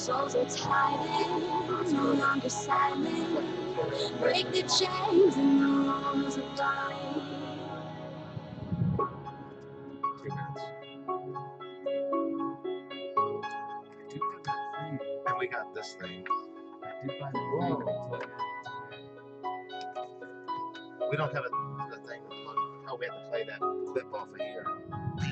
souls are tied in, no longer silent. Break the chains and the walls of life. 2 minutes. I do have that thing. And we got this thing. I did buy the thing Whoa. to plug in. We don't have the thing to plug. Oh, we have to play that clip off of here.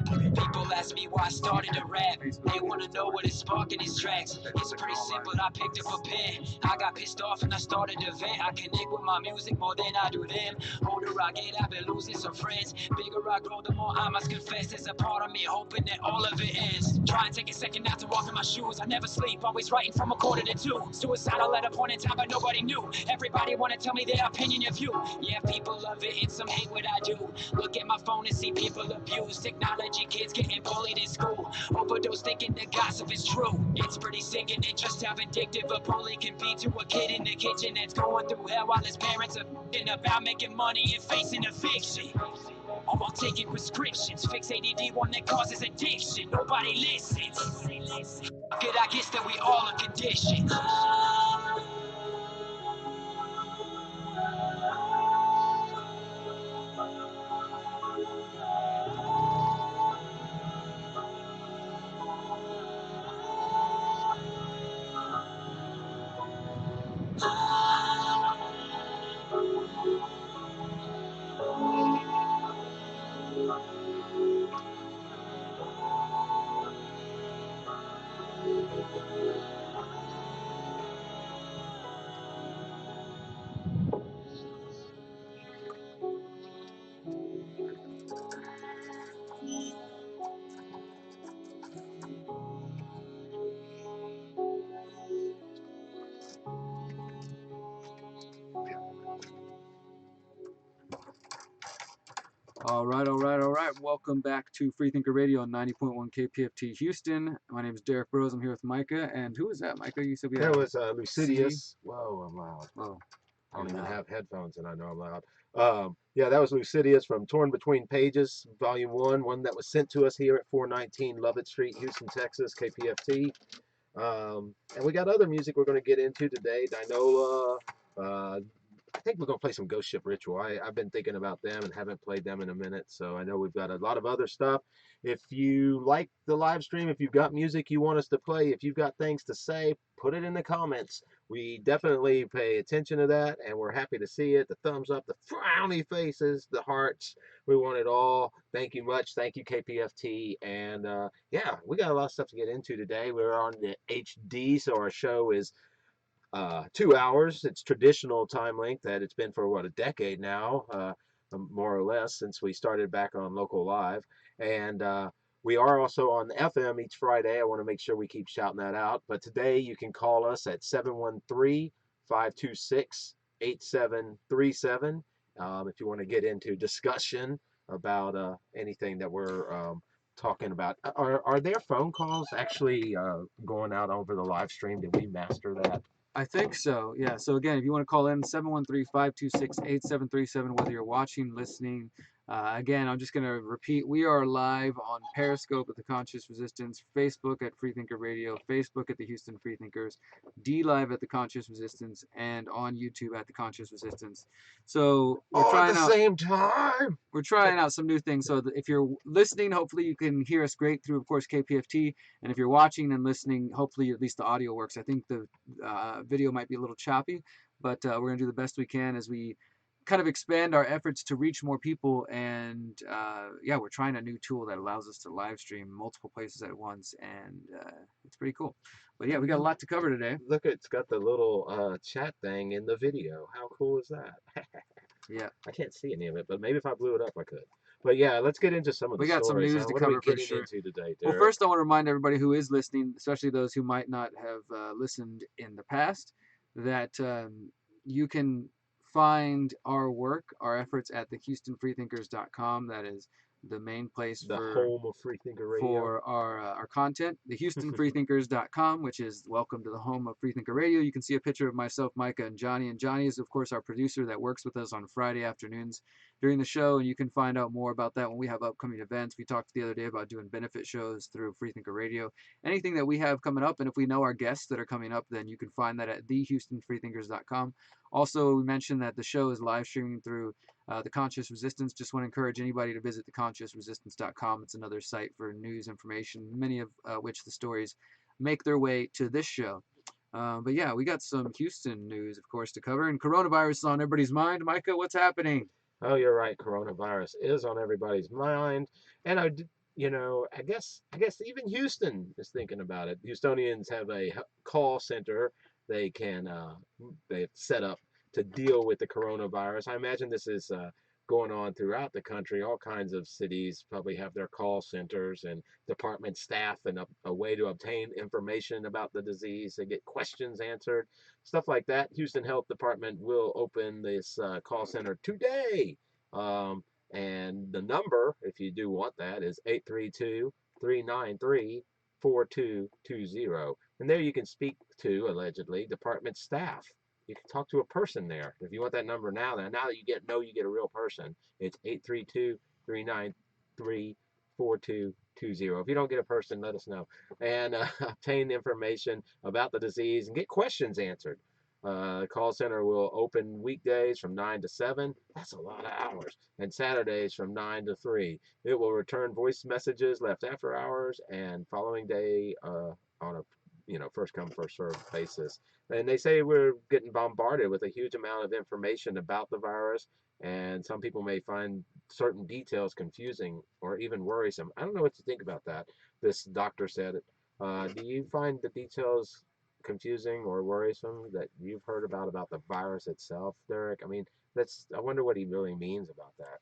People ask me why I started to rap. They wanna know what is sparking these tracks. It's pretty simple, I picked up a pen. I got pissed off and I started to vent. I connect with my music more than I do them. Older I get, I've been losing some friends. Bigger I grow, the more I must confess. There's a part of me hoping that all of it ends. Try and take a second not to walk in my shoes. I never sleep, always writing from 1:45. Suicidal at a point in time, but nobody knew. Everybody wanna tell me their opinion of you. Yeah, people love it and some hate what I do. Look at my phone and see people abuse technology. Kids getting bullied in school, overdose thinking the gossip is true. It's pretty sickening just how addictive a bully can be to a kid in the kitchen that's going through hell while his parents are f***ing about making money and facing eviction. Or while taking prescriptions, fix ADD, one that causes addiction. Nobody listens. Good, I guess that we all are conditioned. All right. Welcome back to Freethinker Radio on 90.1 KPFT Houston. My name is Derrick Burrows. I'm here with Micah. And who is that, Micah? You said we had That was Lucidius. Whoa, I'm loud. Oh, I don't even have headphones, and I know I'm loud. Yeah, that was Lucidius from Torn Between Pages, Volume 1, one that was sent to us here at 419 Lovett Street, Houston, Texas, KPFT. And we got other music we're going to get into today. Dinola. I think we're going to play some Ghost Ship Ritual. I've been thinking about them and haven't played them in a minute, so I know we've got a lot of other stuff. If you like the live stream, if you've got music you want us to play, if you've got things to say, put it in the comments. We definitely pay attention to that, and we're happy to see it. The thumbs up, the frowny faces, the hearts. We want it all. Thank you much. Thank you, KPFT. And yeah, we got a lot of stuff to get into today. We're on the HD, so our show is 2 hours. It's traditional time length that it's been for, what, a decade now, more or less, since we started back on Local Live. And we are also on FM each Friday. I want to make sure we keep shouting that out. But today you can call us at 713-526-8737 if you want to get into discussion about anything that we're talking about. Are there phone calls actually going out over the live stream? Did we master that? I think so. Yeah. So again, if you want to call in 713-526-8737, whether you're watching, listening. Again, I'm just going to repeat. We are live on Periscope at the Conscious Resistance, Facebook at Freethinker Radio, Facebook at the Houston Freethinkers, D-Live at the Conscious Resistance, and on YouTube at the Conscious Resistance. So we're trying out, same time. We're trying out some new things. So if you're listening, hopefully you can hear us great through, of course, KPFT. And if you're watching and listening, hopefully at least the audio works. I think the video might be a little choppy, but we're going to do the best we can as we kind of expand our efforts to reach more people. And yeah, we're trying a new tool that allows us to live stream multiple places at once, and it's pretty cool. But yeah, we got a lot to cover today. Look, it's got the little chat thing in the video. How cool is that? Yeah, I can't see any of it, but maybe if I blew it up I could. But yeah, let's get into some of the we got some stories. news to What cover are we for getting sure. into today, Well, Derrick? first I want to remind everybody who is listening, especially those who might not have listened in the past, that you can find our work, our efforts at the HoustonFreethinkers.com. That is the main place the home of Freethinker Radio. for our content. The HoustonFreethinkers.com, which is welcome to the home of Freethinker Radio. You can see a picture of myself, Micah, and Johnny. And Johnny is, of course, our producer that works with us on Friday afternoons during the show, and you can find out more about that when we have upcoming events. We talked the other day about doing benefit shows through Freethinker Radio. Anything that we have coming up, and if we know our guests that are coming up, then you can find that at thehoustonfreethinkers.com. Also, we mentioned that the show is live streaming through The Conscious Resistance. Just want to encourage anybody to visit theconsciousresistance.com. It's another site for news information, many of which the stories make their way to this show. But yeah, we got some Houston news, of course, to cover, and coronavirus is on everybody's mind. Micah, what's happening? Oh, you're right. Coronavirus is on everybody's mind, and I guess even Houston is thinking about it. Houstonians have a call center they've set up to deal with the coronavirus. I imagine this is going on throughout the country. All kinds of cities probably have their call centers and department staff and a way to obtain information about the disease and get questions answered, stuff like that. Houston Health Department will open this call center today. And the number, if you do want that, is 832-393-4220. And there you can speak to, allegedly, department staff. You can talk to a person there. If you want that number now that you get a real person, it's 832-393-4220. If you don't get a person, let us know. And obtain information about the disease and get questions answered. The call center will open weekdays from 9 to 7. That's a lot of hours. And Saturdays from 9 to 3. It will return voice messages left after hours and following day on a first come first served basis. And they say we're getting bombarded with a huge amount of information about the virus, and some people may find certain details confusing or even worrisome. I don't know what to think about that. This doctor said it. Do you find the details confusing or worrisome that you've heard about the virus itself, Derrick? I mean, I wonder what he really means about that.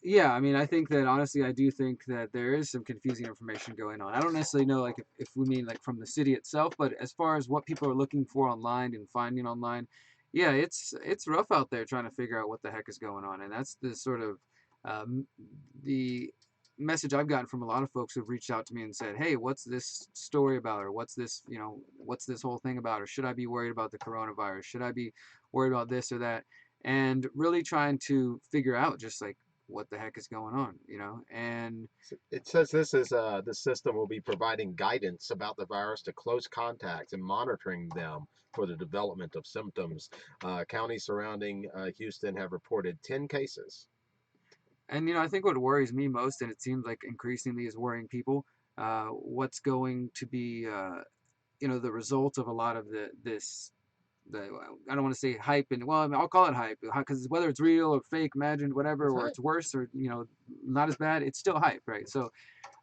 Yeah, I mean, I think that honestly, I do think that there is some confusing information going on. I don't necessarily know, like, if we mean like from the city itself, but as far as what people are looking for online and finding online, yeah, it's rough out there trying to figure out what the heck is going on, and that's the sort of the message I've gotten from a lot of folks who've reached out to me and said, "Hey, what's this story about, or what's this whole thing about, or should I be worried about the coronavirus? Should I be worried about this or that?" And really trying to figure out just like what the heck is going on, and it says this system will be providing guidance about the virus to close contacts and monitoring them for the development of symptoms. Counties surrounding Houston have reported 10 cases. And I think what worries me most, and it seems like increasingly is worrying people, what's going to be the result of a lot of I don't want to say hype, and well, I mean, I'll call it hype, because whether it's real or fake, imagined, whatever, or it's worse or not as bad, it's still hype, right? So,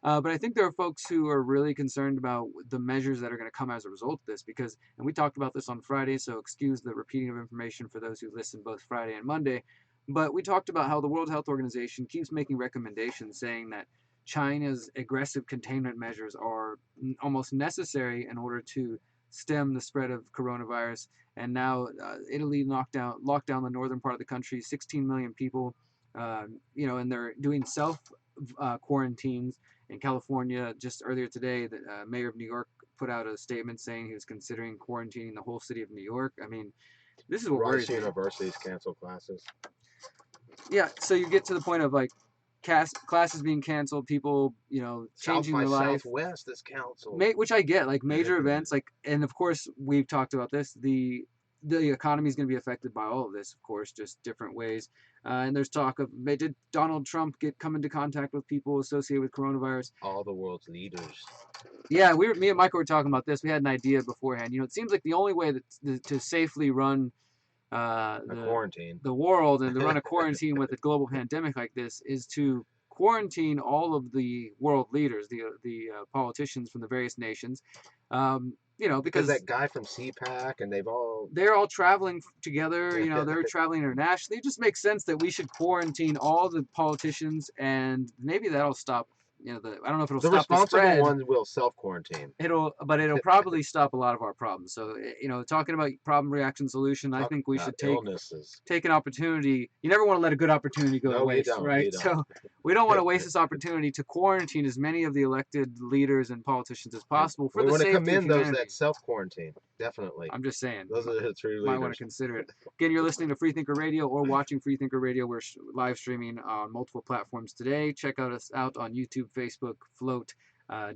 but I think there are folks who are really concerned about the measures that are going to come as a result of this, and we talked about this on Friday, so excuse the repeating of information for those who listen both Friday and Monday, but we talked about how the World Health Organization keeps making recommendations saying that China's aggressive containment measures are almost necessary in order to stem the spread of coronavirus. And now Italy locked down the northern part of the country, 16 million people, and they're doing self quarantines. In California, just earlier today, the mayor of New York put out a statement saying he was considering quarantining the whole city of New York. I mean, this is what worries me. Universities cancel classes. Yeah, so you get to the point of like classes being canceled, people, changing their life. Southwest is canceled. Which I get, like major events, like, and of course we've talked about this. The economy is going to be affected by all of this, of course, just different ways. And there's talk of, did Donald Trump come into contact with people associated with coronavirus? All the world's leaders. Yeah, me and Michael were talking about this. We had an idea beforehand. It seems like the only way to safely run the world and to run a quarantine with a global pandemic like this is to quarantine all of the world leaders, the politicians from the various nations, because that guy from CPAC and they're all traveling together, they're traveling internationally. It just makes sense that we should quarantine all the politicians, and maybe that'll stop. I don't know if it'll stop the spread. The responsible ones will self-quarantine. It'll probably stop a lot of our problems. So, talking about problem, reaction, solution, I think we should take an opportunity. You never want to let a good opportunity go to waste, right? So we don't want to waste this opportunity to quarantine as many of the elected leaders and politicians as possible for the safety of humanity. We want to commend those that self-quarantine. definitely. I'm just saying. Those are the true Might want to leaders. consider it. Again, you're listening to Freethinker Radio or watching Freethinker Radio. We're live streaming on multiple platforms today. Check us out on YouTube, Facebook, Float,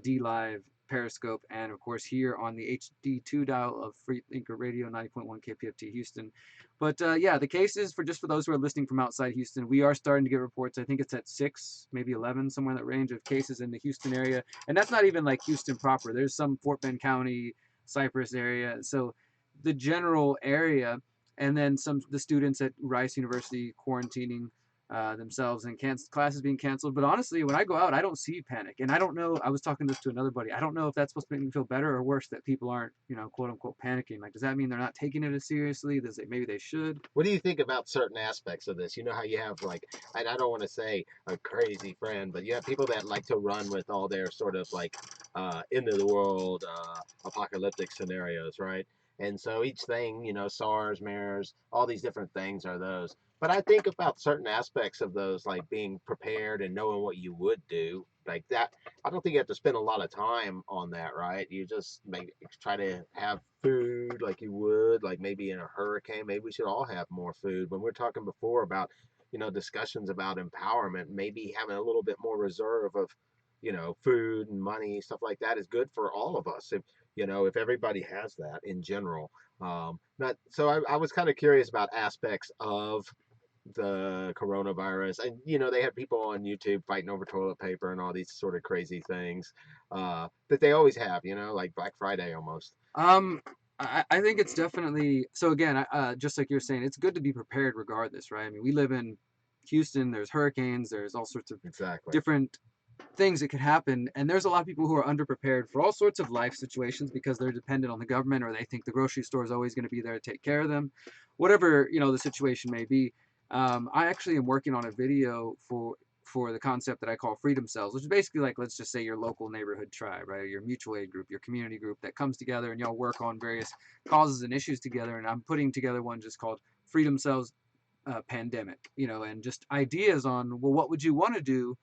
D Live, Periscope, and of course here on the HD2 dial of Freethinker Radio, 90.1 KPFT Houston. But yeah, the cases for those who are listening from outside Houston, we are starting to get reports. I think it's at 6, maybe 11, somewhere in that range of cases in the Houston area, and that's not even like Houston proper. There's some Fort Bend County, Cypress area. So the general area, and then the students at Rice University quarantining themselves and classes being canceled. But honestly, when I go out, I don't see panic, and I don't know. I was talking this to another buddy. I don't know if that's supposed to make me feel better or worse that people aren't, quote unquote, panicking. Like, does that mean they're not taking it as seriously? Does it maybe they should? What do you think about certain aspects of this? You know how you have like, and I don't want to say a crazy friend, but you have people that like to run with all their sort of like end of the world apocalyptic scenarios, right? And so each thing, SARS, MERS, all these different things are those. But I think about certain aspects of those, like being prepared and knowing what you would do, like that. I don't think you have to spend a lot of time on that, right? You just try to have food like you would, like maybe in a hurricane. Maybe we should all have more food. When we're talking before about, discussions about empowerment, maybe having a little bit more reserve of, food and money, stuff like that is good for all of us. If everybody has that in general. Not so. I was kind of curious about aspects of the coronavirus, and they had people on YouTube fighting over toilet paper and all these sort of crazy things that they always have, like Black Friday almost. I think it's definitely so. Again, just like you're saying, it's good to be prepared regardless, right? I mean, we live in Houston. There's hurricanes. There's all sorts of Exactly. different things that could happen, and there's a lot of people who are underprepared for all sorts of life situations because they're dependent on the government, or they think the grocery store is always going to be there to take care of them, whatever the situation may be. I actually am working on a video for the concept that I call freedom cells, which is basically like, let's just say your local neighborhood tribe, right? Your mutual aid group, your community group that comes together and y'all work on various causes and issues together. And I'm putting together one just called Freedom Cells Pandemic, and just ideas on, well, what would you want to do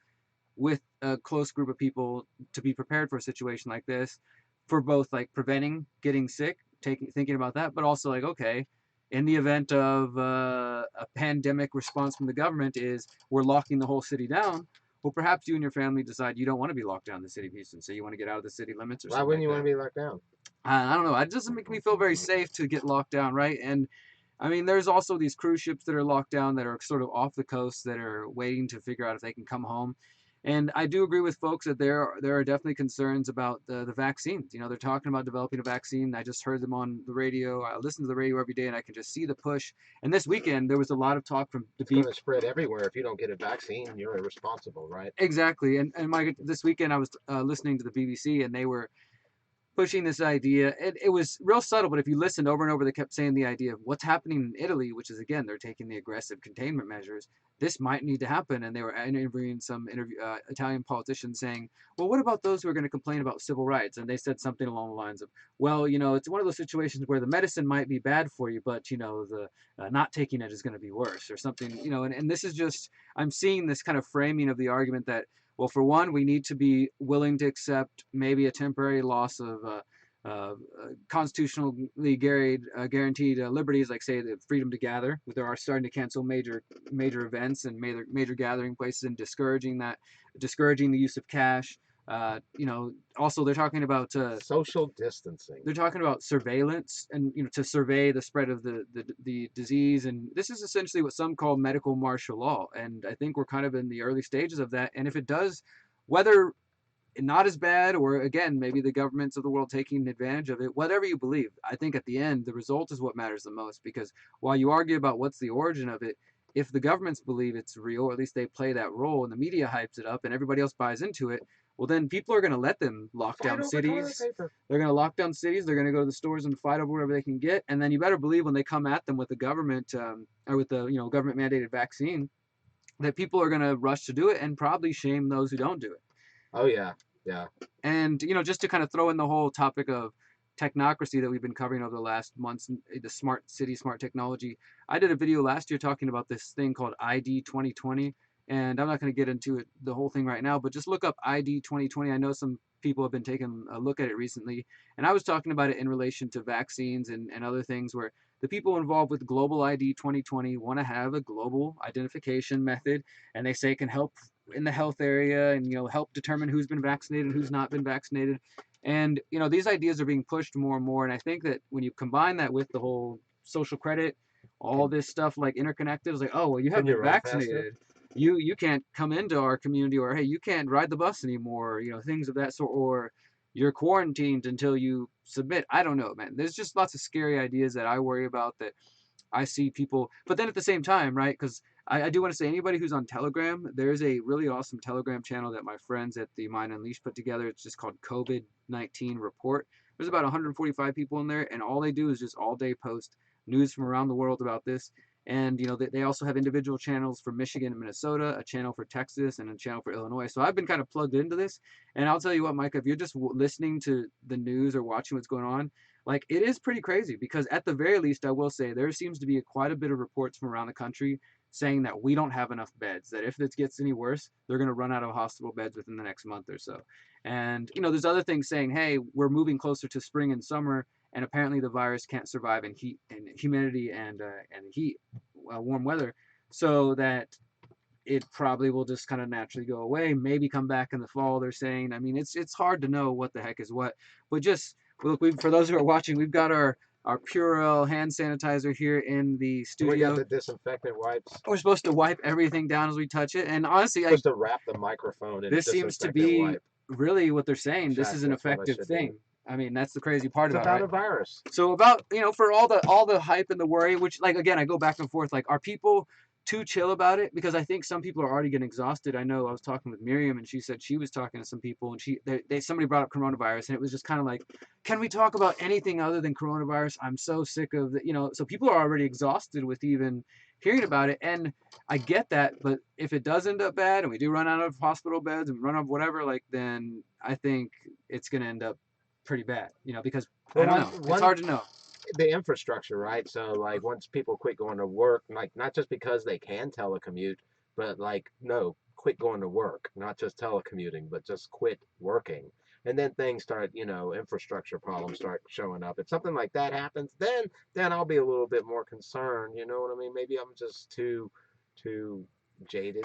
with a close group of people to be prepared for a situation like this, for both like preventing getting sick, thinking about that, but also like, okay, in the event of a pandemic response from the government is we're locking the whole city down, well, perhaps you and your family decide you don't want to be locked down in the city of Houston, so you want to get out of the city limits or Why something wouldn't you like want that. to be locked down? I don't know. It doesn't make me feel very safe to get locked down, right? And I mean, there's also these cruise ships that are locked down that are sort of off the coast that are waiting to figure out if they can come home. And I do agree with folks that there are definitely concerns about the vaccines. They're talking about developing a vaccine. I just heard them on the radio. I listen to the radio every day, and I can just see the push. And this weekend, there was a lot of talk from the It's going to spread everywhere. If you don't get a vaccine, you're irresponsible, right? Exactly. And Mike, this weekend I was listening to the BBC, and they were pushing this idea. It was real subtle, but if you listened over and over, they kept saying the idea of what's happening in Italy, which is, again, they're taking the aggressive containment measures. This might need to happen. And they were interviewing some Italian politicians saying, well, what about those who are going to complain about civil rights? And they said something along the lines of, well, it's one of those situations where the medicine might be bad for you, but, the not taking it is going to be worse or something, and this is just, I'm seeing this kind of framing of the argument that, well, for one, we need to be willing to accept maybe a temporary loss of constitutionally guaranteed liberties, like say the freedom to gather. They are starting to cancel major events and major gathering places and discouraging the use of cash. Also they're talking about social distancing. They're talking about surveillance and to survey the spread of the disease, and this is essentially what some call medical martial law. And I think we're kind of in the early stages of that. And if it does, whether not as bad, or again, maybe the governments of the world taking advantage of it, whatever you believe, I think at the end, the result is what matters the most. Because while you argue about what's the origin of it, if the governments believe it's real, or at least they play that role, and the media hypes it up and everybody else buys into it, well, then people are going to let them lock down cities. They're going to lock down cities. They're going to go to the stores and fight over whatever they can get. And then you better believe when they come at them with the government or with the government mandated vaccine, that people are going to rush to do it and probably shame those who don't do it. Oh yeah, yeah. And just to kind of throw in the whole topic of technocracy that we've been covering over the last months, the smart city, smart technology. I did a video last year talking about this thing called ID 2020. And I'm not going to get into it, the whole thing right now, but just look up ID 2020. I know some people have been taking a look at it recently, and I was talking about it in relation to vaccines and other things where the people involved with Global ID 2020 want to have a global identification method, and they say it can help in the health area and help determine who's been vaccinated and who's not been vaccinated. And these ideas are being pushed more and more, and I think that when you combine that with the whole social credit, all this stuff like interconnected, is like, oh well, you Can haven't you been run faster? vaccinated, you can't come into our community, or hey, you can't ride the bus anymore, things of that sort, or you're quarantined until you submit. I don't know, man. There's just lots of scary ideas that I worry about, that I see people. But then at the same time, right, because I do want to say, anybody who's on Telegram, there's a really awesome Telegram channel that my friends at the Mind Unleashed put together. It's just called COVID-19 Report. There's about 145 people in there, and all they do is just all day post news from around the world about this. And they also have individual channels for Michigan and Minnesota, a channel for Texas, and a channel for Illinois. So I've been kind of plugged into this. And I'll tell you what, Micah, if you're just listening to the news or watching what's going on, like, it is pretty crazy, because at the very least, I will say, there seems to be quite a bit of reports from around the country saying that we don't have enough beds, that if this gets any worse, they're going to run out of hospital beds within the next month or so. And there's other things saying, hey, we're moving closer to spring and summer, and apparently the virus can't survive in heat and humidity and heat, warm weather, so that it probably will just kind of naturally go away, maybe come back in the fall, they're saying. I mean, it's hard to know what the heck is what. But just look, for those who are watching, we've got our Purell hand sanitizer here in the We got studio. the disinfectant wipes. We're supposed to wipe everything down as we touch it, and honestly, Supposed to wrap the microphone in this seems to disinfectant be wipe. really what they're saying. In This fact, is an that's what I effective should thing. do. I mean, that's the crazy part It's about about it, a virus. so about, for all the hype and the worry, which, like, again, I go back and forth, like, are people too chill about it? Because I think some people are already getting exhausted. I know I was talking with Miriam, and she said she was talking to some people, and somebody brought up coronavirus, and it was just kind of like, can we talk about anything other than coronavirus? I'm so sick of the. So people are already exhausted with even hearing about it, and I get that. But if it does end up bad and we do run out of hospital beds and run out of whatever, like, then I think it's going to end up pretty bad, because I Well, don't know. It's hard to know. the infrastructure, right? So, like, once people quit going to work, like, not just because they can telecommute, but like, no, quit going to work, not just telecommuting, but just quit working. And then things start, infrastructure problems start showing up. If something like that happens, then I'll be a little bit more concerned. You know what I mean? Maybe I'm just too jaded.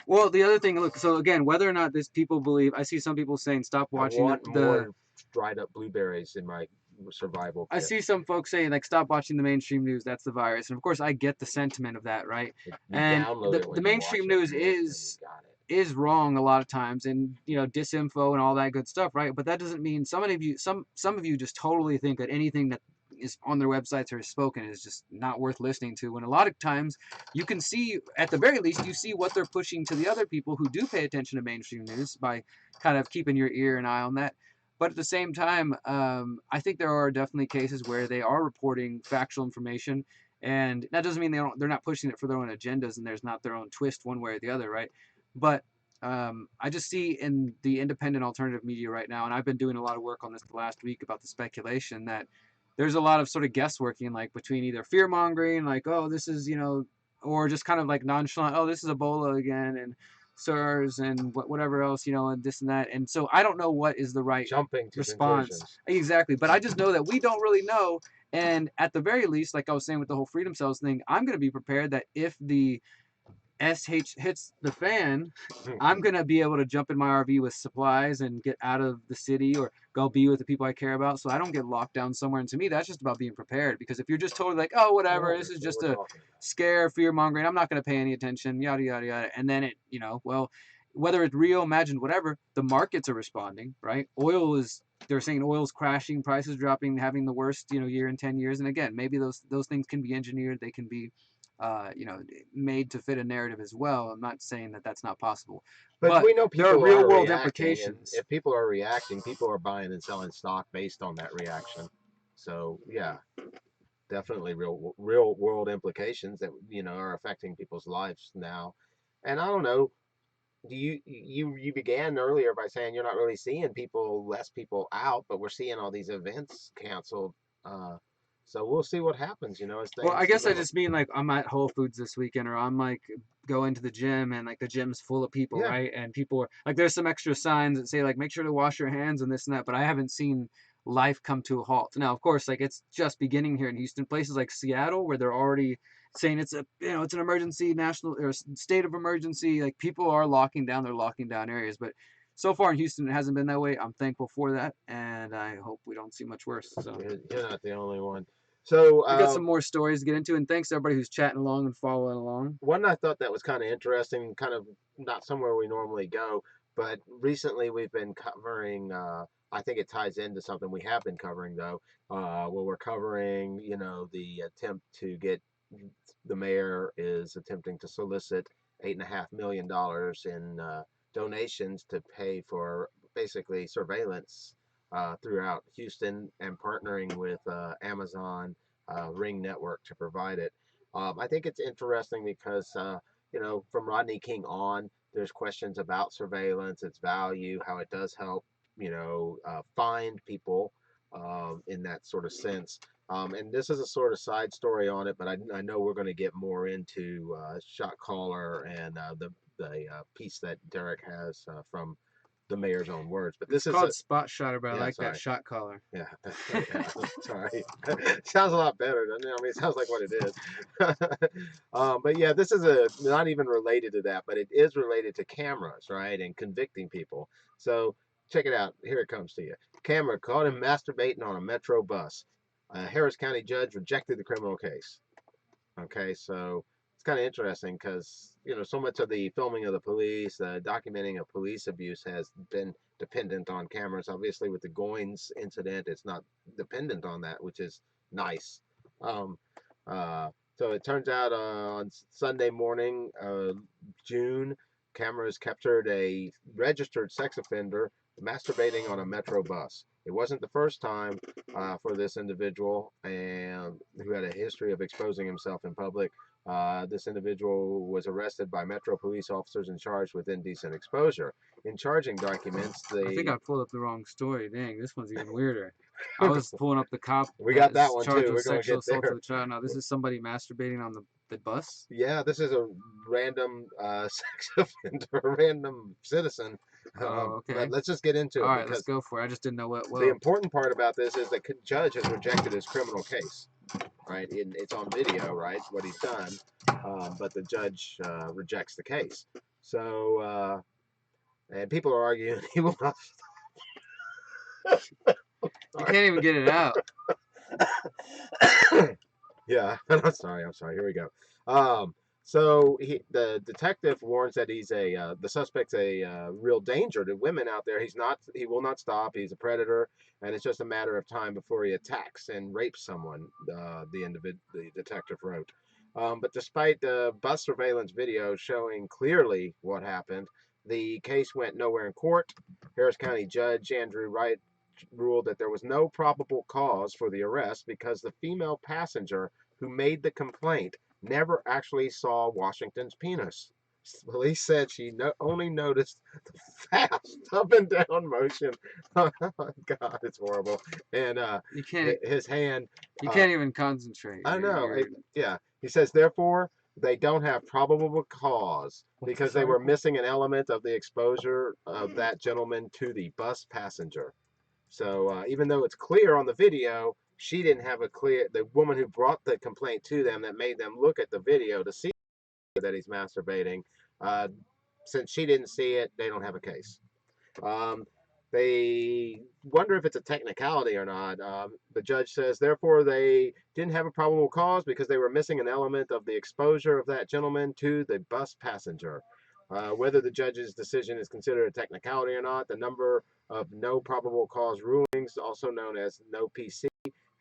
Well, the other thing, look, so again, whether or not this people believe, I see some people saying stop I watching want more dried up blueberries in my survival I kit. see some folks saying, like, stop watching the mainstream news, that's the virus. And of course I get the sentiment of that, right? You And download it when the you watch mainstream it, news and you got it. is wrong a lot of times, and disinfo and all that good stuff, right? But that doesn't mean some of you just totally think that anything that is on their websites or is spoken is just not worth listening to, when a lot of times you can see, at the very least, you see what they're pushing to the other people who do pay attention to mainstream news by kind of keeping your ear and eye on that. But at the same time, I think there are definitely cases where they are reporting factual information, and that doesn't mean they're not pushing it for their own agendas, and there's not their own twist one way or the other, right? But I just see in the independent alternative media right now, and I've been doing a lot of work on this the last week about the speculation that there's a lot of sort of guessworking, like between either fear mongering, like, oh, this is, or just kind of like nonchalant, oh, this is Ebola again, and SARS and whatever else, and this and that. And so I don't know what is the right Jumping to response. conclusions. Exactly. But I just know that we don't really know. And at the very least, like I was saying with the whole freedom cells thing, I'm going to be prepared that if the SH hits the fan, I'm going to be able to jump in my RV with supplies and get out of the city, or go be with the people I care about, so I don't get locked down somewhere. And to me, that's just about being prepared, because if you're just totally like, oh, whatever, this is just a scare, fear mongering, I'm not going to pay any attention, yada, yada, yada. And then well, whether it's real, imagined, whatever, the markets are responding, right? They're saying oil's crashing, prices dropping, having the worst, year in 10 years. And again, maybe those things can be engineered. They can be made to fit a narrative as well. I'm not saying that that's not possible, but we know there are people real are world reacting, implications. and if people are reacting, people are buying and selling stock based on that reaction. So yeah, definitely real world implications that are affecting people's lives now. And I don't know. You began earlier by saying you're not really seeing less people out, but we're seeing all these events canceled. Uh, So we'll see what happens, as Well, I things guess I develop. just mean like I'm at Whole Foods this weekend, or I'm like going to the gym, and like the gym's full of people, Yeah, right? And people are like, there's some extra signs that say like make sure to wash your hands and this and that, but I haven't seen life come to a halt. Now, of course, like it's just beginning here in Houston. Places like Seattle, where they're already saying it's a it's an emergency, national or state of emergency. Like people are locking down, they're locking down areas, but so far in Houston, it hasn't been that way. I'm thankful for that, and I hope we don't see much worse. So. you're not the only one. So We got some more stories to get into, and thanks to everybody who's chatting along and following along. one I thought that was kind of interesting, kind of not somewhere we normally go, but recently we've been covering. I think it ties into something we have been covering though. Where we're covering, the attempt to get the mayor is attempting to solicit $8.5 million in donations to pay for basically surveillance throughout Houston and partnering with Amazon Ring Network to provide it. I think it's interesting because, from Rodney King on, there's questions about surveillance, its value, how it does help, find people in that sort of sense. And this is a sort of side story on it, but I know we're going to get more into shot caller and the piece that Derrick has from the mayor's own words. But It's this is called Spot Shotter, but I yeah, like that sorry. shot caller. Yeah, yeah, sorry. Sounds a lot better, doesn't it? I mean, it sounds like what it is. But yeah, this is not even related to that, but it is related to cameras, right? And convicting people. So check it out. Here it comes to you. Camera caught him masturbating on a metro bus. A Harris County judge rejected the criminal case. Okay, so it's kind of interesting because so much of the filming of the police, documenting of police abuse has been dependent on cameras. Obviously, with the Goins incident, it's not dependent on that, which is nice. Um, so it turns out on Sunday morning, June, cameras captured a registered sex offender masturbating on a metro bus. It wasn't the first time for this individual, and who had a history of exposing himself in public. This individual was arrested by Metro police officers and charged with indecent exposure. In charging documents, I think the I pulled up the wrong story. Dang, this one's even weirder. I was pulling up the cop we that got that is one charged too. with We're gonna sexual get assault of there. a child. Now, this is somebody masturbating on the bus. Yeah, this is a random sex offender, a random citizen. Oh, But okay. let's just get into All it right, let's because go for it. I just didn't know what. the Well, important part about this is the judge has rejected his criminal case. Right, it's on video, right? What he's done, but the judge rejects the case. So, and people are arguing he will not. you can't even get it out. Yeah, I'm sorry. Here we go. So the detective warns that the suspect's a real danger to women out there. He will not stop. He's a predator, and it's just a matter of time before he attacks and rapes someone. The detective wrote. But despite the bus surveillance video showing clearly what happened, the case went nowhere in court. Harris County Judge Andrew Wright ruled that there was no probable cause for the arrest because the female passenger who made the complaint never actually saw Washington's penis. Police said she only noticed the fast up and down motion. Oh God, it's horrible. And You can't. his hand. You Uh, can't even concentrate. I know. You're Yeah. He says, therefore, they don't have probable cause because they were missing an element of the exposure of that gentleman to the bus passenger. So even though it's clear on the video, she didn't have the woman who brought the complaint to them that made them look at the video to see that he's masturbating. Uh, since she didn't see it, they don't have a case. Um, they wonder if it's a technicality or not. The judge says, therefore, they didn't have a probable cause because they were missing an element of the exposure of that gentleman to the bus passenger. Whether the judge's decision is considered a technicality or not, the number of no probable cause rulings, also known as no PC,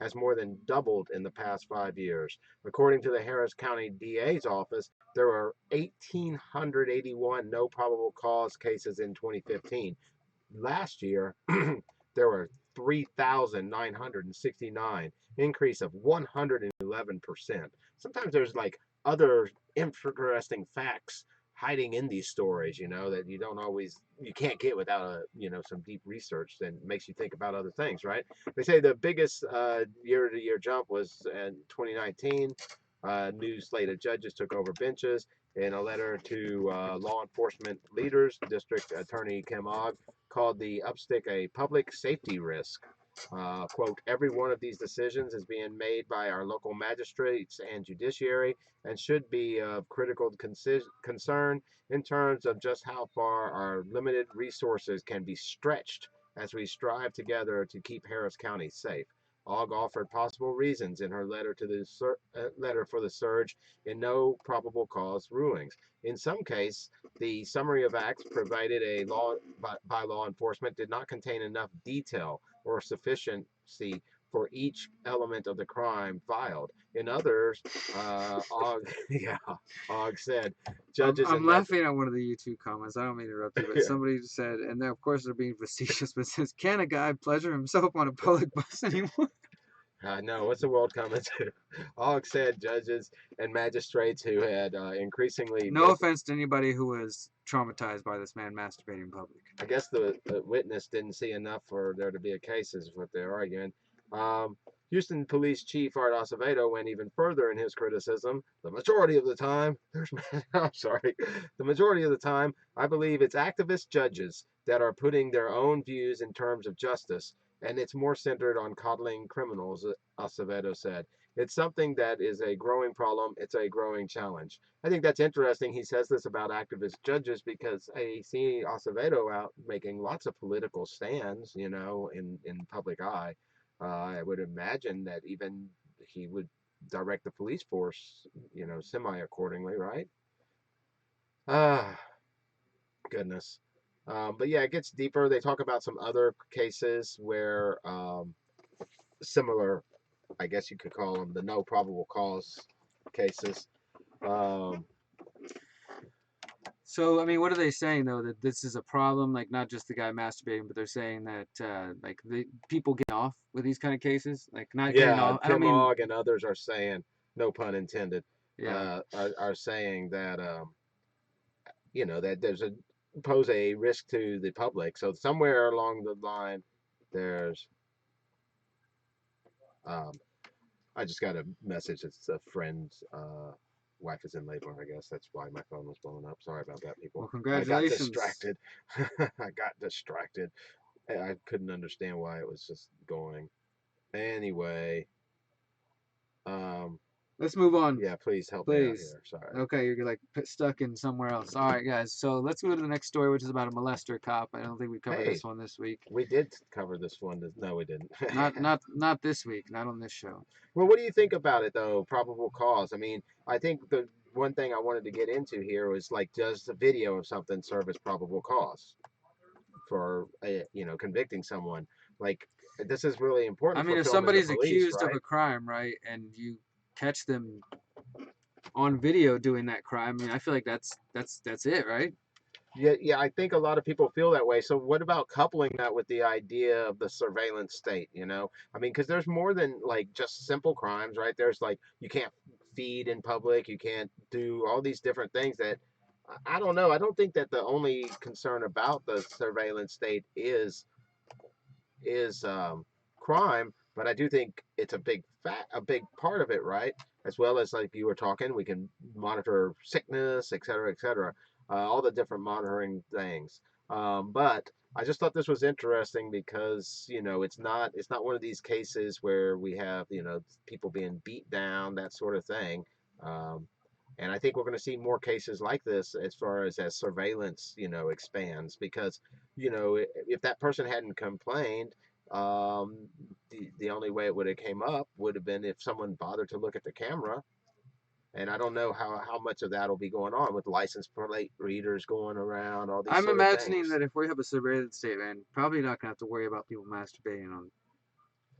has more than doubled in the past 5 years. According to the Harris County DA's office, there were 1,881 no probable cause cases in 2015. Last year, there were 3,969, increase of 111%. Sometimes there's like other interesting facts hiding in these stories, you know, that you can't get without some deep research that makes you think about other things, right? They say the biggest year-to-year jump was in 2019. New slate of judges took over benches. In a letter to law enforcement leaders, District Attorney Kim Ogg called the upstick a public safety risk. Quote, every one of these decisions is being made by our local magistrates and judiciary and should be of critical concern in terms of just how far our limited resources can be stretched as we strive together to keep Harris County safe. Ogg offered possible reasons in her letter to the letter for the surge in no probable cause rulings. In some case, the summary of acts provided by law enforcement did not contain enough detail or sufficiency for each element of the crime filed. In others, Ogg, yeah, Ogg said, judges I'm and laughing at one of the YouTube comments. I don't mean to interrupt you, but yeah. somebody said, and then of course they're being facetious, but says, "Can a guy pleasure himself on a public bus anymore?" No, what's the world coming to? Ogg said judges and magistrates who had increasingly No offense to anybody who was traumatized by this man masturbating in public. I guess the witness didn't see enough for there to be a case, is what they're arguing. Houston Police Chief Art Acevedo went even further in his criticism. The majority of the time, I'm sorry, the majority of the time, I believe it's activist judges that are putting their own views in terms of justice, and it's more centered on coddling criminals, Acevedo said. It's something that is a growing problem. It's a growing challenge. I think that's interesting. He says this about activist judges because I see Acevedo out making lots of political stands, you know, in public eye. I would imagine that even he would direct the police force, you know, semi accordingly, right? Ah, goodness. But yeah, it gets deeper. They talk about some other cases where similar, I guess you could call them the no probable cause cases. Um, So, I mean, what are they saying though? That this is a problem, like not just the guy masturbating, but they're saying that like the people getting off with these kind of cases, like not getting Yeah, off. I don't Tim mean, Ogg and others are saying, no pun intended, yeah. are saying that you know that there's a pose a risk to the public. So somewhere along the line, there's um, I just got a message. It's a friend's wife is in labor. I guess that's why my phone was blowing up. Sorry about that, people. Well, I got congratulations. distracted. I got distracted. I couldn't understand why it was just going. Anyway, um, Let's move on, yeah, please help me out please. here. Sorry. Okay, you're like stuck in somewhere else. All right, guys. So let's go to the next story, which is about a molester cop. I don't think we covered Hey, this one this week. we did cover this one. No, we didn't. Not this week. Not on this show. Well, what do you think about it, though? Probable cause. I mean, I think the one thing I wanted to get into here was like, does the video of something serve as probable cause for, convicting someone? Like, this is really I important mean, for if filming the somebody's police, accused of right? a crime, right, and you catch them on video doing that crime, I mean, I feel like that's it, right? Yeah, I think a lot of people feel that way. So what about coupling that with the idea of the surveillance state, you know? I mean, because there's more than like just simple crimes, right? There's like you can't feed in public, you can't do all these different things that I don't know. I don't think that the only concern about the surveillance state is crime, but I do think it's a big part of it, right? As well as like you were talking, we can monitor sickness, et cetera, et cetera, all the different monitoring things. But I just thought this was interesting because it's not one of these cases where we have people being beat down, that sort of thing. Um, and I think we're going to see more cases like this as far as surveillance, expands because, if that person hadn't complained, um, the only way it would have came up would have been if someone bothered to look at the camera. And I don't know how much of that will be going on with license plate readers going around, all these I'm sort of imagining things. that if we have a surveillance state, man, probably not gonna have to worry about people masturbating on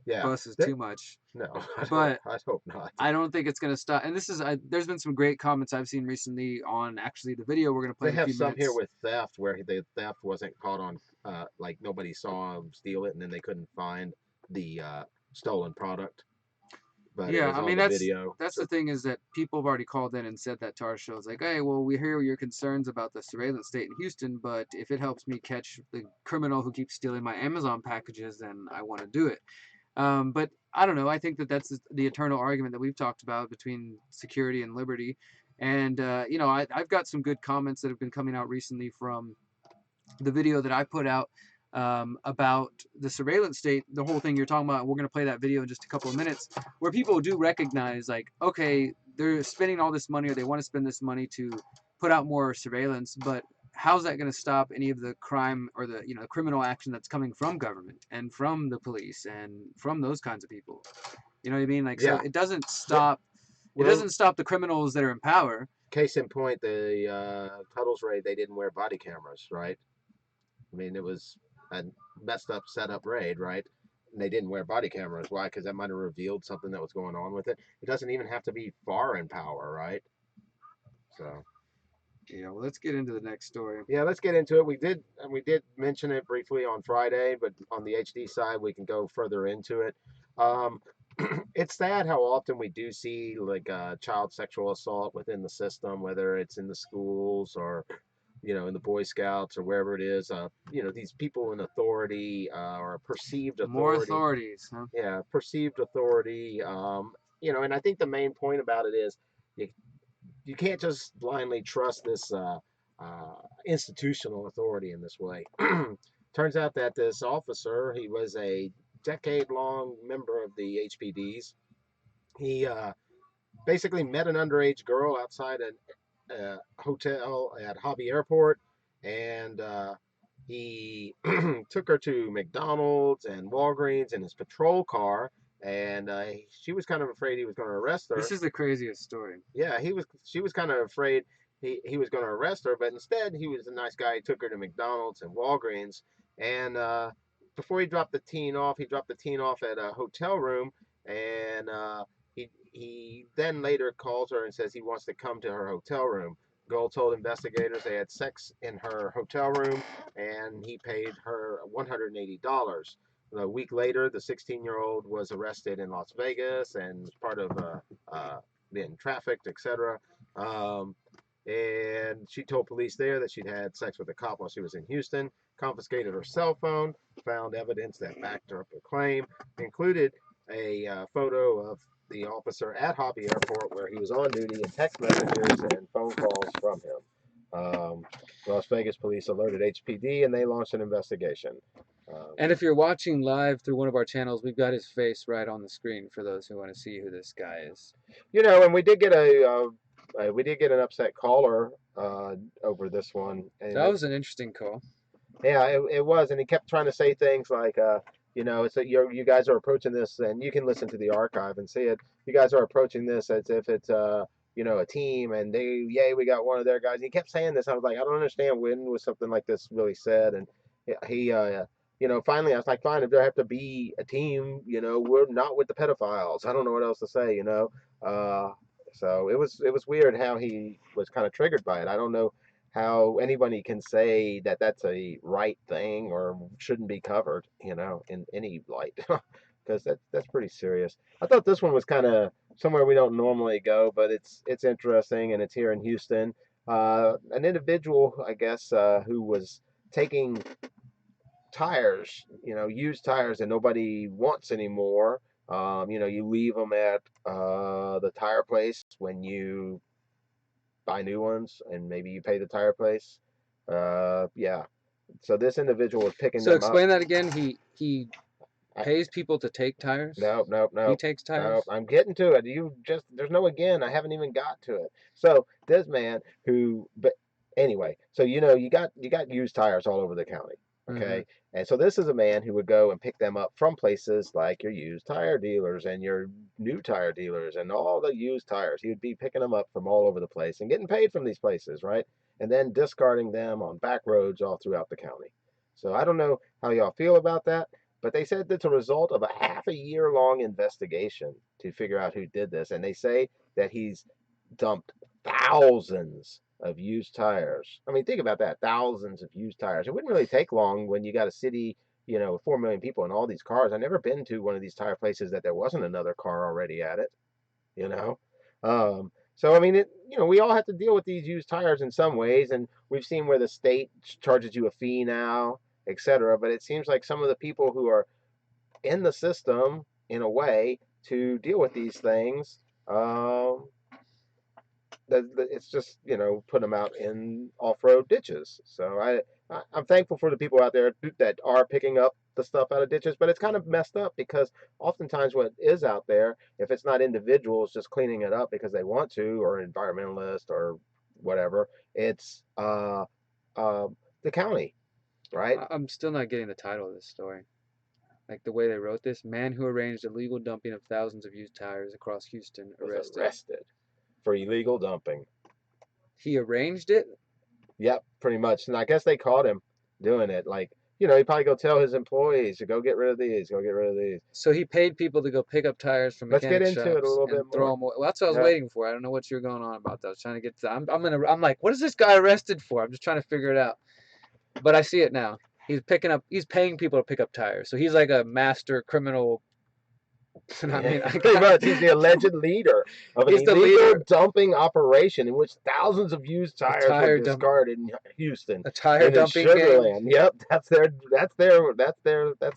Yeah. buses too much. No, But I hope not. I don't think it's gonna stop. And there's been some great comments I've seen recently on actually the video we're gonna play They in a have few some here minutes. with theft where the theft wasn't caught on, like nobody saw them steal it and then they couldn't find the stolen product. but it Yeah, was I on mean the video. that's So the thing is that people have already called in and said that to our shows, like, hey, well, we hear your concerns about the surveillance state in Houston, but if it helps me catch the criminal who keeps stealing my Amazon packages, then I want to do it. But I don't know. I think that that's the eternal argument that we've talked about between security and liberty. And you know, I've got some good comments that have been coming out recently from the video that I put out about the surveillance state, the whole thing you're talking about. We're going to play that video in just a couple of minutes, where people do recognize, like, okay, they're spending all this money, or they want to spend this money to put out more surveillance, but how's that going to stop any of the crime or the criminal action that's coming from government and from the police and from those kinds of people? You know what I mean? Like, so yeah, it doesn't well, stop. It well, doesn't stop the criminals that are in power. case in point, the Tuttle's raid, they didn't wear body cameras, right? I mean, it was a messed up setup raid, right? And they didn't wear body cameras. Why? Because that might have revealed something that was going on with it. It doesn't even have to be far in power, right? So Yeah, well, let's get into the next story. yeah, let's get into it. We did mention it briefly on Friday, but on the HD side, we can go further into it. Um, it's sad how often we do see like child sexual assault within the system, whether it's in the schools or in the Boy Scouts or wherever it is. These people in authority or perceived More authority. authorities, huh? Yeah, perceived authority. And I think the main point about it is you you can't just blindly trust this institutional authority in this way. Turns out that this officer, he was a decade-long member of the HPDs. He basically met an underage girl outside a hotel at Hobby Airport, and he took her to McDonald's and Walgreens in his patrol car, and she was kind of afraid he was going to arrest her. This is the craziest story. Yeah, she was kind of afraid he was going to arrest her, but instead he was a nice guy. He took her to McDonald's and Walgreens, and before he dropped the teen off, he dropped the teen off at a hotel room, and he then later calls her and says he wants to come to her hotel room. Gold told investigators they had sex in her hotel room, and he paid her $180. A week later, the 16-year-old was arrested in Las Vegas and was part of being trafficked, etc. And she told police there that she'd had sex with a cop while she was in Houston, confiscated her cell phone, found evidence that backed up her claim, included a photo of the officer at Hobby Airport where he was on duty and text messages and phone calls from him. Las Vegas police alerted HPD and they launched an investigation. And if you're watching live through one of our channels, we've got his face right on the screen for those who want to see who this guy is. And we did get an upset caller over this one. And That was an interesting call. yeah, it was, and he kept trying to say things like, it's that you guys are approaching this, and you can listen to the archive and see it. You guys are approaching this as if it's a team, and we got one of their guys. He kept saying this. I was like, I don't understand when was something like this really said, and he finally I was like, fine, if there have to be a team, we're not with the pedophiles. I don't know what else to say, So it was weird how he was kind of triggered by it. I don't know how anybody can say that that's a right thing or shouldn't be covered, in any light, because that's pretty serious. I thought this one was kind of somewhere we don't normally go, but it's interesting, and it's here in Houston. An individual, I guess, who was taking tires, used tires that nobody wants anymore. You leave them at the tire place when you buy new ones, and maybe you pay the tire place. Yeah. So this individual was picking So them up. explain that again. He pays people to take tires? Nope. He takes tires? Nope. I'm getting to it. There's no again. I haven't even got to it. So this man but anyway, so you got used tires all over the county. Okay. And so this is a man who would go and pick them up from places like your used tire dealers and your new tire dealers and all the used tires. He would be picking them up from all over the place and getting paid from these places, right? And then discarding them on back roads all throughout the county. So I don't know how y'all feel about that, but they said that's a result of a half a year long investigation to figure out who did this. And they say that he's dumped thousands of used tires. I mean, think about that, thousands of used tires. It wouldn't really take long when you got a city you know, 4 million people and all these cars. I've never been to one of these tire places that there wasn't another car already at it, you know. So I mean, you know, we all have to deal with these used tires in some ways, and we've seen where the state charges you a fee now, etc. But it seems like some of the people who are in the system, in a way, to deal with these things, um, it's just, you know, put them out in off-road ditches. So I'm thankful for the people out there that are picking up the stuff out of ditches, but it's kind of messed up because oftentimes what is out there, if it's not individuals just cleaning it up because they want to, or environmentalists or whatever, it's the county, right? I'm still not getting the title of this story. Like the way they wrote this, man who arranged illegal dumping of thousands of used tires across Houston Was arrested. arrested for illegal dumping. He arranged it? Yep, pretty much. And I guess they caught him doing it. Like, you know, he probably go tell his employees to go get rid of these, go get rid of these. So he paid people to go pick up tires from Let's get mechanic into it a shops little and bit throw more. them away. Well, that's what I was Yeah. waiting for. I don't know what you're going on about that. I was trying to get to that. I'm like, what is this guy arrested for? I'm just trying to figure it out. But I see it now. He's paying people to pick up tires. So he's like a master criminal. I mean, Pretty much, he's the alleged leader of an He's the illegal leader. dumping operation in which thousands of used tires tire were dump- discarded in Houston. A tire in dumping gang. Sugarland. Yep, that's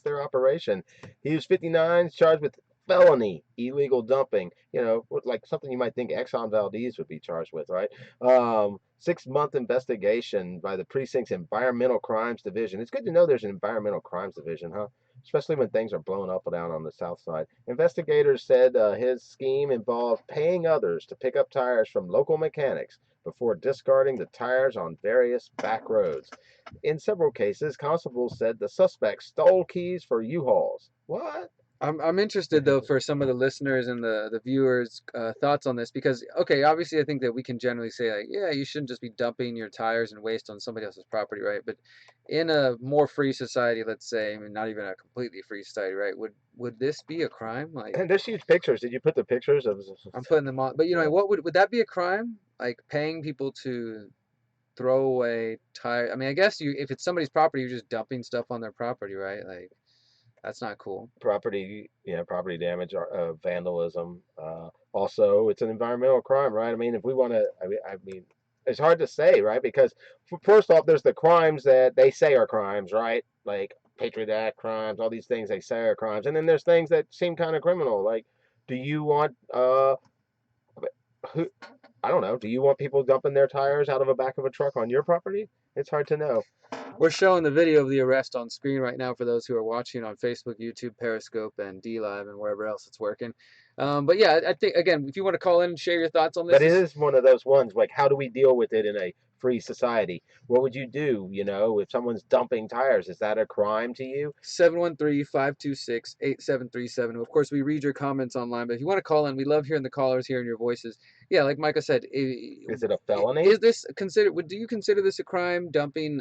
their operation. He was 59, charged with felony illegal dumping. You know, like something you might think Exxon Valdez would be charged with, right? 6-month investigation by the precinct's Environmental Crimes Division. It's good to know there's an Environmental Crimes Division, huh? Especially when things are blown up and down on the south side. Investigators said his scheme involved paying others to pick up tires from local mechanics before discarding the tires on various back roads. In several cases, constables said the suspect stole keys for U-Hauls. What? I'm interested though for some of the listeners and the viewers' thoughts on this because okay, obviously I think that we can generally say like, yeah, you shouldn't just be dumping your tires and waste on somebody else's property, right? But in a more free society, let's say, I mean, not even a completely free society, right? Would this be a crime? Like, And there's huge pictures. Did you put the pictures of? I'm putting them on, but you know, Yeah. what would that be a crime? Like paying people to throw away tire? I mean, I guess if it's somebody's property, you're just dumping stuff on their property, right? Like. That's not cool. Property, yeah, property damage, vandalism. Also, it's an environmental crime, right? I mean, if we want to, I mean, it's hard to say, right? Because first off, there's the crimes that they say are crimes, right? Like Patriot Act crimes, all these things they say are crimes, and then there's things that seem kind of criminal. Like, do you want, who, I don't know, do you want people dumping their tires out of the back of a truck on your property? It's hard to know. We're showing the video of the arrest on screen right now for those who are watching on Facebook, YouTube, Periscope, and DLive, and wherever else it's working. But yeah, I think, again, if you want to call in and share your thoughts on this. But it is one of those ones, like, how do we deal with it in a free society? What would you do, you know, if someone's dumping tires? Is that a crime to you? 713-526-8737. Of course, we read your comments online, but if you want to call in, we love hearing the callers, hearing your voices. Yeah, like Micah said. Is it a felony? Is this do you consider this a crime, dumping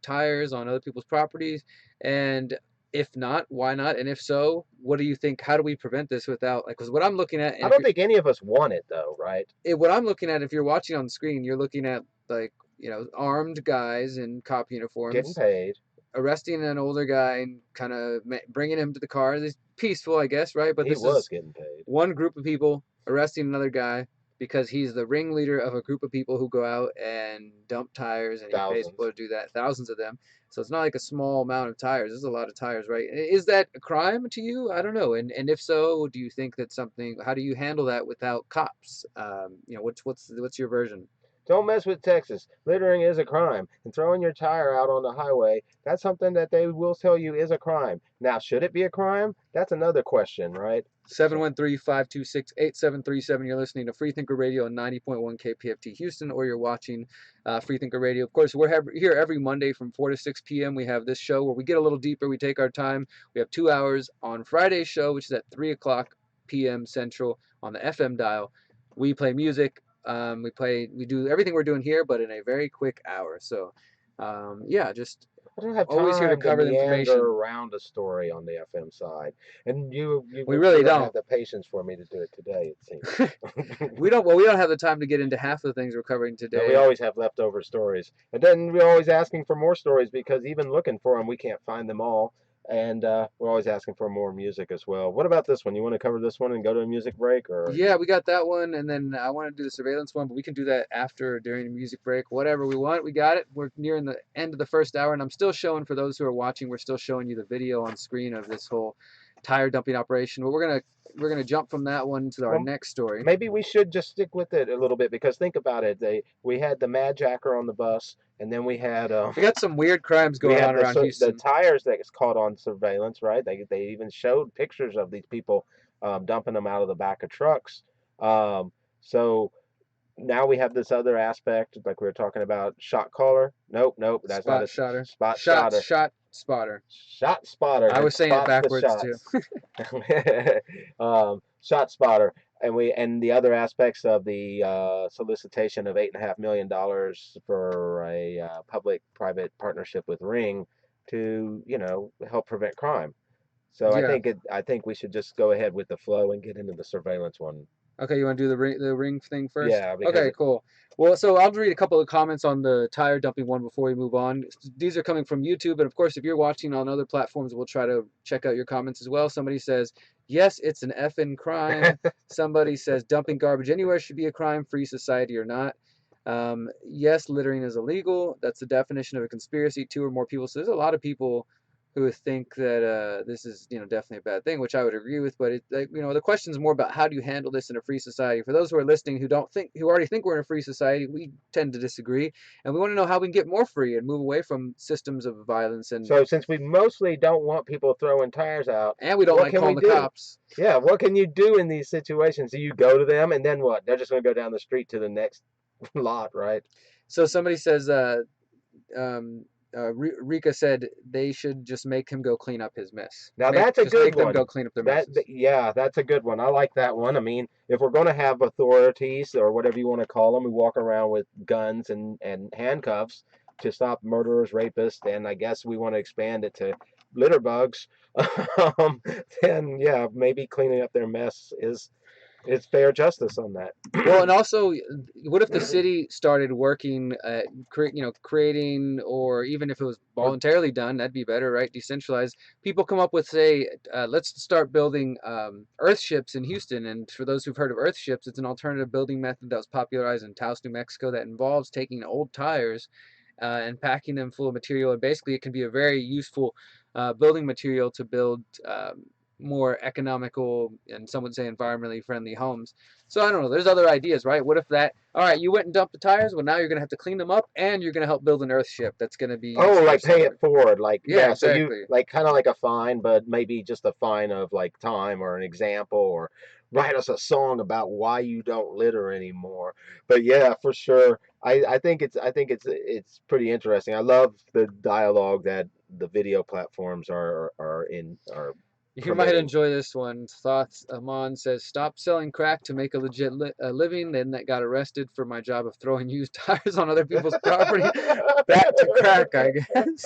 tires on other people's properties? And if not, why not? And if so, what do you think? How do we prevent this without, like, because what I'm looking at. I don't think any of us want it, though, right? What I'm looking at, if you're watching on screen, you're looking at, like, you know, armed guys in cop uniforms. Getting paid. Arresting an older guy and kind of bringing him to the car. It's peaceful, I guess, right? But He this was is getting paid. one group of people arresting another guy because he's the ringleader of a group of people who go out and dump tires, and he pays people to do that, thousands of them. So it's not like a small amount of tires. There's a lot of tires, right? Is that a crime to you? I don't know. And if so, do you think that's something? How do you handle that without cops? You know, what's your version? Don't mess with Texas. Littering is a crime. And throwing your tire out on the highway, that's something that they will tell you is a crime. Now, should it be a crime? That's another question, right? 713-526-8737. You're listening to Freethinker Radio on 90.1 KPFT Houston, or you're watching Freethinker Radio. Of course, we're here every Monday from 4 to 6 p.m. We have this show where we get a little deeper. We take our time. We have 2 hours on Friday's show, which is at 3 o'clock p.m. Central on the FM dial. We play music. We do everything we're doing here, but in a very quick hour. So, yeah, just I don't have always here to cover the information around a story on the FM side, and we really don't don't have the patience for me to do it today. It seems we don't have the time to get into half the things we're covering today. And we always have leftover stories, and then we're always asking for more stories because even looking for them, we can't find them all. And we're always asking for more music as well. What about this one? You want to cover this one and go to a music break, or Yeah, we got that one, and then I want to do the surveillance one, but we can do that after, during the music break, whatever we want. We got it. We're nearing the end of the first hour, and I'm still showing, for those who are watching, we're still showing you the video on screen of this whole tire dumping operation. But we're gonna jump from that one to our well, next story. maybe we should just stick with it a little bit because think about it. We had the Mad Jacker on the bus, and then we had We got some weird crimes we going had on around the Houston. tires that was caught on surveillance, right? They even showed pictures of these people dumping them out of the back of trucks. So now we have this other aspect, like we were talking about, shot caller. Nope, that's not Spot a shotter. spot shotter. Shot spotter. Shot spotter. I was saying it Spots the backwards too. shots. Shot spotter. And the other aspects of the solicitation of $8.5 million for a public-private partnership with Ring to help prevent crime. So Yeah. I think we should just go ahead with the flow and get into the surveillance one. Okay, you want to do the ring thing first? Yeah, because Okay, cool. Well, so I'll read a couple of comments on the tire dumping one before we move on. These are coming from YouTube, and of course, if you're watching on other platforms, we'll try to check out your comments as well. Somebody says, yes, it's an effing crime. Somebody says, dumping garbage anywhere should be a crime, free society or not. Yes, littering is illegal. That's the definition of a conspiracy. 2 or more people. So there's a lot of people who think that this is definitely a bad thing, which I would agree with. But the question is more about how do you handle this in a free society. For those who are listening who already think we're in a free society, we tend to disagree, and we want to know how we can get more free and move away from systems of violence. And so since we mostly don't want people throwing tires out, and we don't like calling the cops. Yeah, what can you do in these situations? Do you go to them and then what? They're just going to go down the street to the next lot, right? So somebody says, Rika said they should just make him go clean up his mess. Now that's a good one. Make them go clean up their messes. Yeah, that's a good one. I like that one. I mean, if we're going to have authorities or whatever you want to call them who walk around with guns and handcuffs to stop murderers, rapists, and I guess we want to expand it to litter bugs, then yeah, maybe cleaning up their mess it's fair justice on that. Well, and also, what if the city started working at creating, or even if it was voluntarily done, that'd be better, right? Decentralized. People come up with, say, let's start building earth ships in Houston. And for those who've heard of earth ships, it's an alternative building method that was popularized in Taos, New Mexico, that involves taking old tires and packing them full of material. And basically, it can be a very useful building material to build more economical and some would say environmentally friendly homes. So I don't know, there's other ideas, right? What if all right, you went and dumped the tires, well now you're gonna have to clean them up and you're gonna help build an earth ship that's gonna be like pay it forward, like yeah, exactly. So you like kind of like a fine, but maybe just a fine of like time or an example, or write us a song about why you don't litter anymore. But yeah, for sure, I think it's pretty interesting. I love the dialogue that the video platforms are you might enjoy this one. Thoughts. Amon says, stop selling crack to make a legit living. Then that got arrested for my job of throwing used tires on other people's property. Back to crack, I guess.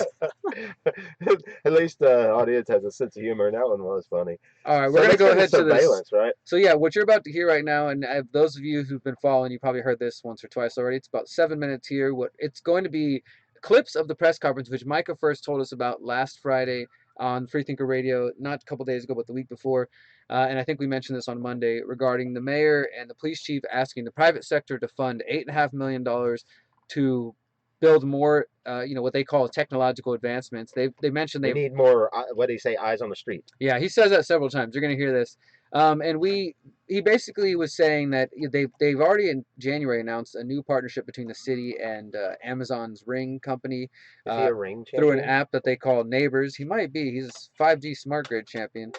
At least the audience has a sense of humor, and that one was funny. All right, we're going to go ahead to surveillance, right? So yeah, what you're about to hear right now, and those of you who've been following, you probably heard this once or twice already. It's about 7 minutes here. It's going to be clips of the press conference, which Micah first told us about last Friday on Freethinker Radio, not a couple days ago, but the week before. And I think we mentioned this on Monday regarding the mayor and the police chief asking the private sector to fund $8.5 million to build more, what they call technological advancements. They mentioned they need more, what do you say, eyes on the street? Yeah, he says that several times. You're going to hear this. And he basically was saying that they've already in January announced a new partnership between the city and Amazon's Ring company. Is he a Ring champion? Through an app that they call Neighbors. He might be. He's a 5G smart grid champion.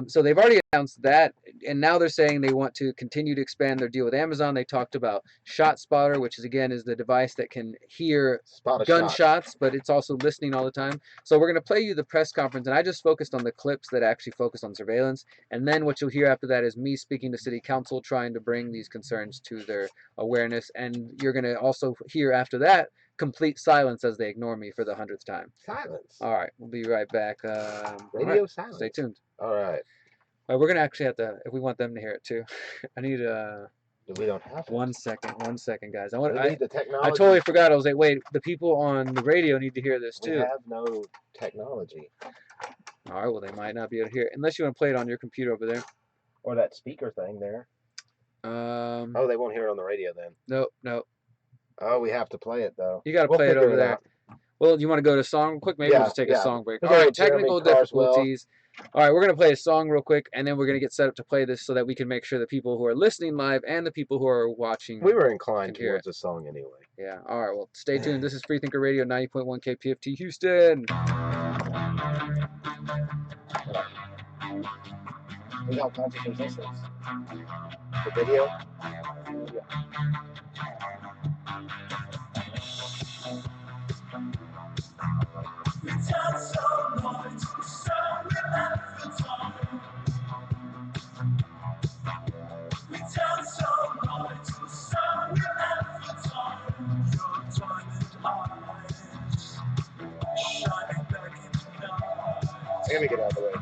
So they've already announced that, and now they're saying they want to continue to expand their deal with Amazon. They talked about Shot Spotter, which is the device that can hear gunshots, but it's also listening all the time. So we're going to play you the press conference, and I just focused on the clips that actually focus on surveillance, and then what you'll hear after that is me speaking to City Council, trying to bring these concerns to their awareness, and you're going to also hear after that complete silence as they ignore me for the 100th time. Silence. All right, we'll be right back. Radio silence. Stay tuned. All right. We're gonna actually have to, if we want them to hear it too. I need we don't have to. 1 second, guys. We need the technology. I totally forgot. I was like, wait, the people on the radio need to hear this too. We have no technology. All right, well, they might not be able to hear it unless you want to play it on your computer over there. Or that speaker thing there. Oh, they won't hear it on the radio then. Nope. Oh, we have to play it though. You got to We'll play it figure over there. out. Well, you want to go to song real quick? Maybe we'll just take a song break. We'll All go right, with Jeremy technical Carswell. difficulties. All right, we're going to play a song real quick, and then we're going to get set up to play this so that we can make sure the people who are listening live and the people who are watching We were inclined can hear towards a song anyway. Yeah. All right, well, stay tuned. This is Freethinker Radio 90.1 KPFT Houston. There's all kinds of resistance. The video? Yeah. Let me get out of the way.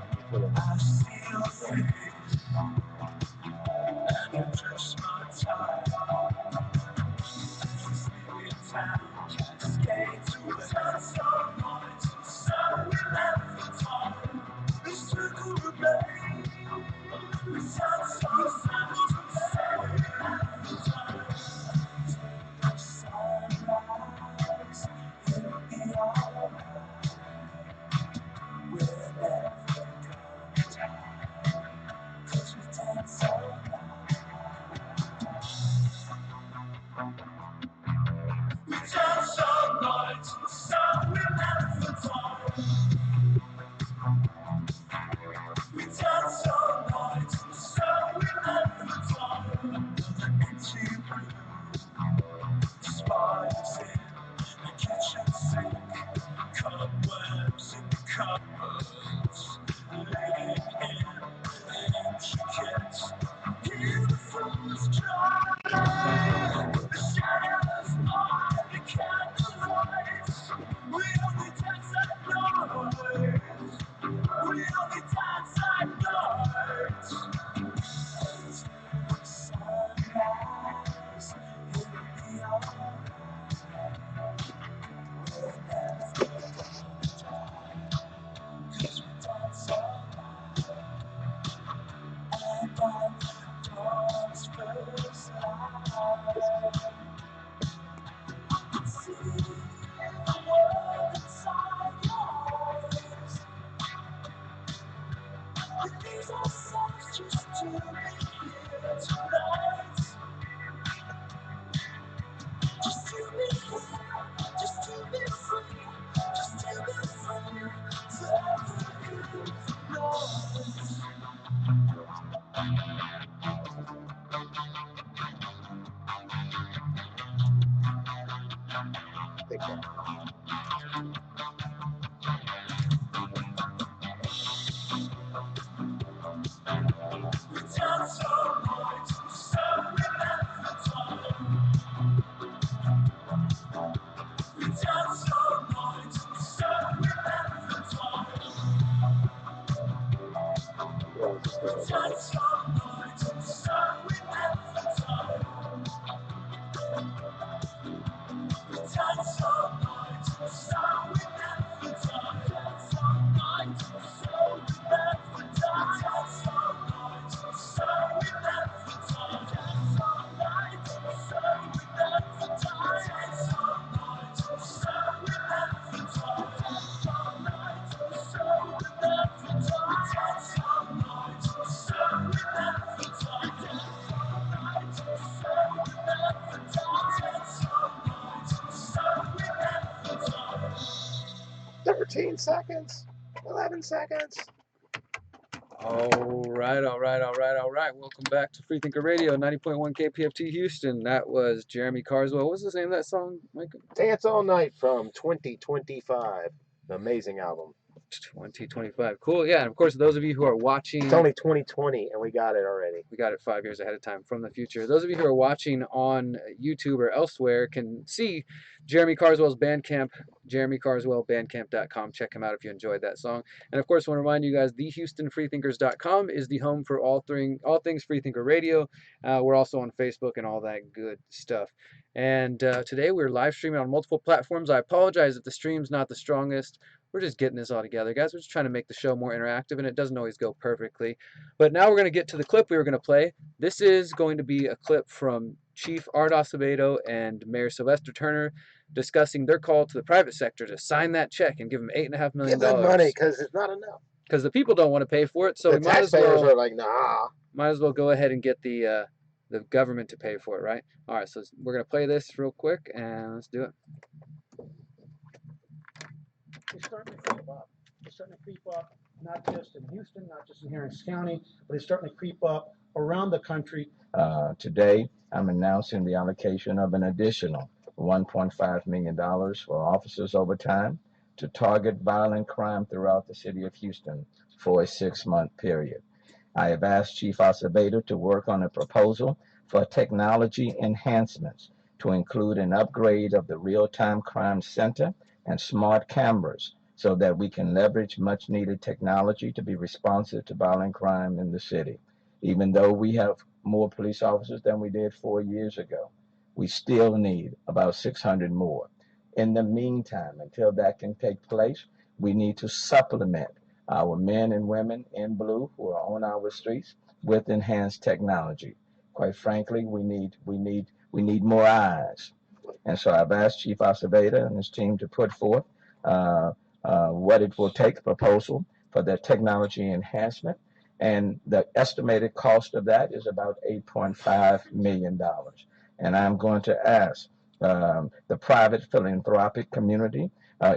Seconds, 11 seconds. All right. Welcome back to Freethinker Radio 90.1 KPFT Houston. That was Jeremy Carswell. What was the name of that song, Micah? Dance All Night from 2025. An amazing album. 2025. Cool. Yeah, and of course, those of you who are watching. It's only 2020, and we got it already. We got it 5 years ahead of time from the future. Those of you who are watching on YouTube or elsewhere can see Jeremy Carswell's Bandcamp, jeremycarswellbandcamp.com. Check him out if you enjoyed that song. And of course, I want to remind you guys, thehoustonfreethinkers.com is the home for all things Freethinker Radio. We're also on Facebook and all that good stuff. And today we're live streaming on multiple platforms. I apologize if the stream's not the strongest. we're just getting this all together, guys. We're just trying to make the show more interactive, and it doesn't always go perfectly. But now we're going to get to the clip we were going to play. This is going to be a clip from Chief Art Acevedo and Mayor Sylvester Turner discussing their call to the private sector to sign that check and give them $8.5 million. Give them money because it's not enough. Because the people don't want to pay for it, so The we might as taxpayers well are like, nah. might as well go ahead and get the government to pay for it, right? All right, so we're gonna play this real quick and let's do it. It's starting to creep up. It's starting to creep up, not just in Houston, not just in Harris County, but it's starting to creep up around the country. Today, I'm announcing the allocation of an additional $1.5 million for officers overtime to target violent crime throughout the city of Houston for a 6-month period. I have asked Chief Acevedo to work on a proposal for technology enhancements to include an upgrade of the real-time crime center and smart cameras so that we can leverage much needed technology to be responsive to violent crime in the city. Even though we have more police officers than we did 4 years ago, we still need about 600 more. In the meantime, until that can take place, we need to supplement our men and women in blue who are on our streets with enhanced technology. Quite frankly, we need more eyes. And so I've asked Chief Acevedo and his team to put forth what it will take, a proposal for the technology enhancement. And the estimated cost of that is about $8.5 million. And I'm going to ask the private philanthropic community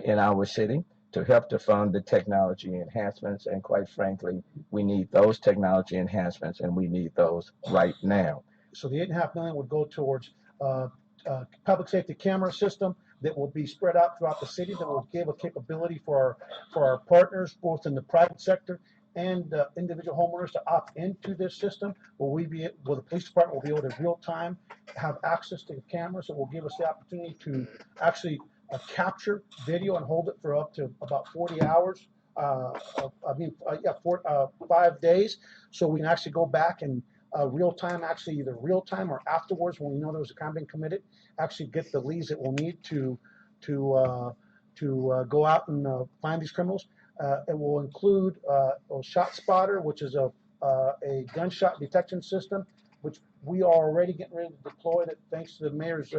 in our city to help to fund the technology enhancements. And quite frankly, we need those technology enhancements, and we need those right now. So the $8.5 million would go towards public safety camera system that will be spread out throughout the city, that will give a capability for our partners, both in the private sector and individual homeowners, to opt into this system. Will the police department will be able to real time have access to the cameras. It will give us the opportunity to actually capture video and hold it for up to about 40 hours. 5 days, so we can actually go back and real time, actually either real time or afterwards when we know there was a crime being committed, actually get the leads that we'll need to go out and find these criminals. It will include a shot spotter, which is a gunshot detection system, which we are already getting ready to deploy. That thanks to the mayor's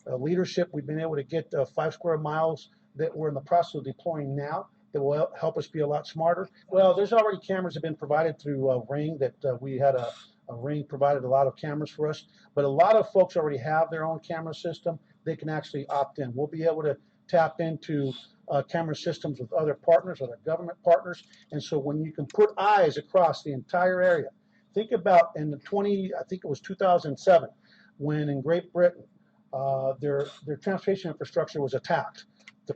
leadership, we've been able to get 5 square miles that we're in the process of deploying now, that will help us be a lot smarter. Well, there's already cameras that have been provided through Ring, that we had a Ring provided a lot of cameras for us, but a lot of folks already have their own camera system. They can actually opt in. We'll be able to tap into camera systems with other partners, other government partners. And so when you can put eyes across the entire area, think about in the I think it was 2007, when in Great Britain, their transportation infrastructure was attacked,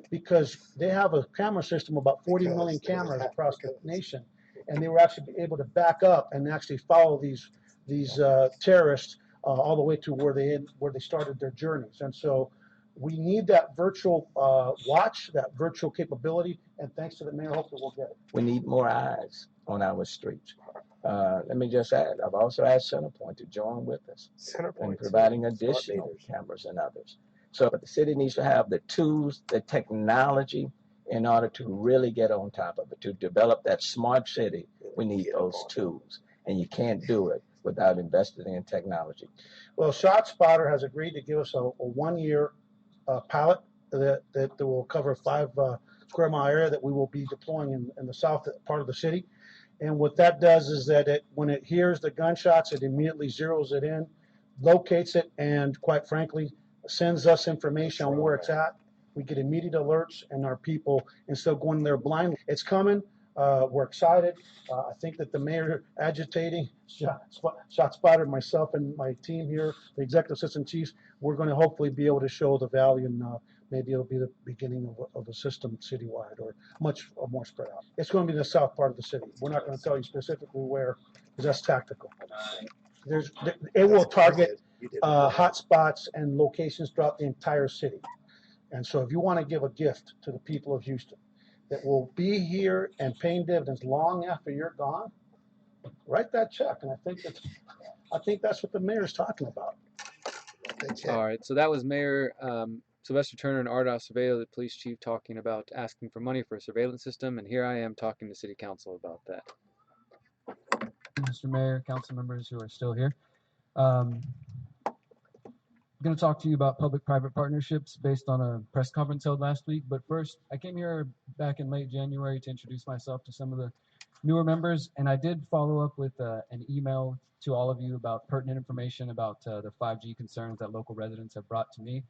because they have a camera system, about 40 million cameras across the nation, and they were actually able to back up and actually follow these terrorists all the way to where they started their journeys. And so we need that virtual watch, that virtual capability, and thanks to the mayor, hopefully we'll get it. We need more eyes on our streets. Let me just add, I've also asked Centerpoint to join with us in providing additional cameras and others. So the city needs to have the tools, the technology, in order to really get on top of it. To develop that smart city, we need those tools, and you can't do it without investing in technology. Well, ShotSpotter has agreed to give us a 1-year pilot that will cover 5 square mile area that we will be deploying in the south part of the city. And what that does is that when it hears the gunshots, it immediately zeroes it in, locates it, and quite frankly, sends us information on where it's at. We get immediate alerts, and our people, instead of going there blindly, it's coming. We're excited. I think that the mayor agitating, ShotSpotter, myself and my team here, the executive assistant chiefs, we're going to hopefully be able to show the value, and maybe it'll be the beginning of a system citywide or much more spread out. It's going to be in the south part of the city. We're not going to tell you specifically where, because that's tactical. It will target hot spots and locations throughout the entire city. And so if you want to give a gift to the people of Houston that will be here and paying dividends long after you're gone, write that check. And I think that's what the mayor's talking about. All right, so that was Mayor Sylvester Turner and Art Acevedo, the police chief, talking about asking for money for a surveillance system, and here I am talking to City Council about that. Mr. Mayor, council members who are still here. I'm going to talk to you about public-private partnerships based on a press conference held last week. But first, I came here back in late January to introduce myself to some of the newer members, and I did follow up with an email to all of you about pertinent information about the 5G concerns that local residents have brought to me.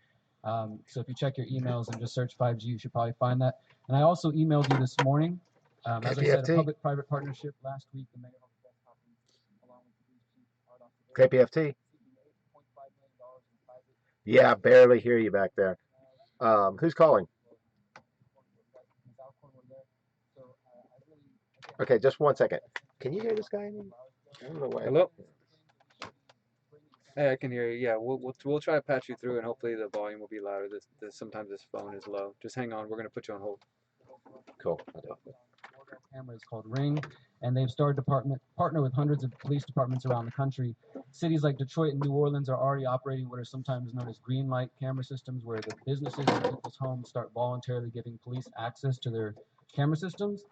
So if you check your emails and just search 5G, you should probably find that. And I also emailed you this morning. As I said, a public-private partnership last week. The mayor held a press conference along with the police chief, Art Acevedo, KPFT. Yeah, I barely hear you back there. Who's calling? Okay, just 1 second. Can you hear this guy? I don't know why. Hello? Hey, I can hear you. Yeah, we'll try to patch you through, and hopefully the volume will be louder. Sometimes this phone is low. Just hang on. We're going to put you on hold. Cool. Camera is called Ring, and they've started to partner with hundreds of police departments around the country. Cities like Detroit and New Orleans are already operating what are sometimes known as green light camera systems, where the businesses and people's homes start voluntarily giving police access to their camera systems.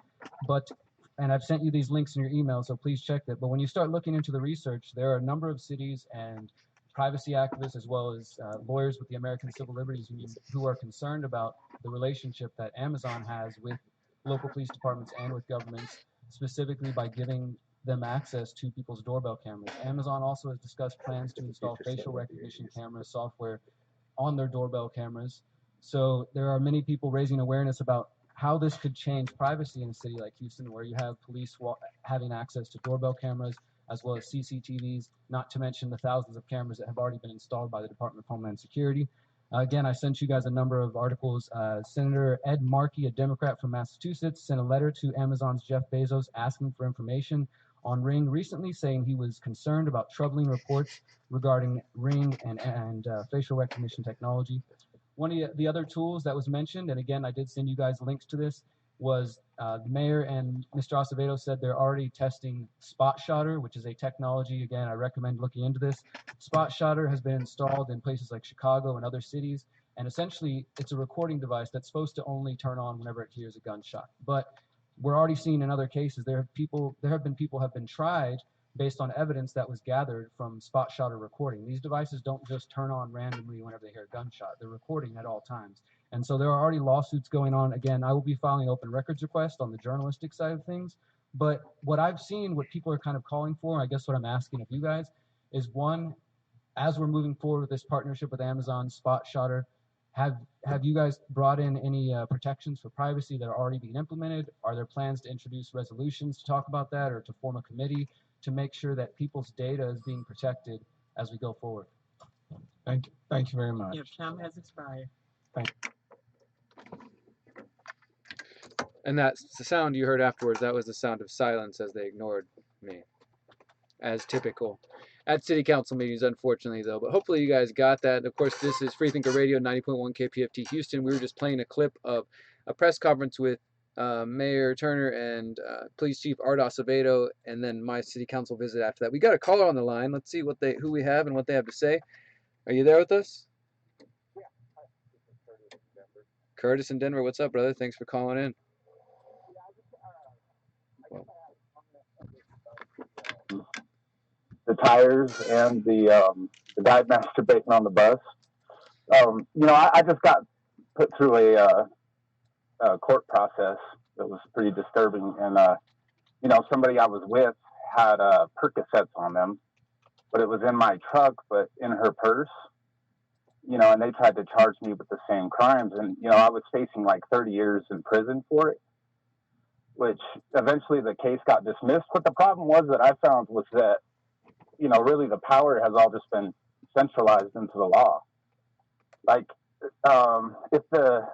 And I've sent you these links in your email, so please check that. But when you start looking into the research, there are a number of cities and privacy activists, as well as lawyers with the American Civil Liberties Union, who are concerned about the relationship that Amazon has with local police departments and with governments, specifically by giving them access to people's doorbell cameras. Amazon also has discussed plans to install facial recognition camera software on their doorbell cameras. So there are many people raising awareness about how this could change privacy in a city like Houston, where you have police having access to doorbell cameras as well as CCTVs, not to mention the thousands of cameras that have already been installed by the Department of Homeland Security. Again, I sent you guys a number of articles. Senator Ed Markey, a Democrat from Massachusetts, sent a letter to Amazon's Jeff Bezos asking for information on Ring recently, saying he was concerned about troubling reports regarding Ring and facial recognition technology. One of the other tools that was mentioned, and again, I did send you guys links to this, was the mayor and Mr. Acevedo said they're already testing Spot Shotter, which is a technology. Again, I recommend looking into this. Spot Shotter has been installed in places like Chicago and other cities, and essentially it's a recording device that's supposed to only turn on whenever it hears a gunshot. But we're already seeing in other cases there have been people have been tried based on evidence that was gathered from Spot Shotter recording. These devices don't just turn on randomly whenever they hear a gunshot. They're recording at all times. And so there are already lawsuits going on. Again, I will be filing open records request on the journalistic side of things. But what I've seen, what people are kind of calling for, I guess what I'm asking of you guys, is one, as we're moving forward with this partnership with Amazon, Spot Shotter, have you guys brought in any protections for privacy that are already being implemented? Are there plans to introduce resolutions to talk about that, or to form a committee to make sure that people's data is being protected as we go forward? Thank you very much. Your time has expired. Thank you. And that's the sound you heard afterwards. That was the sound of silence as they ignored me, as typical at city council meetings, unfortunately, though. But hopefully you guys got that. Of course, this is Freethinker Radio, 90.1 KPFT Houston. We were just playing a clip of a press conference with Mayor Turner and Police Chief Art Acevedo, and then my city council visit after that. We got a caller on the line. Let's see who we have and what they have to say. Are you there with us? Yeah. Curtis in Denver. What's up, brother? Thanks for calling in. The tires and the guy masturbating on the bus. I just got put through a court process that was pretty disturbing, and somebody I was with had Percocets on them, but it was in my truck, but in her purse. And they tried to charge me with the same crimes, and I was facing like 30 years in prison for it, which eventually the case got dismissed. But the problem that I found was that really the power has all just been centralized into the law. Like, if the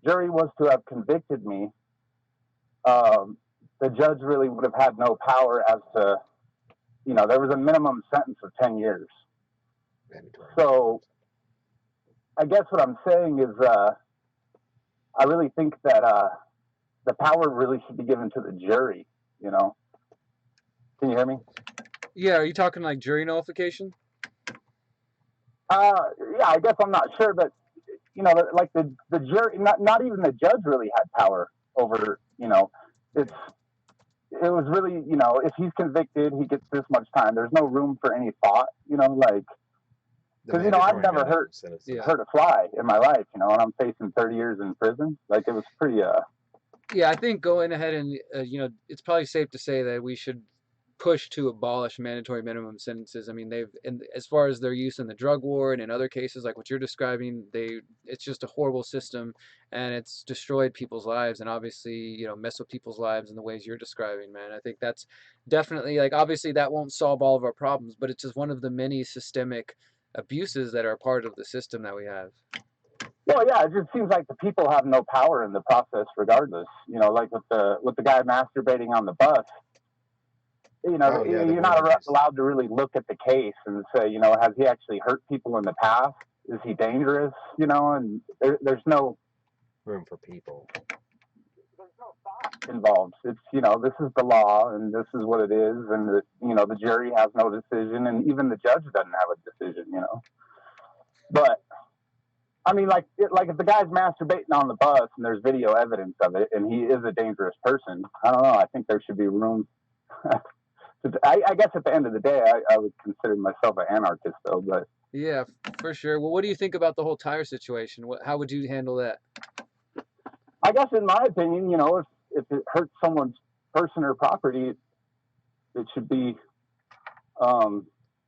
jury was to have convicted me, the judge really would have had no power as to, there was a minimum sentence of 10 years. So I guess what I'm saying is, I really think that the power really should be given to the jury, Can you hear me? Yeah, are you talking like jury nullification? Yeah, I guess I'm not sure, but like the jury, not even the judge really had power over, it's, it was really, if he's convicted, he gets this much time. There's no room for any thought, like, because, I've never hurt a fly in my life, and I'm facing 30 years in prison. Like, it was pretty, Yeah, I think going ahead and, it's probably safe to say that we should push to abolish mandatory minimum sentences. I mean, as far as their use in the drug war and in other cases like what you're describing, it's just a horrible system, and it's destroyed people's lives, and obviously, mess with people's lives in the ways you're describing, man. I think that's definitely, like, obviously that won't solve all of our problems, but it's just one of the many systemic abuses that are part of the system that we have. Well, yeah, it just seems like the people have no power in the process, regardless. Like with the guy masturbating on the bus. You're not allowed to really look at the case and say, has he actually hurt people in the past? Is he dangerous? And there's no room for people. There's no thought involved. It's, this is the law and this is what it is, and the jury has no decision, and even the judge doesn't have a decision. But I mean, like if the guy's masturbating on the bus and there's video evidence of it, and he is a dangerous person, I don't know. I think there should be room. I guess at the end of the day, I would consider myself an anarchist, though. But yeah, for sure. Well, what do you think about the whole tire situation? How would you handle that? I guess, in my opinion, if it hurts someone's person or property, it should be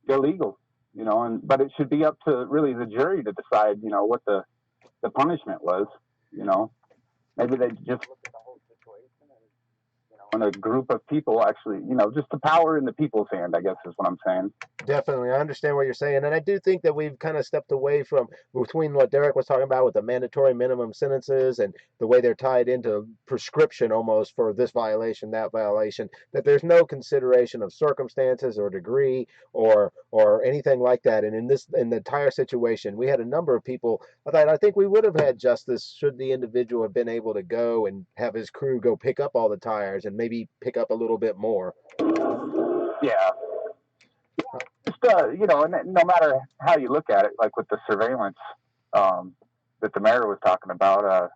illegal. But it should be up to really the jury to decide, what the punishment was. Maybe they just look at the whole situation and a group of people actually, just the power in the people's hand, I guess is what I'm saying. Definitely. I understand what you're saying. And I do think that we've kind of stepped away from between what Derrick was talking about with the mandatory minimum sentences and the way they're tied into prescription almost for this violation, that violation, that there's no consideration of circumstances or degree or anything like that. And in the entire situation, we had a number of people. I think we would have had justice should the individual have been able to go and have his crew go pick up all the tires and maybe pick up a little bit more. Yeah. Just, and no matter how you look at it, like with the surveillance that the mayor was talking about,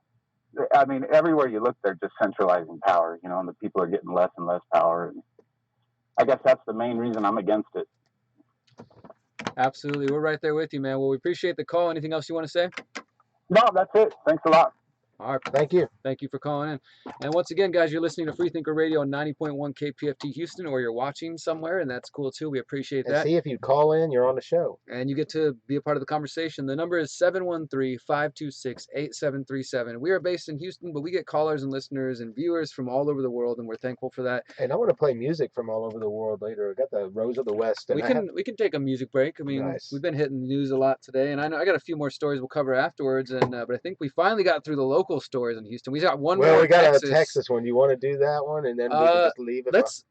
I mean, everywhere you look, they're just centralizing power, and the people are getting less and less power. And I guess that's the main reason I'm against it. Absolutely. We're right there with you, man. Well, we appreciate the call. Anything else you want to say? No, that's it. Thanks a lot. All right. Thank you. Thank you for calling in. And once again, guys, you're listening to Freethinker Radio on 90.1 KPFT Houston, or you're watching somewhere, and that's cool too. We appreciate that. And see, if you call in, you're on the show. And you get to be a part of the conversation. The number is 713-526-8737. We are based in Houston, but we get callers and listeners and viewers from all over the world, and we're thankful for that. And I want to play music from all over the world later. I got the Rose of the West. And we can take a music break. I mean, nice. We've been hitting the news a lot today, and I know I got a few more stories we'll cover afterwards. And but I think we finally got through the local stories in Houston. We got one more. Well, we got a Texas one. You want to do that one, and then we can just leave it. Let's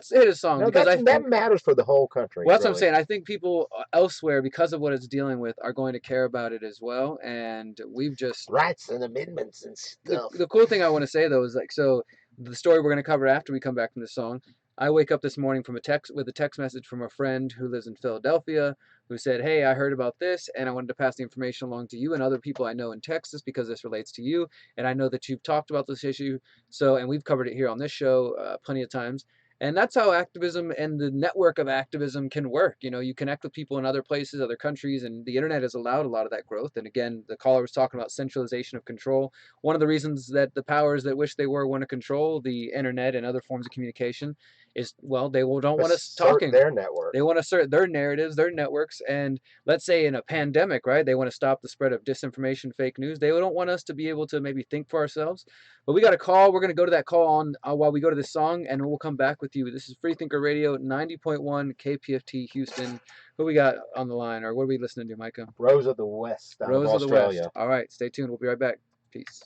hit a song, because that matters for the whole country. Well, that's what I'm saying. I think people elsewhere, because of what it's dealing with, are going to care about it as well. And we've just rights and amendments and stuff. The cool thing I want to say though is so the story we're going to cover after we come back from this song. I wake up this morning with a text message from a friend who lives in Philadelphia, who said, "Hey, I heard about this, and I wanted to pass the information along to you and other people I know in Texas because this relates to you, and I know that you've talked about this issue, and we've covered it here on this show plenty of times." And that's how activism and the network of activism can work. You connect with people in other places, other countries, and the internet has allowed a lot of that growth. And again, the caller was talking about centralization of control. One of the reasons that the powers that wish they were want to control the internet and other forms of communication is, well, they don't want us talking. Their network. They want to assert their narratives, their networks. And let's say in a pandemic, right, they want to stop the spread of disinformation, fake news. They don't want us to be able to maybe think for ourselves. But we got a call. We're going to go to that call on while we go to this song, and we'll come back with you. This is Freethinker Radio, 90.1 KPFT Houston. Who we got on the line, or what are we listening to, Micah? Rose of the West. Rose of the West. All right, stay tuned. We'll be right back. Peace.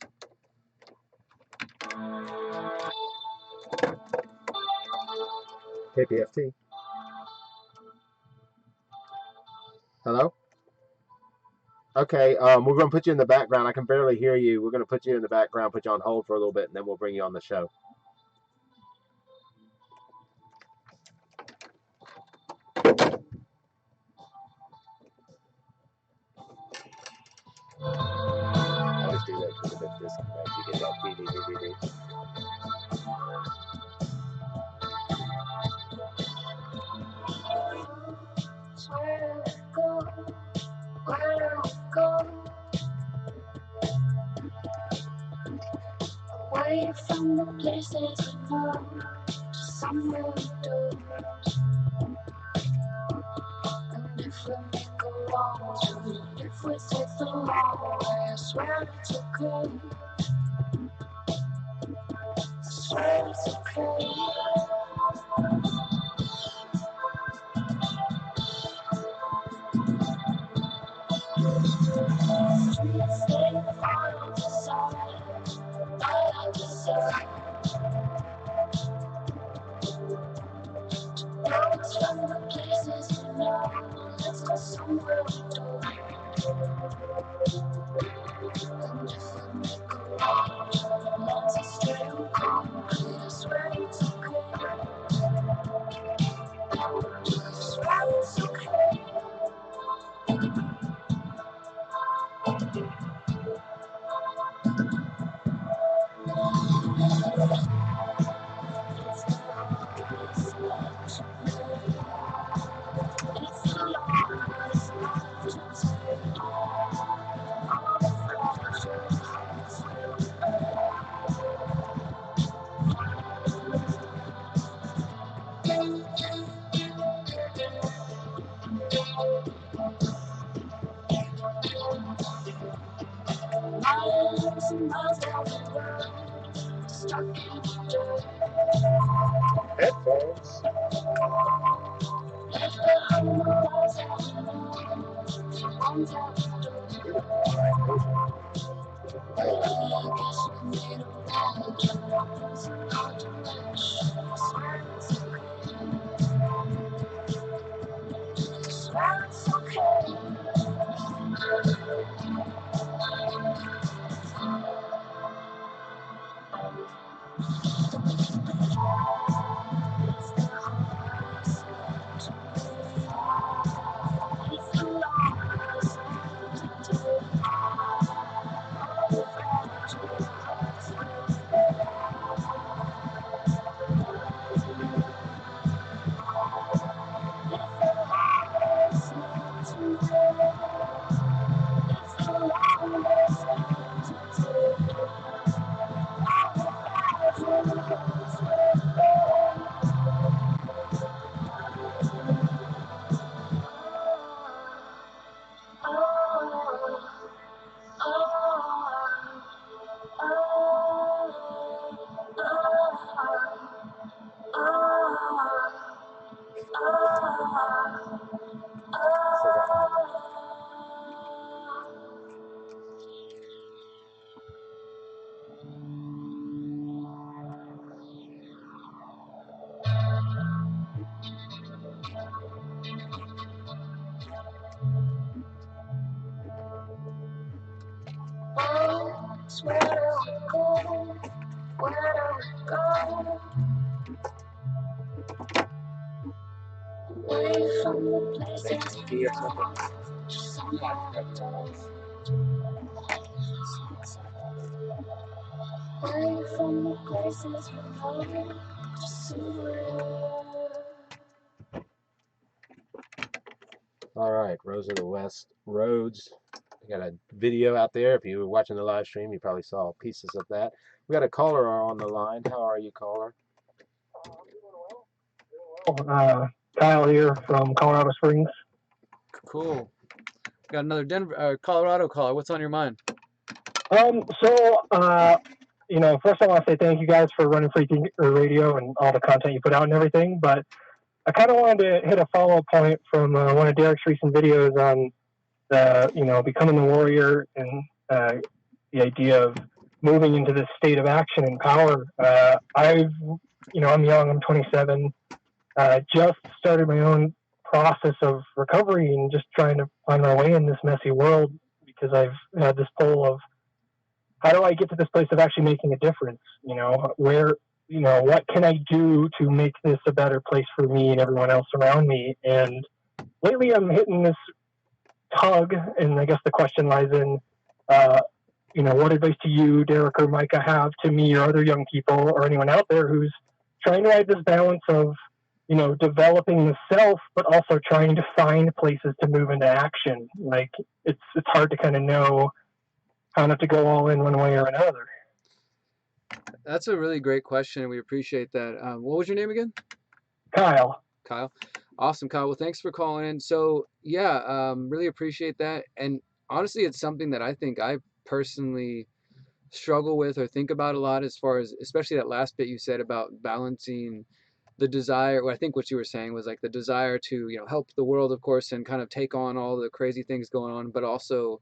KPFT. Hello? Okay, we're going to put you in the background. I can barely hear you. We're going to put you in the background, put you on hold for a little bit, and then we'll bring you on the show. Disconnect. You get that dee-dee-dee-dee-dee. Where to go? Where to go? Away from the places we know, to somewhere we don't. And if we make a wrong turn, if we take the long way, I swear it's okay. I swear it's okay. Stay on the side, by the side. Roads from the places we know, let's go somewhere we don't. And if we make a wrong turn, let's stay on concrete. I swear it's okay. I swear it's okay. Miles and miles down the road, stuck in the dirt. Headphones. Left behind the walls that we know, she won't have the door. I guess we made a wrong turn, losing our direction. I swear it's okay. I swear it's okay. It's the hardest thing to believe. It's the longest thing to do. All the fragile hearts will It's the hardest thing to do. It's the longest thing to do. All the fragile hearts will Where do we go? Where do we go? Away from the places we know, just somewhere away from the places we know, just somewhere. All right, Rose of the West Roads. We got a video out there. If you were watching the live stream, you probably saw pieces of that. We got a caller on the line. How are you, caller? Kyle here from Colorado Springs. Cool. Got another Denver, Colorado caller. What's on your mind? First I want to say thank you guys for running Free Thinker Radio and all the content you put out and everything. But I kind of wanted to hit a follow-up point from one of Derrick's recent videos on becoming the warrior and the idea of moving into this state of action and power. I'm young. I'm 27. Just started my own process of recovery and just trying to find my way in this messy world because I've had this pull of how do I get to this place of actually making a difference? What can I do to make this a better place for me and everyone else around me? And lately I'm hitting this tug, and I guess the question lies in, what advice do you, Derrick or Micah, have to me or other young people or anyone out there who's trying to ride this balance of, developing the self, but also trying to find places to move into action? Like, it's hard to kind of know how not to go all in one way or another. That's a really great question, and we appreciate that. What was your name again? Kyle. Kyle. Awesome, Kyle. Well, thanks for calling in. So, yeah, really appreciate that. And honestly, it's something that I think I personally struggle with or think about a lot, as far as, especially that last bit you said about balancing the desire. Well, I think what you were saying was like the desire to, help the world, of course, and kind of take on all the crazy things going on, but also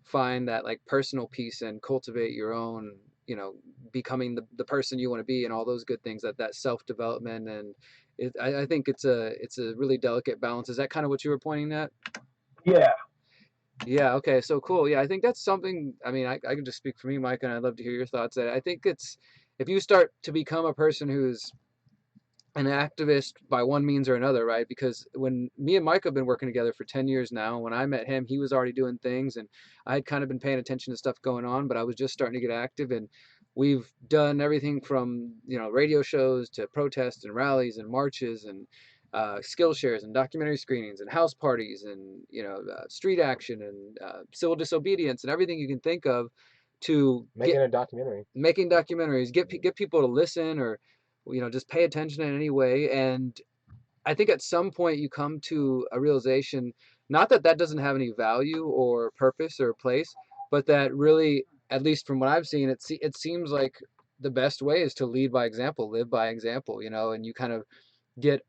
find that like personal peace and cultivate your own, becoming the person you want to be, and all those good things, that self-development. And I think it's a really delicate balance. Is that kind of what you were pointing at? Yeah. Yeah. Okay. So cool. Yeah. I think that's something, I mean, I can just speak for me, Mike, and I'd love to hear your thoughts. I think it's, if you start to become a person who's an activist by one means or another, right? Because when me and Mike have been working together for 10 years now, when I met him, he was already doing things, and I had kind of been paying attention to stuff going on, but I was just starting to get active. And we've done everything from, radio shows to protests and rallies and marches and skill shares and documentary screenings and house parties and, street action and civil disobedience and everything you can think of to Making a documentary. making documentaries, get people to listen, or just pay attention in any way. And I think at some point you come to a realization, not that doesn't have any value or purpose or place, but that really, at least from what I've seen, it seems like the best way is to lead by example, live by example, and you kind of get,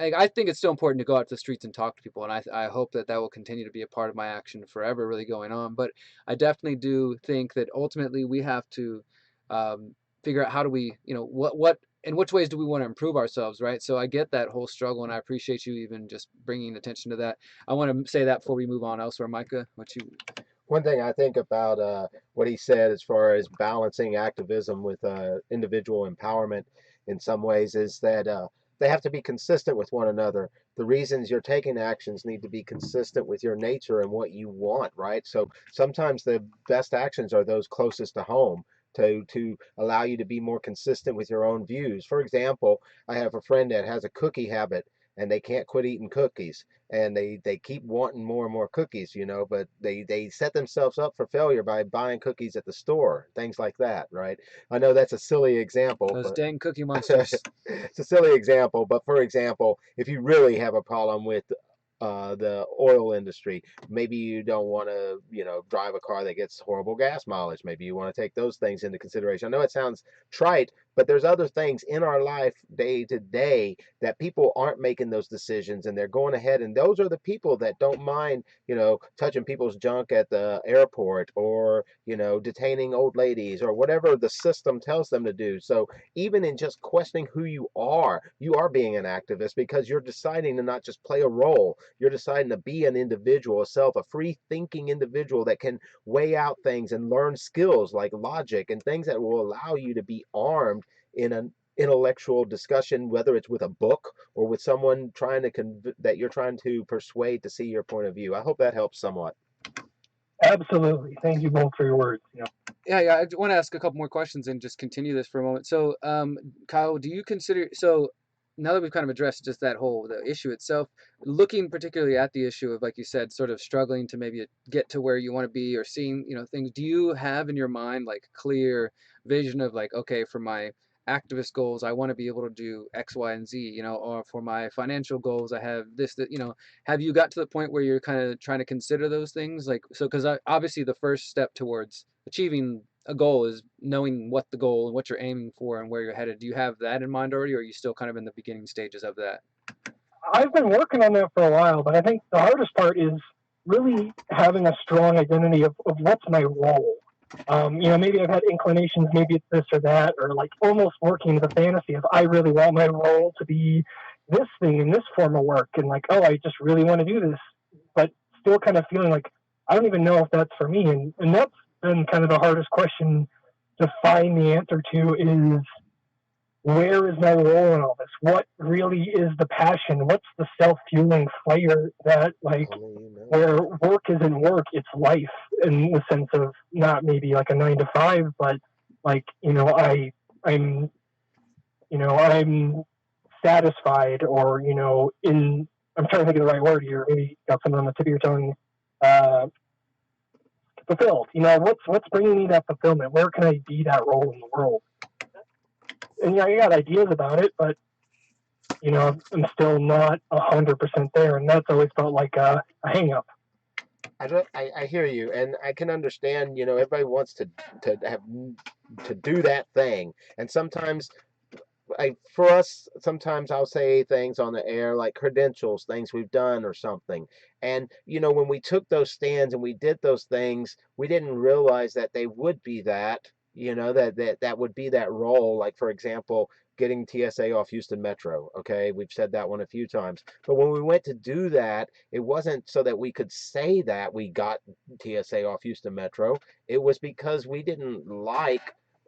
I think it's still important to go out to the streets and talk to people, and I hope that will continue to be a part of my action forever, really going on. But I definitely do think that ultimately we have to figure out how do we, what in which ways do we want to improve ourselves, right? So I get that whole struggle, and I appreciate you even just bringing attention to that. I want to say that before we move on elsewhere. Micah, what you? One thing I think about what he said as far as balancing activism with individual empowerment in some ways is that they have to be consistent with one another. The reasons you're taking actions need to be consistent with your nature and what you want, right? So sometimes the best actions are those closest to home, to allow you to be more consistent with your own views. For example, I have a friend that has a cookie habit, and they can't quit eating cookies, and they keep wanting more and more cookies, but they set themselves up for failure by buying cookies at the store, things like that, right? I know that's a silly example, Those but dang Cookie Monsters. it's a silly example, but for example, if you really have a problem with the oil industry, maybe you don't want to, drive a car that gets horrible gas mileage. Maybe you want to take those things into consideration. I know it sounds trite, but there's other things in our life day to day that people aren't making those decisions, and they're going ahead. And those are the people that don't mind, touching people's junk at the airport, or, detaining old ladies, or whatever the system tells them to do. So even in just questioning who you are being an activist, because you're deciding to not just play a role. You're deciding to be an individual, a self, a free thinking individual that can weigh out things and learn skills like logic and things that will allow you to be armed in an intellectual discussion, whether it's with a book or with someone that you're trying to persuade to see your point of view. I hope that helps somewhat. Absolutely. Thank you both for your words. Yeah, I want to ask a couple more questions and just continue this for a moment. So, Kyle, do you consider, so now that we've kind of addressed just the issue itself, looking particularly at the issue of, like you said, sort of struggling to maybe get to where you want to be, or seeing, things, do you have in your mind like clear vision of like, okay, for my activist goals, I want to be able to do X, Y, and Z, or for my financial goals, I have this, that, have you got to the point where you're kind of trying to consider those things? Like, so, because obviously the first step towards achieving a goal is knowing what the goal and what you're aiming for and where you're headed. Do you have that in mind already, or are you still kind of in the beginning stages of that? I've been working on that for a while, but I think the hardest part is really having a strong identity of what's my role. Maybe I've had inclinations, maybe it's this or that, or like almost working the fantasy of I really want my role to be this thing in this form of work, and like, oh, I just really want to do this, but still kind of feeling like I don't even know if that's for me. And that's been kind of the hardest question to find the answer to, is where is my role in all this? What really is the passion? What's the self-fueling fire that, like, where work isn't work, it's life, in the sense of not maybe like a 9 to 5, but like, I'm I'm satisfied, or I'm trying to think of the right word here. Maybe got something on the tip of your tongue. Uh, Fulfilled. What's bringing me that fulfillment? Where can I be that role in the world? And I got ideas about it, but I'm still not 100% there, and that's always felt like a hang up. I hear you, and I can understand. Everybody wants to have to do that thing, and sometimes for us, sometimes I'll say things on the air like credentials, things we've done or something. And, when we took those stands and we did those things, we didn't realize that they would be that, that would be that role. Like, for example, getting TSA off Houston Metro. Okay. We've said that one a few times. But when we went to do that, it wasn't so that we could say that we got TSA off Houston Metro. It was because we didn't like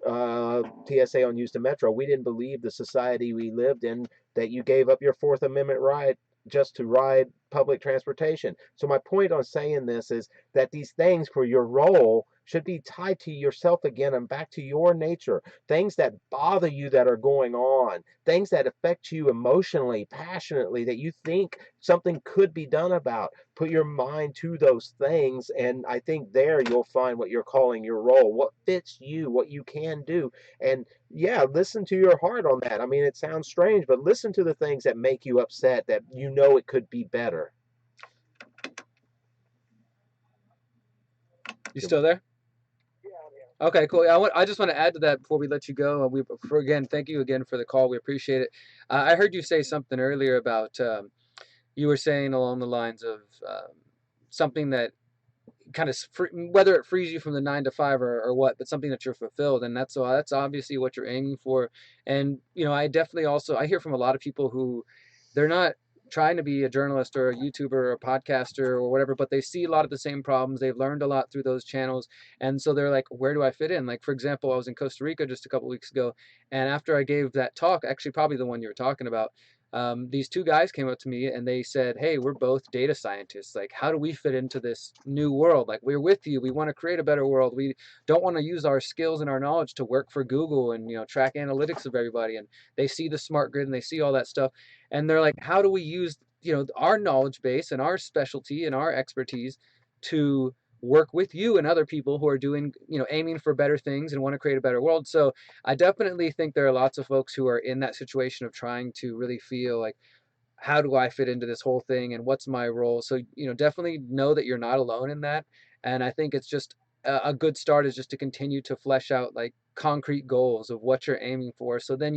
TSA on Houston Metro. We didn't believe the society we lived in, that you gave up your Fourth Amendment right just to ride public transportation. So my point on saying this is that these things for your role should be tied to yourself again and back to your nature. Things that bother you that are going on, things that affect you emotionally, passionately, that you think something could be done about. Put your mind to those things, and I think there you'll find what you're calling your role, what fits you, what you can do. And yeah, listen to your heart on that. I mean, it sounds strange, but listen to the things that make you upset, that it could be better. You still there? Okay, cool. Yeah, I just want to add to that before we let you go. Again, thank you again for the call. We appreciate it. I heard you say something earlier about you were saying along the lines of something that kind of whether it frees you from the 9 to 5 or what, but something that you're fulfilled, and that's obviously what you're aiming for. And I definitely also I hear from a lot of people who they're not trying to be a journalist or a YouTuber or a podcaster or whatever, but they see a lot of the same problems. They've learned a lot through those channels, and so they're like, where do I fit in? Like, for example, I was in Costa Rica just a couple weeks ago, and after I gave that talk, actually probably the one you were talking about, these two guys came up to me and they said, hey, we're both data scientists. Like, how do we fit into this new world? Like, we're with you. We want to create a better world. We don't want to use our skills and our knowledge to work for Google and, track analytics of everybody. And they see the smart grid and they see all that stuff. And they're like, how do we use, our knowledge base and our specialty and our expertise to work with you and other people who are doing, aiming for better things and want to create a better world. So I definitely think there are lots of folks who are in that situation of trying to really feel like, how do I fit into this whole thing and what's my role? So, definitely know that you're not alone in that. And I think it's just a good start is just to continue to flesh out like concrete goals of what you're aiming for. So then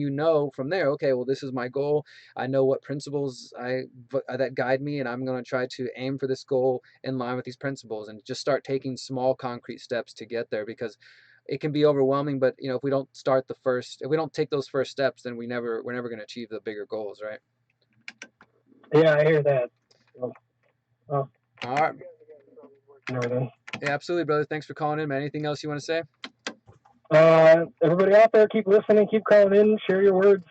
from there, okay, well, this is my goal. I know what principles that guide me, and I'm going to try to aim for this goal in line with these principles and just start taking small concrete steps to get there, because it can be overwhelming. But if we don't if we don't take those first steps, then we're never going to achieve the bigger goals, right? Yeah, I hear that. All right. Yeah, absolutely, brother. Thanks for calling in, man. Anything else you want to say? Everybody out there, keep listening, keep calling in, share your words.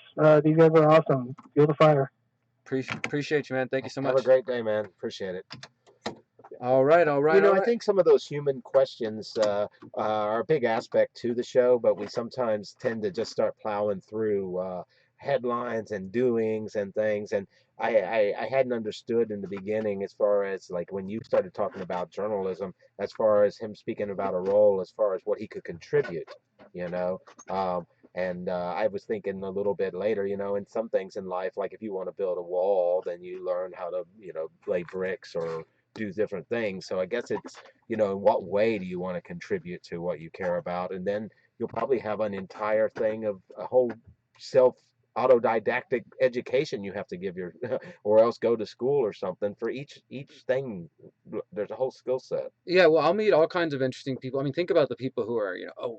These guys are awesome. Feel the fire. Appreciate you, man. Thank you so much. Have a great day, man. Appreciate it. All right. I think some of those human questions are a big aspect to the show, but we sometimes tend to just start plowing through headlines and doings and things. And I hadn't understood in the beginning, as far as like when you started talking about journalism, as far as him speaking about a role, as far as what he could contribute, and I was thinking a little bit later, in some things in life, like if you want to build a wall, then you learn how to, lay bricks or do different things. So I guess it's, in what way do you want to contribute to what you care about? And then you'll probably have an entire thing of a whole self autodidactic education you have to give or else go to school or something for each thing. There's a whole skill set. Yeah, well, I'll meet all kinds of interesting people. I mean, think about the people who are,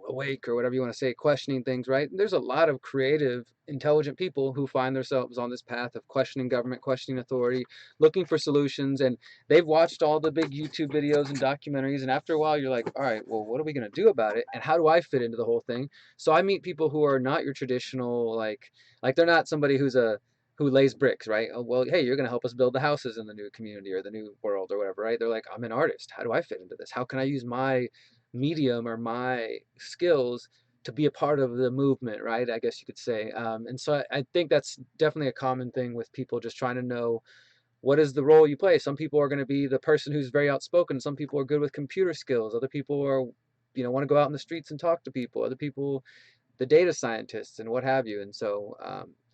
awake or whatever you want to say, questioning things, right? There's a lot of creative intelligent people who find themselves on this path of questioning government, questioning authority, looking for solutions. And they've watched all the big YouTube videos and documentaries. And after a while, you're like, all right, well, what are we going to do about it? And how do I fit into the whole thing? So I meet people who are not your traditional, like they're not somebody who lays bricks, right? Oh, well, hey, you're going to help us build the houses in the new community or the new world or whatever, right? They're like, I'm an artist. How do I fit into this? How can I use my medium or my skills to be a part of the movement, right? I guess you could say. And so I think that's definitely a common thing with people just trying to know what is the role you play. Some people are going to be the person who's very outspoken. Some people are good with computer skills. Other people are, want to go out in the streets and talk to people. Other people, the data scientists and what have you. And so,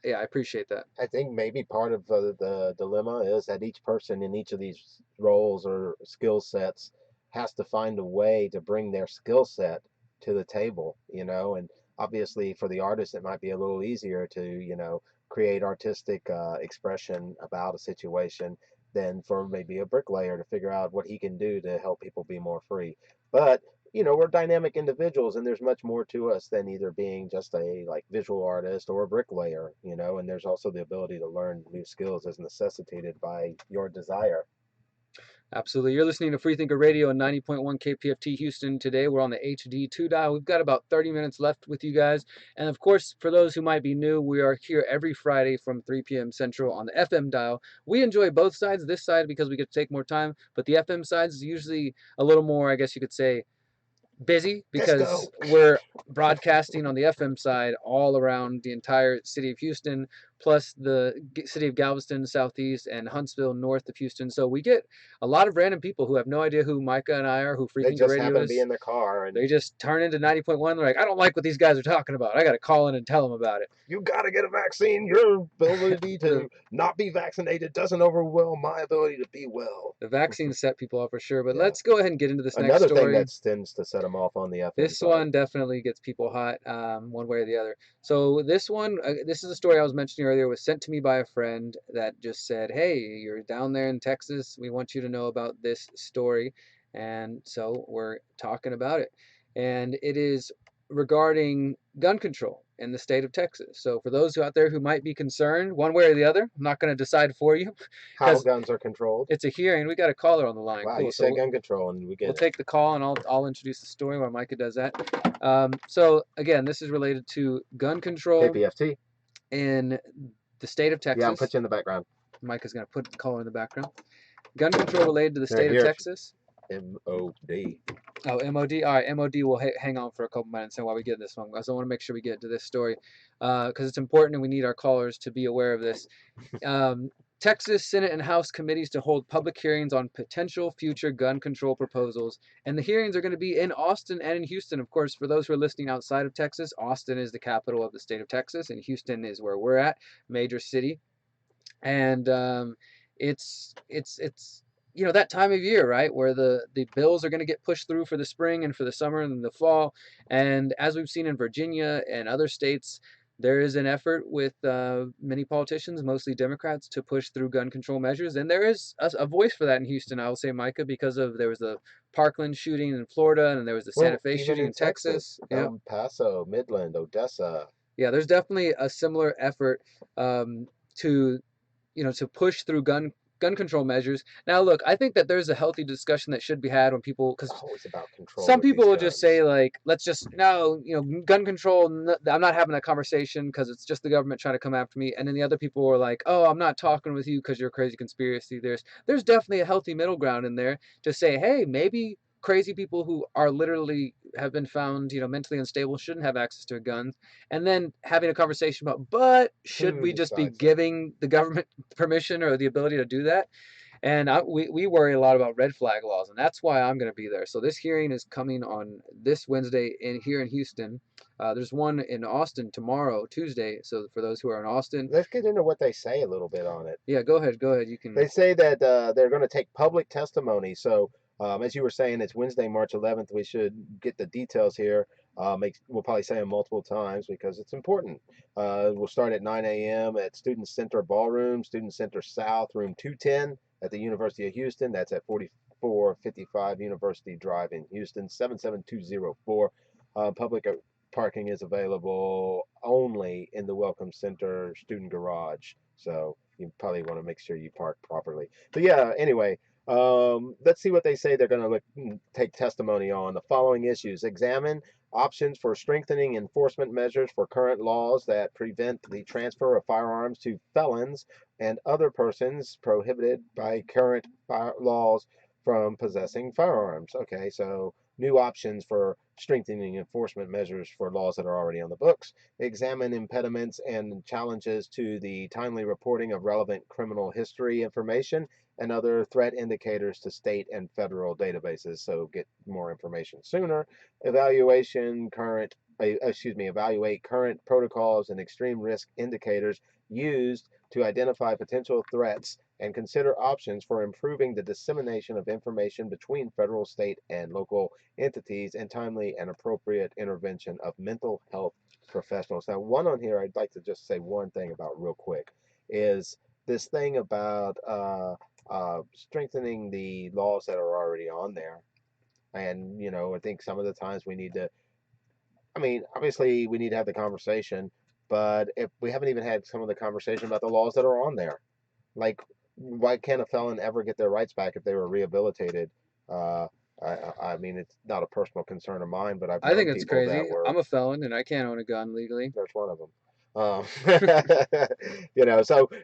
yeah, I appreciate that. I think maybe part of the dilemma is that each person in each of these roles or skill sets has to find a way to bring their skill set to the table, and obviously for the artist, it might be a little easier to, create artistic expression about a situation than for maybe a bricklayer to figure out what he can do to help people be more free. But we're dynamic individuals, and there's much more to us than either being just a like visual artist or a bricklayer, and there's also the ability to learn new skills as necessitated by your desire. Absolutely. You're listening to Freethinker Radio on 90.1 KPFT Houston. Today we're on the HD2 dial. We've got about 30 minutes left with you guys. And of course, for those who might be new, we are here every Friday from 3 p.m. Central on the FM dial. We enjoy both sides, this side because we get to take more time, but the FM side is usually a little more, I guess you could say, busy because we're broadcasting on the FM side all around the entire city of Houston, plus the city of Galveston, southeast, and Huntsville, north of Houston. So we get a lot of random people who have no idea who Micah and I are, who They Freethinker just Radio happen to is. be in their car and They just turn into 90.1. They're like, I don't like what these guys are talking about. I got to call in and tell them about it. You got to get a vaccine. Your ability to not be vaccinated doesn't overwhelm my ability to be well. The vaccine set people off for sure. But Yeah. let's go ahead and get into this next Another story. thing that tends to set them off on the FM This side. one definitely gets people hot, one way or the other. So this one, this is a story I was mentioning earlier, was sent to me by a friend that just said, hey, you're down there in Texas. We want you to know about this story. And so we're talking about it. And it is regarding gun control in the state of Texas. So for those out there who might be concerned, one way or the other, I'm not going to decide for you. How guns are controlled. It's a hearing. We got a caller on the line. Wow, cool. you said gun control, and we'll take the call, and I'll introduce the story while Micah does that. So again, this is related to gun control. KPFT. In the state of Texas. Yeah, I'll put you in the background. Micah's going to put the caller in the background. Gun control related to the state of Texas. MOD. Oh, MOD. All right, MOD will hang on for a couple minutes while we get this one, because I want to make sure we get to this story because it's important and we need our callers to be aware of this. Texas Senate and House committees to hold public hearings on potential future gun control proposals. And the hearings are going to be in Austin and in Houston. Of course, for those who are listening outside of Texas, Austin is the capital of the state of Texas, and Houston is where we're at, major city. And it's that time of year, right, where the bills are going to get pushed through for the spring and for the summer and the fall. And as we've seen in Virginia and other states, there is an effort with many politicians, mostly Democrats, to push through gun control measures. And there is a voice for that in Houston, I will say, Micah, because there was the Parkland shooting in Florida, and there was the Santa Fe shooting in Texas. El Paso, Midland, Odessa. Yeah, there's definitely a similar effort to push through gun control measures. Now, look, I think that there's a healthy discussion that should be had when people, because always about control. Some people will just say, like, let's just gun control. I'm not having that conversation because it's just the government trying to come after me. And then the other people are like, oh, I'm not talking with you because you're a crazy conspiracy. There's definitely a healthy middle ground in there to say, hey, maybe crazy people who are literally have been found, mentally unstable shouldn't have access to guns, and then having a conversation about, but should we just be giving the government permission or the ability to do that? And we worry a lot about red flag laws, and that's why I'm going to be there. So this hearing is coming on this Wednesday here in Houston. There's one in Austin tomorrow, Tuesday. So for those who are in Austin, let's get into what they say a little bit on it. Yeah, go ahead. You can. They say that they're going to take public testimony. So as you were saying, it's Wednesday, March 11th. We should get the details here. We'll probably say them multiple times because it's important. We'll start at 9 a.m. at Student Center Ballroom, Student Center South, room 210 at the University of Houston. That's at 4455 University Drive in Houston, 77204. Public parking is available only in the Welcome Center student garage. So you probably want to make sure you park properly. But yeah, anyway, let's see what they say they're going to take testimony on. The following issues: examine options for strengthening enforcement measures for current laws that prevent the transfer of firearms to felons and other persons prohibited by current laws from possessing firearms. Okay, so new options for strengthening enforcement measures for laws that are already on the books. Examine impediments and challenges to the timely reporting of relevant criminal history information and other threat indicators to state and federal databases, so get more information sooner. Evaluate current protocols and extreme risk indicators used to identify potential threats and consider options for improving the dissemination of information between federal, state, and local entities and timely and appropriate intervention of mental health professionals. Now, one on here I'd like to just say one thing about real quick is this thing about strengthening the laws that are already on there. And, I think some of the times we need to, obviously we need to have the conversation, but if we haven't even had some of the conversation about the laws that are on there, like why can't a felon ever get their rights back if they were rehabilitated? I mean, it's not a personal concern of mine, but I've I think known it's people crazy. that were. I'm a felon and I can't own a gun legally. There's one of them. So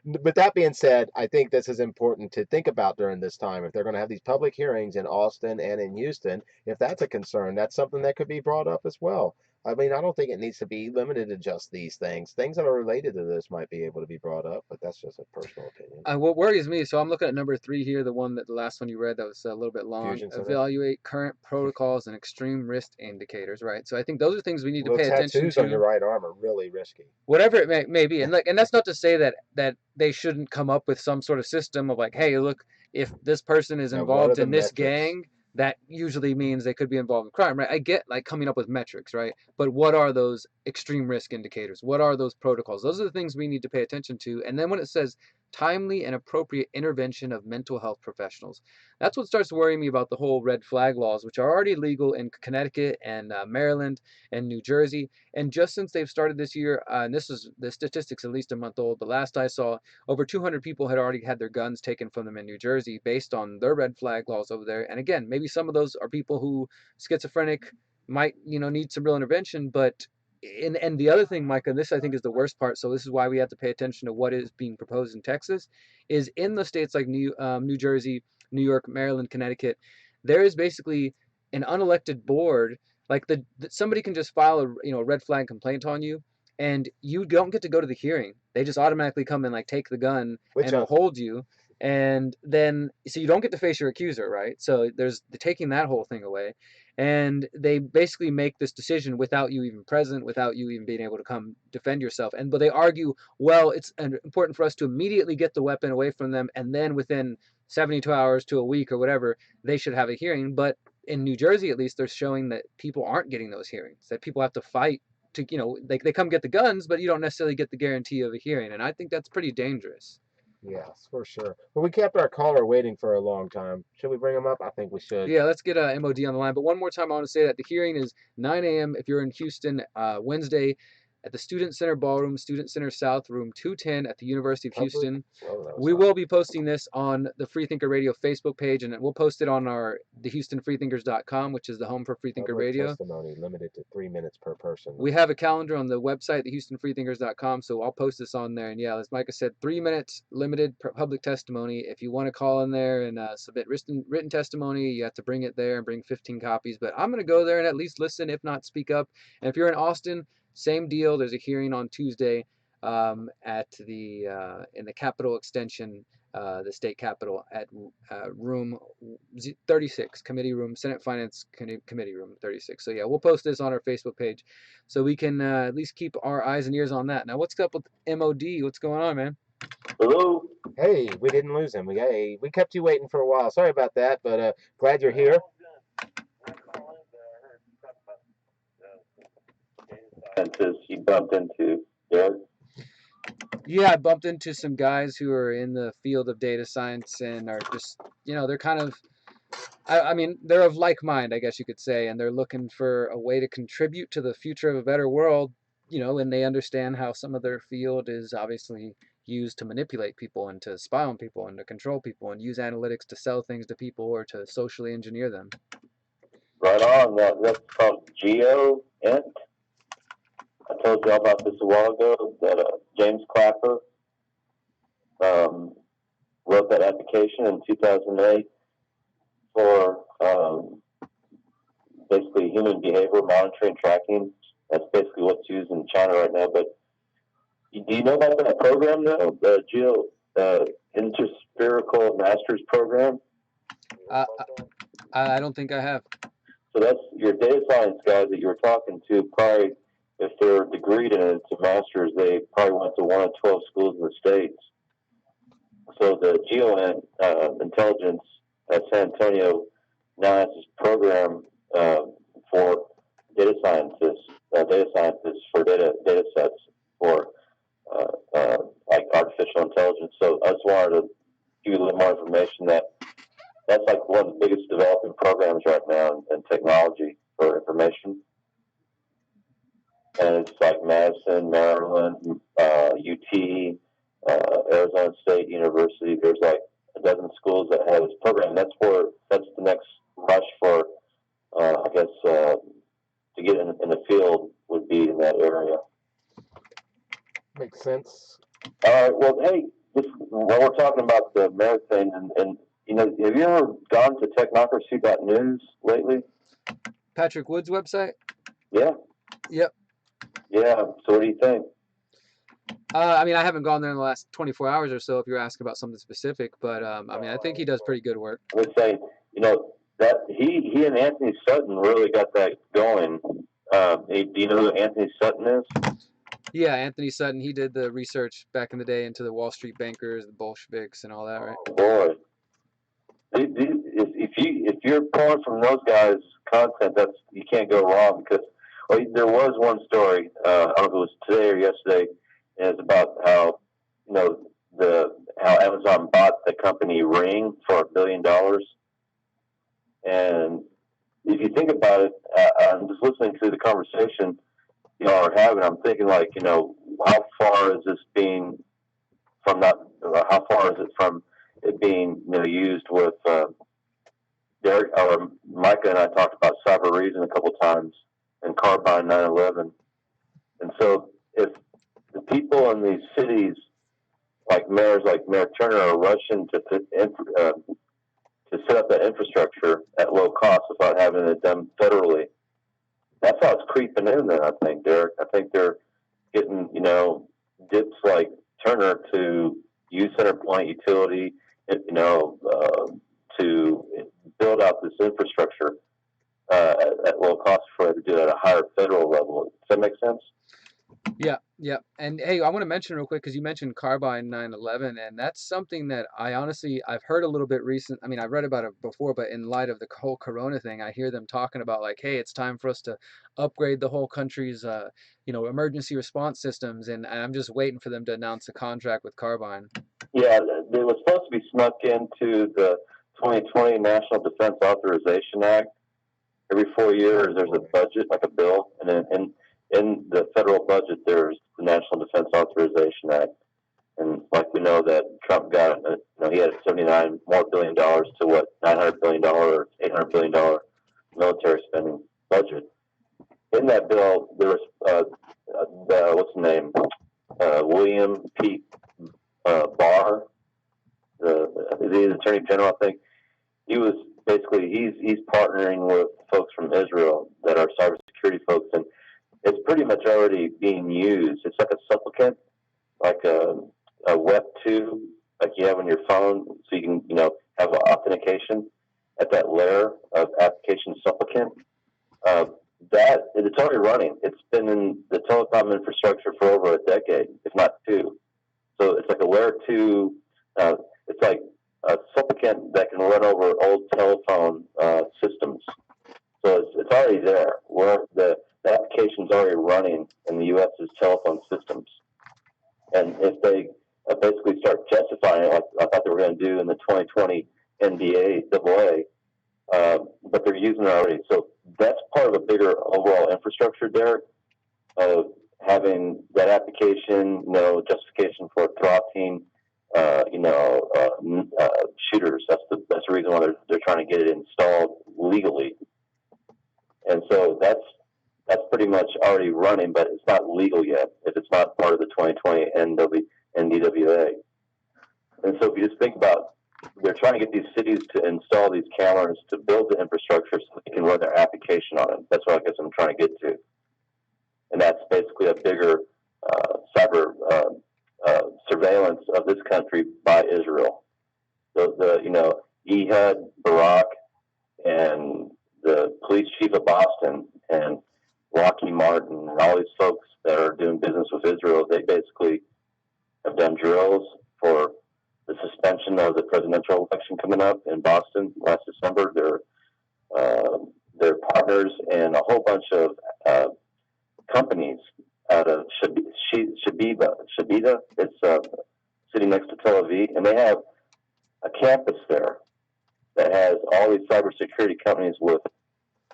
with that being said, I think this is important to think about during this time. If they're going to have these public hearings in Austin and in Houston, if that's a concern, that's something that could be brought up as well. I mean, I don't think it needs to be limited to just these things. Things that are related to this might be able to be brought up, but that's just a personal opinion. What worries me, so I'm looking at number 3 here, the last one you read that was a little bit long. Fusion Center. Evaluate current protocols and extreme risk indicators, right? So I think those are things we need to Well, pay attention tattoos to. on your right arm are really risky. Whatever it may be, and that's not to say that they shouldn't come up with some sort of system of like, hey, look, if this person is Now, what involved are in the this metrics? gang, that usually means they could be involved in crime, right? I get like coming up with metrics, right? But what are those extreme risk indicators? What are those protocols? Those are the things we need to pay attention to. And then when it says timely and appropriate intervention of mental health professionals, that's what starts worrying me about the whole red flag laws, which are already legal in Connecticut and Maryland and New Jersey. And just since they've started this year, and this is the statistics at least a month old, but last I saw, over 200 people had already had their guns taken from them in New Jersey based on their red flag laws over there. And again, maybe some of those are people who schizophrenic might, need some real intervention. But and the other thing, Micah, and this I think is the worst part, so this is why we have to pay attention to what is being proposed in Texas, is in the states like New Jersey, New York, Maryland, Connecticut, there is basically an unelected board. Like somebody can just file a red flag complaint on you, and you don't get to go to the hearing. They just automatically come and like take the gun and will hold you, and then so you don't get to face your accuser, right? So there's taking that whole thing away, and they basically make this decision without you even present, without you even being able to come defend yourself. But they argue, well, it's important for us to immediately get the weapon away from them, and then within 72 hours to a week or whatever, they should have a hearing. But in New Jersey, at least, they're showing that people aren't getting those hearings, that people have to fight to, they come get the guns, but you don't necessarily get the guarantee of a hearing. And I think that's pretty dangerous. Yes, for sure. But we kept our caller waiting for a long time. Should we bring him up? I think we should. Yeah, let's get MOD on the line. But one more time, I want to say that the hearing is 9 a.m. if you're in Houston, Wednesday, at the Student Center Ballroom, Student Center South, room 210 at the University of Houston. We will be posting this on the Freethinker Radio Facebook page, and we'll post it on the HoustonFreethinkers.com, which is the home for Freethinker Radio. Testimony limited to 3 minutes per person. We have a calendar on the website, the HoustonFreethinkers.com, so I'll post this on there. And yeah, as Micah said, 3 minutes limited public testimony. If you want to call in there and submit written testimony, you have to bring it there and bring 15 copies. But I'm going to go there and at least listen, if not speak up. And if you're in Austin, same deal. There's a hearing on Tuesday at in the Capitol Extension, the state capitol, at room 36, committee room, Senate Finance Committee room 36. So yeah, we'll post this on our Facebook page so we can at least keep our eyes and ears on that. Now, what's up with MOD? What's going on, man? Hello. Hey, we didn't lose him. We kept you waiting for a while. Sorry about that, but glad you're here. You bumped into Derrick? Yeah, I bumped into some guys who are in the field of data science and are just, they're kind of I mean, they're of like mind, I guess you could say, and they're looking for a way to contribute to the future of a better world, and they understand how some of their field is obviously used to manipulate people and to spy on people and to control people and use analytics to sell things to people or to socially engineer them. Right on. That's called GeoInt. I told you all about this a while ago, that James Clapper wrote that application in 2008 for basically human behavior monitoring and tracking. That's basically what's used in China right now. But do you know about that program now, the Interspherical Masters Program? I don't think I have. So that's your data science guys that you were talking to. Probably, if they're degreed in it to masters, they probably went to one of 12 schools in the States. So the GeoInt Intelligence at San Antonio now has this program for data scientists for data sets for like artificial intelligence. So I just wanted to give you a little more information that's like one of the biggest developing programs right now in technology for information. And it's like Madison, Maryland, UT, Arizona State University. There's like a dozen schools that have this program. That's the next rush for, I guess, to get in the field would be in that area. Makes sense. All right. Well, hey, while we're talking about the mayor thing, and have you ever gone to technocracy.news lately? Patrick Wood's website? Yeah. Yep. Yeah. So what do you think? I mean, I haven't gone there in the last 24 hours or so if you're asking about something specific, but I mean, I think he does pretty good work. I would say, that he and Anthony Sutton really got that going. Do you know who Anthony Sutton is? Yeah, Anthony Sutton, he did the research back in the day into the Wall Street bankers, the Bolsheviks, and all that, right? Oh, boy. If you're pulling from those guys' content, you can't go wrong, because there was one story, I don't know if it was today or yesterday, and it's about how how Amazon bought the company Ring for $1 billion. And if you think about it, I'm just listening to the conversation y'all are having. I'm thinking, like, how far is this being from how far is it from it being used with Derrick or Micah and I talked about cyber reason a couple times and Carbine 9/11. And so if the people in these cities, like mayors like Mayor Turner, are rushing to set up that infrastructure at low cost without having it done federally, that's how it's creeping in there, I think, Derrick. I think they're getting, dips like Turner to use CenterPoint utility, to build out this infrastructure at low cost before they do it at a higher federal level. Does that make sense? Yeah. And hey, I want to mention real quick, because you mentioned Carbine 9/11, and that's something that I've heard a little bit recent. I mean, I've read about it before, but in light of the whole Corona thing, I hear them talking about, like, hey, it's time for us to upgrade the whole country's, emergency response systems, and I'm just waiting for them to announce a contract with Carbine. Yeah, it was supposed to be snuck into the 2020 National Defense Authorization Act. Every 4 years, there's a budget, like a bill, and then in the federal budget, there's the National Defense Authorization Act. And like we know that Trump got, he had $79 billion to what, $900 billion or $800 billion military spending budget. In that bill, there was, what's his name? William P. Barr, the Attorney General, I think. He was basically, he's partnering with folks from Israel that are cybersecurity folks, and it's pretty much already being used. It's like a supplicant, like a Web 2, like you have on your phone, so you can, have authentication at that layer of application supplicant. That it's already running. It's been in the telecom infrastructure for over a decade, if not two. So it's like a layer 2. It's like a supplicant that can run over old telephone systems. So it's already there. Where the application's already running in the U.S.'s telephone systems. And if they basically start justifying it, like I thought they were going to do in the 2020 NDAA, but they're using it already. So that's part of a bigger overall infrastructure, Derek, of having that application, justification for throtting, shooters. That's the reason why they're trying to get it installed legally. And so that's pretty much already running, but it's not legal yet if it's not part of the 2020 NDWA. And so if you just think about, they're trying to get these cities to install these cameras to build the infrastructure so they can run their application on it. That's what I guess I'm trying to get to. And that's basically a bigger cyber surveillance of this country by Israel. Ehud Barak and the police chief of Boston and Lockheed Martin and all these folks that are doing business with Israel, they basically have done drills for the suspension of the presidential election coming up in Boston last December. They're partners in a whole bunch of companies out of Shabida. It's a city next to Tel Aviv, and they have a campus there that has all these cybersecurity companies with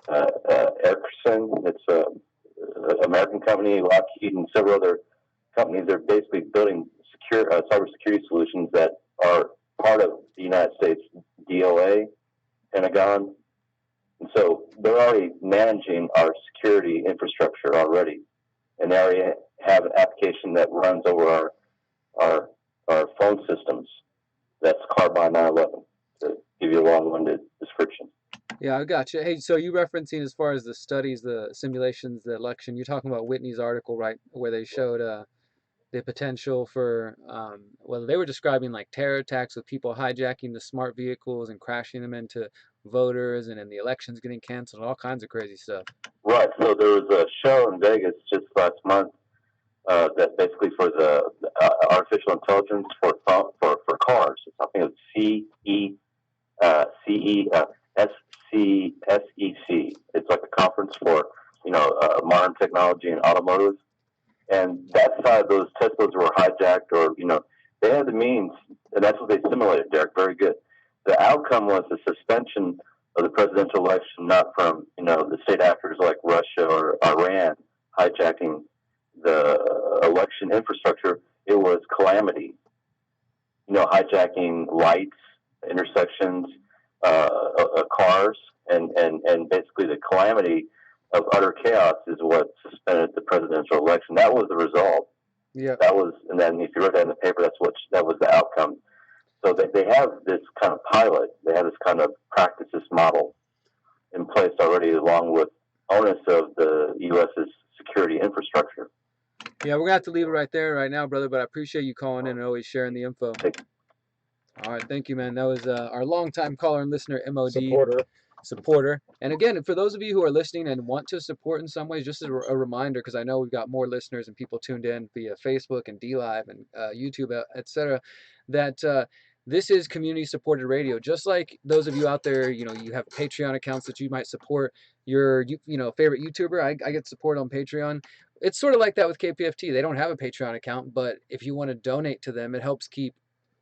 Ericsson. It's an American company, Lockheed, and several other companies. They're basically building cybersecurity solutions that are part of the United States DOA, Pentagon. And so they're already managing our security infrastructure already. And they already have an application that runs over our phone systems. That's Carbine 911, to give you a long-winded description. Yeah, I got you. Hey, so you referencing as far as the studies, the simulations, the election, you're talking about Whitney's article, right, where they showed the potential for, they were describing like terror attacks with people hijacking the smart vehicles and crashing them into voters, and then the elections getting canceled, all kinds of crazy stuff. Right. So there was a show in Vegas just last month that basically for the artificial intelligence for cars. It's something of SCSEC. It's like a conference for modern technology and automotive. And that side of those Teslas were hijacked, or they had the means, and that's what they simulated, Derek. Very good. The outcome was the suspension of the presidential election, not from the state actors like Russia or Iran hijacking the election infrastructure. It was calamity. Hijacking lights, intersections, cars, and basically the calamity of utter chaos is what suspended the presidential election. That was the result. Yeah. That was, and then if you read that in the paper, that was the outcome. So they have this kind of pilot, they have this kind of practices model in place already, along with onus of the U.S.'s security infrastructure. Yeah, we're going to have to leave it right there right now, brother, but I appreciate you calling in and always sharing the info. All right, thank you, man. That was our longtime caller and listener, MOD. Supporter. And again, for those of you who are listening and want to support in some ways, just as a reminder, because I know we've got more listeners and people tuned in via Facebook and DLive and YouTube, etc., that this is community-supported radio. Just like those of you out there, you have Patreon accounts that you might support your, favorite YouTuber. I get support on Patreon. It's sort of like that with KPFT. They don't have a Patreon account, but if you want to donate to them, it helps keep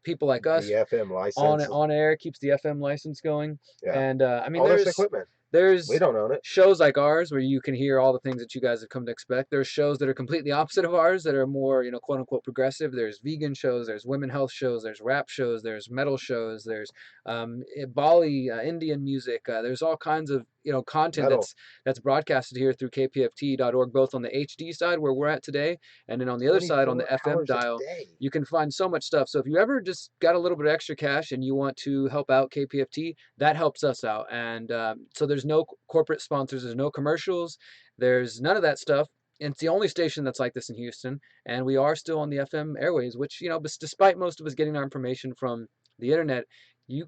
people like us the FM license on air, keeps the FM license going. Yeah. And all there's equipment. We don't own it. Shows like ours where you can hear all the things that you guys have come to expect. There's shows that are completely opposite of ours that are more, quote unquote progressive. There's vegan shows, there's women health shows, there's rap shows, there's metal shows, there's Bali, Indian music. There's all kinds of content that's broadcasted here through kpft.org, both on the HD side where we're at today, and then on the other side on the FM dial. You can find so much stuff. So if you ever just got a little bit of extra cash and you want to help out KPFT, that helps us out. And so there's no corporate sponsors, there's no commercials, there's none of that stuff. And it's the only station that's like this in Houston, and we are still on the FM airways, which despite most of us getting our information from the internet,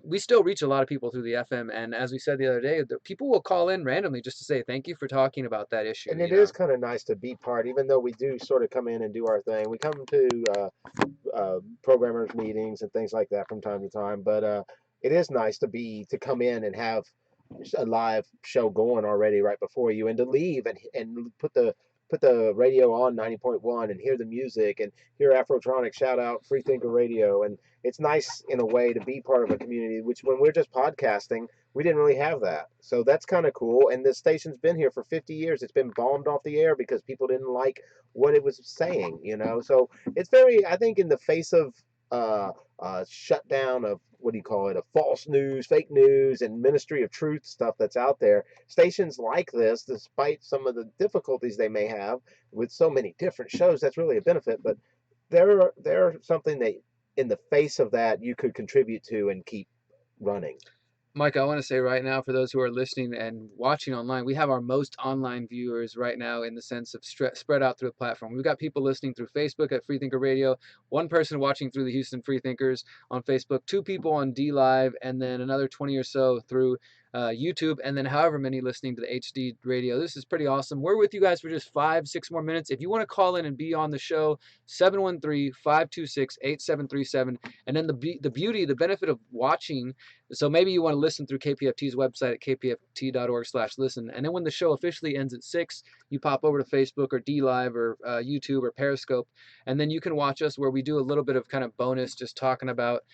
we still reach a lot of people through the FM. And as we said the other day, the people will call in randomly just to say thank you for talking about that issue. And it is kind of nice to be part, even though we do sort of come in and do our thing. We come to programmers meetings and things like that from time to time, but it is nice to come in and have a live show going already right before you, and to leave and put the put the radio on 90.1 and hear the music and hear Afrotronic shout out Freethinker Radio. And it's nice in a way to be part of a community, which when we're just podcasting, we didn't really have that. So that's kind of cool. And this station's been here for 50 years. It's been bombed off the air because people didn't like what it was saying, you know. So it's very, I think, in the face of shutdown of, what do you call it, of false news, fake news, and Ministry of Truth stuff that's out there. Stations like this, despite some of the difficulties they may have with so many different shows, that's really a benefit. But they're something that, in the face of that, you could contribute to and keep running. Mike, I want to say right now, for those who are listening and watching online, we have our most online viewers right now in the sense of spread out through the platform. We've got people listening through Facebook at Freethinker Radio, one person watching through the Houston Freethinkers on Facebook, 2 people on D Live, and then another 20 or so through YouTube, and then however many listening to the HD radio. This is pretty awesome. We're with you guys for just 5-6 more minutes. If you want to call in and be on the show, 713-526-8737. And then the beauty, the benefit of watching, so maybe you want to listen through KPFT's website at kpft.org/listen. And then when the show officially ends at 6, you pop over to Facebook or D Live or YouTube or Periscope, and then you can watch us where we do a little bit of kind of bonus, just talking about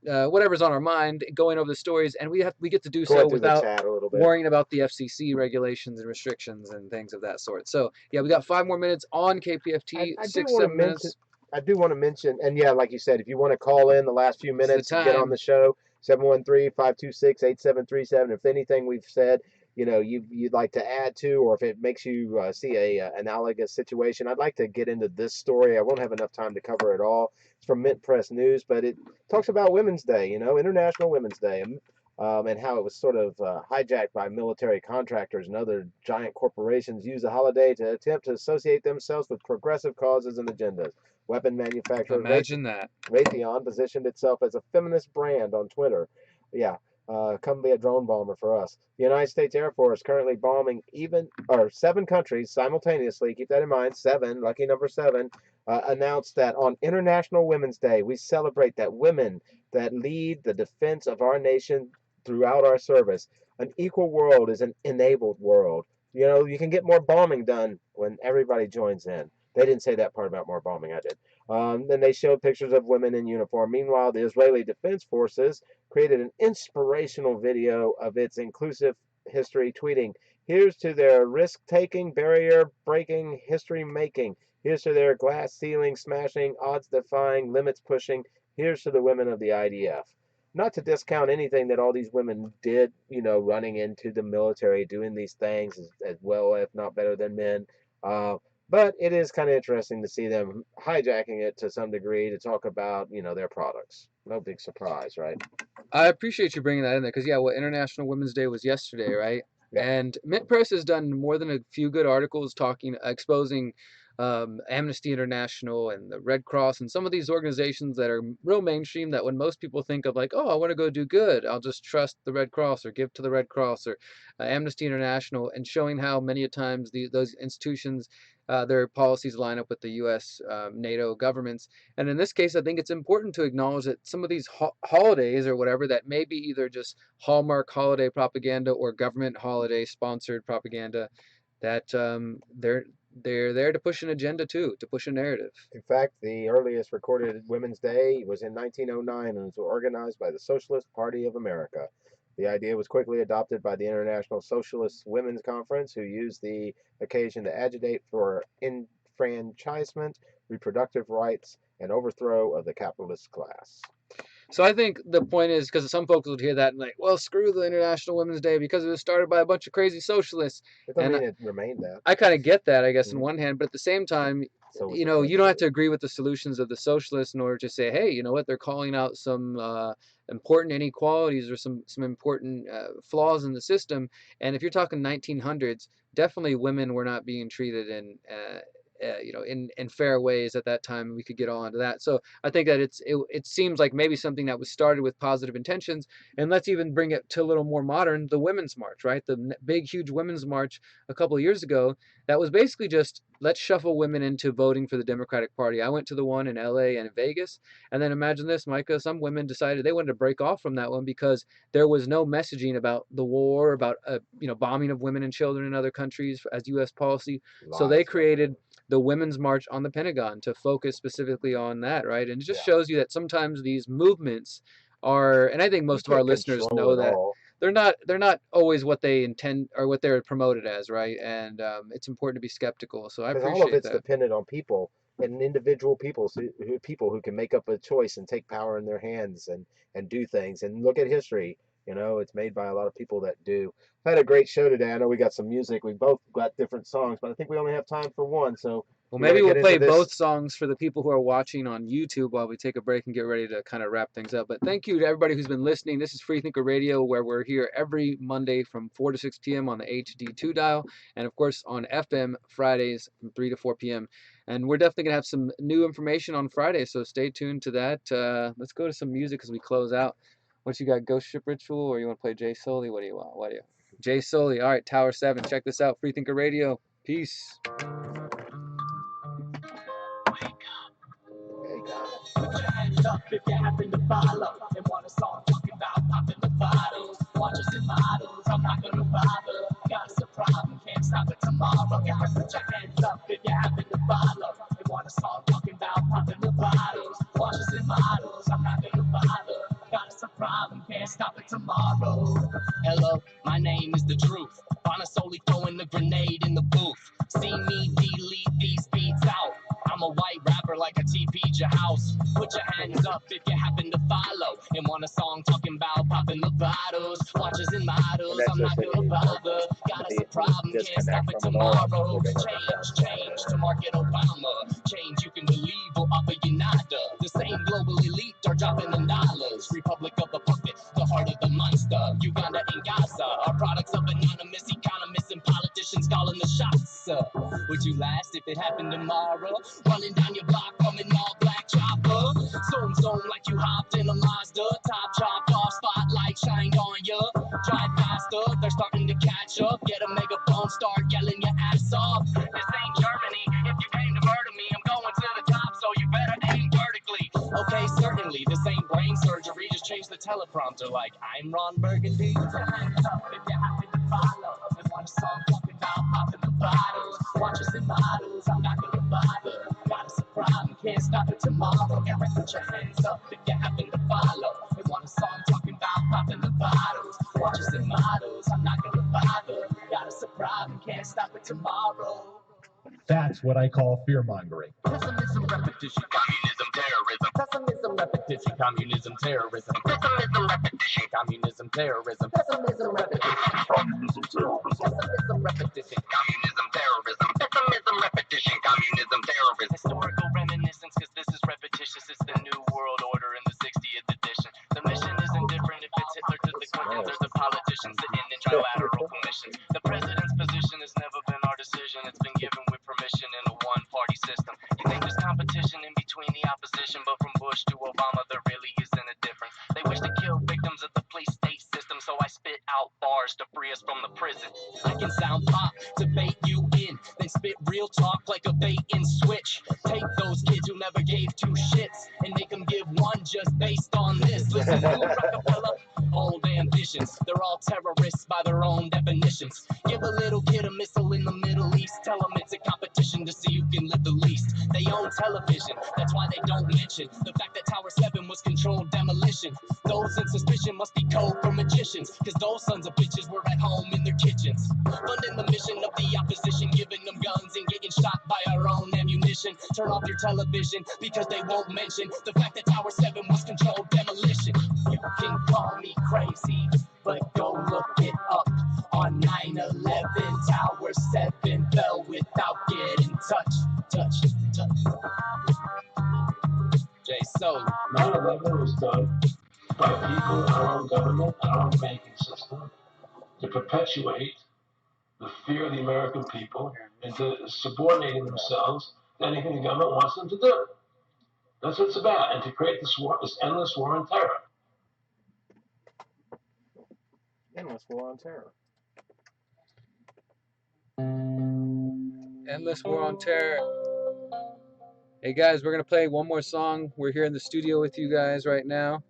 whatever's on our mind, going over the stories, and we get to do so without worrying about the FCC regulations and restrictions and things of that sort. So yeah, we got 5 more minutes on KPFT. I 6-7 minutes. I do want to mention, and yeah, like you said, if you want to call in the last few minutes and get on the show, 713-526-8737. If anything we've said, you know, you'd like to add to, or if it makes you see a analogous situation, I'd like to get into this story. I won't have enough time to cover it all. It's from Mint Press News, but it talks about Women's Day, you know, International Women's Day, and how it was sort of hijacked by military contractors and other giant corporations use the holiday to attempt to associate themselves with progressive causes and agendas. Weapon manufacturer Raytheon positioned itself as a feminist brand on Twitter. Yeah. Come be a drone bomber for us. The United States Air Force currently bombing 7 countries simultaneously. Keep that in mind. 7, lucky number 7. Announced that on International Women's Day, we celebrate that women that lead the defense of our nation throughout our service. An equal world is an enabled world. You know, you can get more bombing done when everybody joins in. They didn't say that part about more bombing. I did. Then they showed pictures of women in uniform. Meanwhile, the Israeli Defense Forces created an inspirational video of its inclusive history, tweeting, "Here's to their risk-taking, barrier-breaking, history-making. Here's to their glass ceiling smashing, odds-defying, limits-pushing. Here's to the women of the IDF." Not to discount anything that all these women did, you know, running into the military, doing these things as well, if not better than men. But it is kind of interesting to see them hijacking it to some degree to talk about, you know, their products. No big surprise, right? I appreciate you bringing that in there because, yeah, well, International Women's Day was yesterday, right? Yeah. And Mint Press has done more than a few good articles exposing Amnesty International and the Red Cross and some of these organizations that are real mainstream, that when most people think of like, oh, I want to go do good, I'll just trust the Red Cross or give to the Red Cross or Amnesty International, and showing how many a times those institutions, their policies line up with the U.S. NATO governments. And in this case, I think it's important to acknowledge that some of these holidays or whatever that may be either just Hallmark holiday propaganda or government holiday sponsored propaganda, that they're there to push an agenda too, to push a narrative. In fact, the earliest recorded Women's Day was in 1909 and was organized by the Socialist Party of America. The idea was quickly adopted by the International Socialist Women's Conference, who used the occasion to agitate for enfranchisement, reproductive rights, and overthrow of the capitalist class. So I think the point is, because some folks would hear that and like, well, screw the International Women's Day because it was started by a bunch of crazy socialists. It doesn't mean it remained that. I kind of get that, I guess, in one hand, but at the same time, you know, you don't have to agree with the solutions of the socialists in order to say, hey, you know what, they're calling out some important inequalities or some important flaws in the system. And if you're talking 1900s, definitely women were not being treated in fair ways at that time. We could get all into that. So I think that it seems like maybe something that was started with positive intentions. And let's even bring it to a little more modern, the Women's March, right? The big, huge Women's March a couple of years ago, that was basically just, let's shuffle women into voting for the Democratic Party. I went to the one in LA and in Vegas. And then imagine this, Micah, some women decided they wanted to break off from that one because there was no messaging about the war, about bombing of women and children in other countries as U.S. policy. So they created the Women's March on the Pentagon to focus specifically on that, right? And it just shows you that sometimes these movements are, and I think most of our listeners know that they're not always what they intend or what they're promoted as, right? And it's important to be skeptical. So I appreciate all of it's that. dependent on people and individual people, people who can make up a choice and take power in their hands and do things. And look at history. It's made by a lot of people that do. I had a great show today. I know we got some music. We both got different songs, but I think we only have time for one. So well, maybe we'll play both songs for the people who are watching on YouTube while we take a break and get ready to kind of wrap things up. But thank you to everybody who's been listening. This is Freethinker Radio, where we're here every Monday from 4 to 6 p.m. on the HD2 dial, and of course on FM Fridays from 3 to 4 p.m. And we're definitely gonna have some new information on Friday, so stay tuned to that. Let's go to some music as we close out. What you got, Ghost Ship Ritual, or you want to play Jay Soley? What do you want? Jay Soley. All right, Tower 7. Check this out. Freethinker Radio. Peace. Put your hands up if you happen to follow and want a song talking about popping the bottles. Watches and models, I'm not gonna bother. Got us a problem, can't stop it tomorrow. Gotta put your hands up if you happen to follow and want a song talking about popping the bottles. Watches and models, I'm not gonna bother. Got us a problem, can't stop it tomorrow. Hello, my name is The Truth. Solely throwing the grenade in the booth. See me delete these beats out. I'm a white rapper like a TP'd your house. Put your hands up if you happen to follow and want a song talking about popping the bottles. Watches and models, I'm not gonna bother. Got us a problem, can't stop it tomorrow. Change to market Obama. Change you can believe or offer you nada. The same global elite are dropping the dollars. Republic of the puppet, the heart of the monster. Uganda and Gaza are products of anonymous economists and politicians calling the shots. Would you last if it happened tomorrow? Running down your block, coming all black chopper. Zoom like you hopped in a Mazda. Top chopped off, spotlight shined on ya. Drive faster, they're starting to catch up. Get a megaphone, start yelling your ass off. This ain't Germany, if you came to murder me, I'm going to the top, so you better aim vertically. Okay, certainly, this ain't brain surgery, just change the teleprompter like I'm Ron Burgundy. Put your hands up if you happen to follow. And want a song talking about popping the bottles. Watches and models, I'm not gonna bother. Got us a problem, can't stop it tomorrow. Gotta put your hands up if you happen to follow. And want a song talking about popping the bottles. Watches and models, I'm not gonna bother. Got us a problem, can't stop it tomorrow. That's what I call fear-mongering. Pessimism, repetition, communism, terrorism. Pessimism, repetition, communism, terrorism. Pessimism, repetition, communism, terrorism. Pessimism, repetition, communism, terrorism. Pessimism, repetition, communism, terrorism. Pessimism, repetition, communism, terrorism. Historical reminiscence, cause this is repetitious. It's the New World Order in the 60th edition. The mission isn't different if it's Hitler to the Clintons or the politicians sitting in trilateral commission. The president's position has never been our decision. It's been given with permission in a one-party system. You think there's competition in between the opposition, but from Bush to Obama, there really isn't a difference. They wish to kill victims of the police state system, so I spit out bars to free us from the prison. I can sound pop to bait you in, then spit real talk like a bait and switch. Take those kids who never gave two shits and make them give one just based on this. Listen to Rockefeller, old ambitions. They're all terrorists by their own definitions. Give a little kid a missile in the Middle East, tell them it's a competition to see who can live the least. They own television, that's why they don't mention the fact that Tower 7 was controlled demolition. Those in suspicion must be code for magicians, cause those sons of bitches were at home in their kitchens. Funding the mission of the opposition, giving them guns and getting shot by our own ammunition. Turn off your television, because they won't mention the fact that Tower 7 was controlled demolition. You can call me crazy, but go look it up. On 9/11, Tower 7 fell without getting touched. Jay Soley. 9/11 was done by people, our own government, our own banking system, to perpetuate the fear of the American people into subordinating themselves to anything the government wants them to do. That's what it's about, and to create this war, this endless war on terror. Endless war on terror. Endless war on terror. Hey guys, we're gonna play one more song. We're here in the studio with you guys right now,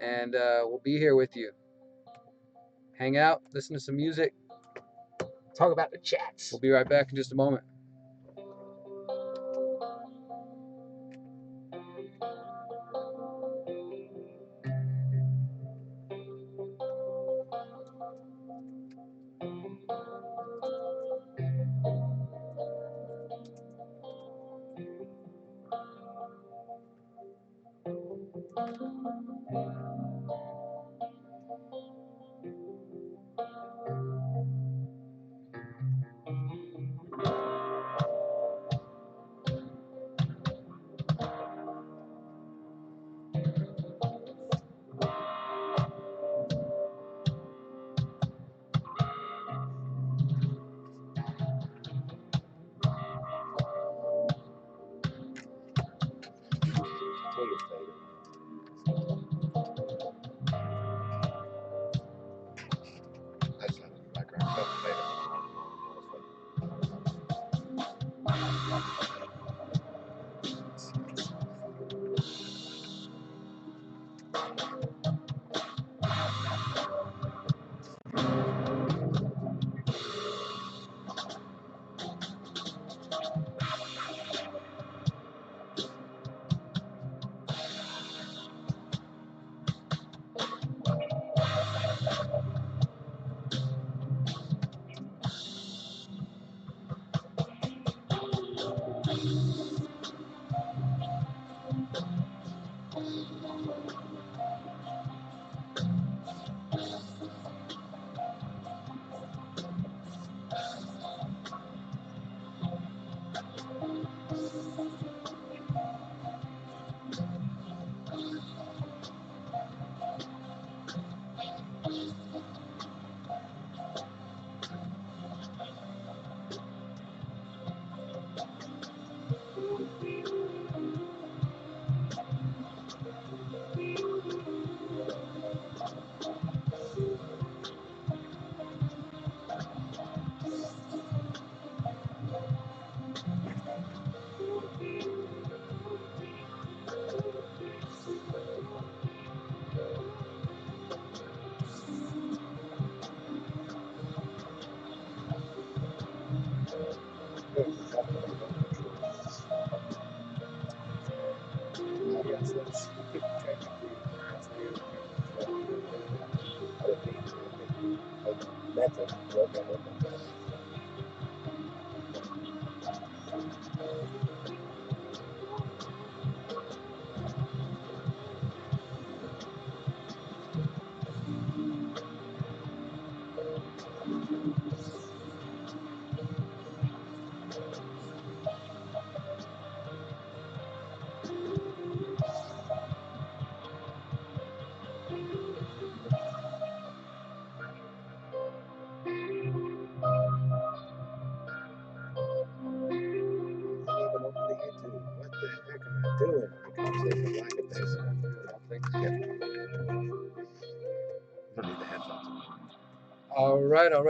and we'll be here with you. Hang out, listen to some music. Talk about the chats. We'll be right back in just a moment.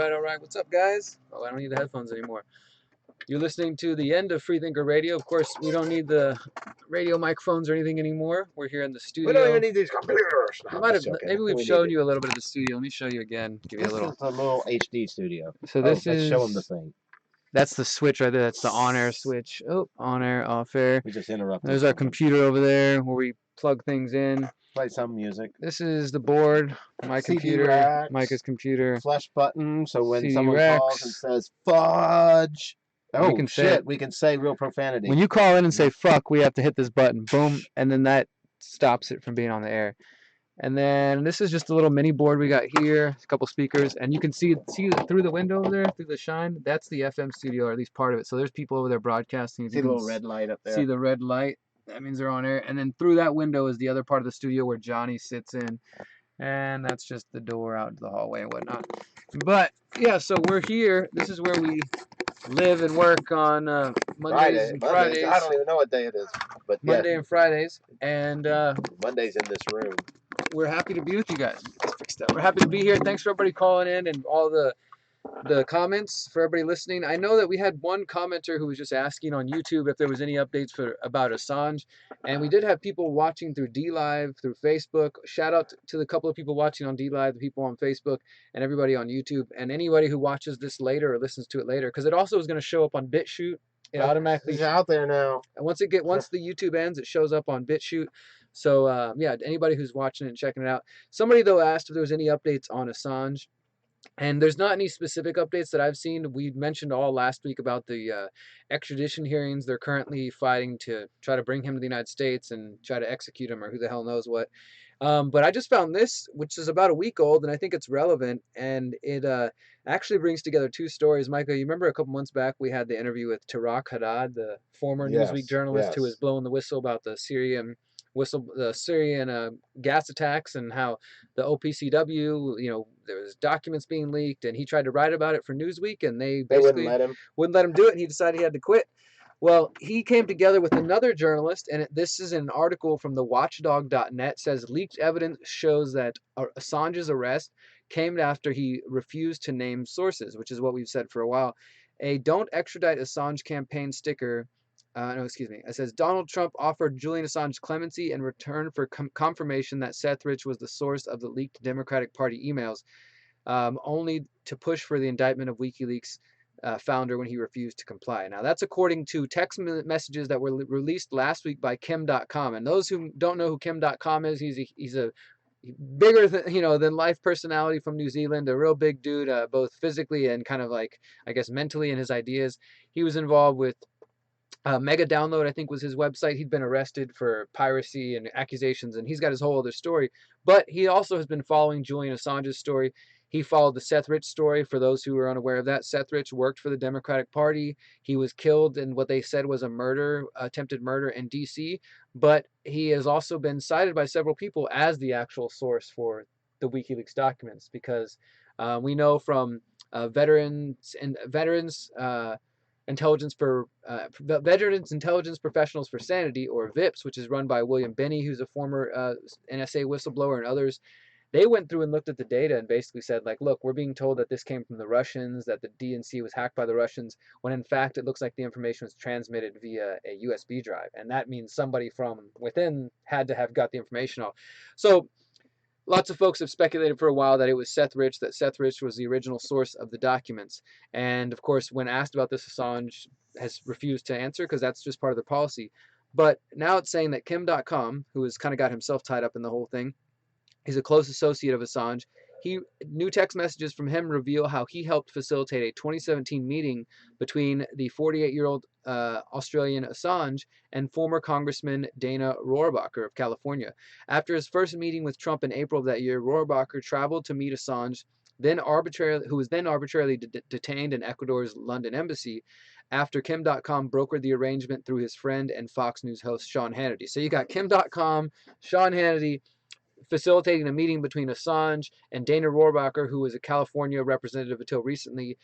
All right. What's up, guys? Oh, I don't need the headphones anymore. You're listening to the end of Freethinker Radio. Of course, we don't need the radio microphones or anything anymore. We're here in the studio. We don't even need these computers. Maybe we've shown you a little bit of the studio. Let me show you again. Give you This a little. is a little HD studio. So this let's is. show them the thing. That's the switch right there. That's the on-air switch. Oh, on-air, off-air. We just interrupted. There's our computer over there where we plug things in. Play some music. This is the board, my CD computer, racks, Micah's computer. Flush button, so when CD someone racks. calls and says fudge, We can say we can say real profanity. When you call in and say fuck, we have to hit this button, boom, and then that stops it from being on the air. And then this is just a little mini board we got here, a couple speakers, and you can see through the window over there, through the shine. That's the FM studio, or at least part of it. So there's people over there broadcasting. See the little red light up there. See the red light. That means they're on air. And then through that window is the other part of the studio where Johnny sits in. And that's just the door out to the hallway and whatnot. But yeah, so we're here. This is where we live and work on Mondays and Fridays. I don't even know what day it is, but Monday and Fridays, and Mondays in this room. We're happy to be with you guys. We're happy to be here. Thanks for everybody calling in and all the comments, for everybody listening. I know that we had one commenter who was just asking on YouTube if there was any updates about Assange, and we did have people watching through DLive, through Facebook. Shout out to the couple of people watching on DLive, the people on Facebook, and everybody on YouTube, and anybody who watches this later or listens to it later, because it also is going to show up on BitChute. It automatically is out there now. And once the YouTube ends, it shows up on BitChute. So yeah, anybody who's watching it and checking it out. Somebody though asked if there was any updates on Assange. And there's not any specific updates that I've seen. We mentioned all last week about the extradition hearings. They're currently fighting to try to bring him to the United States and try to execute him, or who the hell knows what. But I just found this, which is about a week old, and I think it's relevant. And it actually brings together two stories. Micah, you remember a couple months back we had the interview with Tarak Haddad, the former Newsweek journalist who was blowing the whistle about the Syrian gas attacks, and how the OPCW, there was documents being leaked, and he tried to write about it for Newsweek, and they basically wouldn't let him do it, and he decided he had to quit. Well, he came together with another journalist, and this is an article from the watchdog.net, says leaked evidence shows that Assange's arrest came after he refused to name sources, which is what we've said for a while. A "Don't Extradite Assange" campaign sticker, it says Donald Trump offered Julian Assange clemency in return for confirmation that Seth Rich was the source of the leaked Democratic Party emails, only to push for the indictment of WikiLeaks founder when he refused to comply. Now, that's according to text messages that were released last week by Kim.com. And those who don't know who Kim.com is, he's a bigger than life personality from New Zealand, a real big dude, both physically and kind of like, I guess, mentally in his ideas. He was involved with Mega Download, I think, was his website. He'd been arrested for piracy and accusations, and he's got his whole other story. But he also has been following Julian Assange's story. He followed the Seth Rich story. For those who are unaware of that, Seth Rich worked for the Democratic Party. He was killed in what they said was a attempted murder in D.C., but he has also been cited by several people as the actual source for the WikiLeaks documents, because we know from Veterans Intelligence Professionals for Sanity, or VIPS, which is run by William Binney, who's a former NSA whistleblower, and others. They went through and looked at the data and basically said, like, look, we're being told that this came from the Russians, that the DNC was hacked by the Russians, when in fact it looks like the information was transmitted via a USB drive. And that means somebody from within had to have got the information off. So lots of folks have speculated for a while that it was Seth Rich, that Seth Rich was the original source of the documents. And of course, when asked about this, Assange has refused to answer, because that's just part of their policy. But now it's saying that Kim.com, who has kind of got himself tied up in the whole thing, he's a close associate of Assange. New text messages from him reveal how he helped facilitate a 2017 meeting between the 48-year-old Australian Assange and former Congressman Dana Rohrabacher of California. After his first meeting with Trump in April of that year, Rohrabacher traveled to meet Assange, who was then arbitrarily detained in Ecuador's London embassy, after Kim.com brokered the arrangement through his friend and Fox News host Sean Hannity. So you got Kim.com, Sean Hannity, facilitating a meeting between Assange and Dana Rohrabacher, who was a California representative until recently,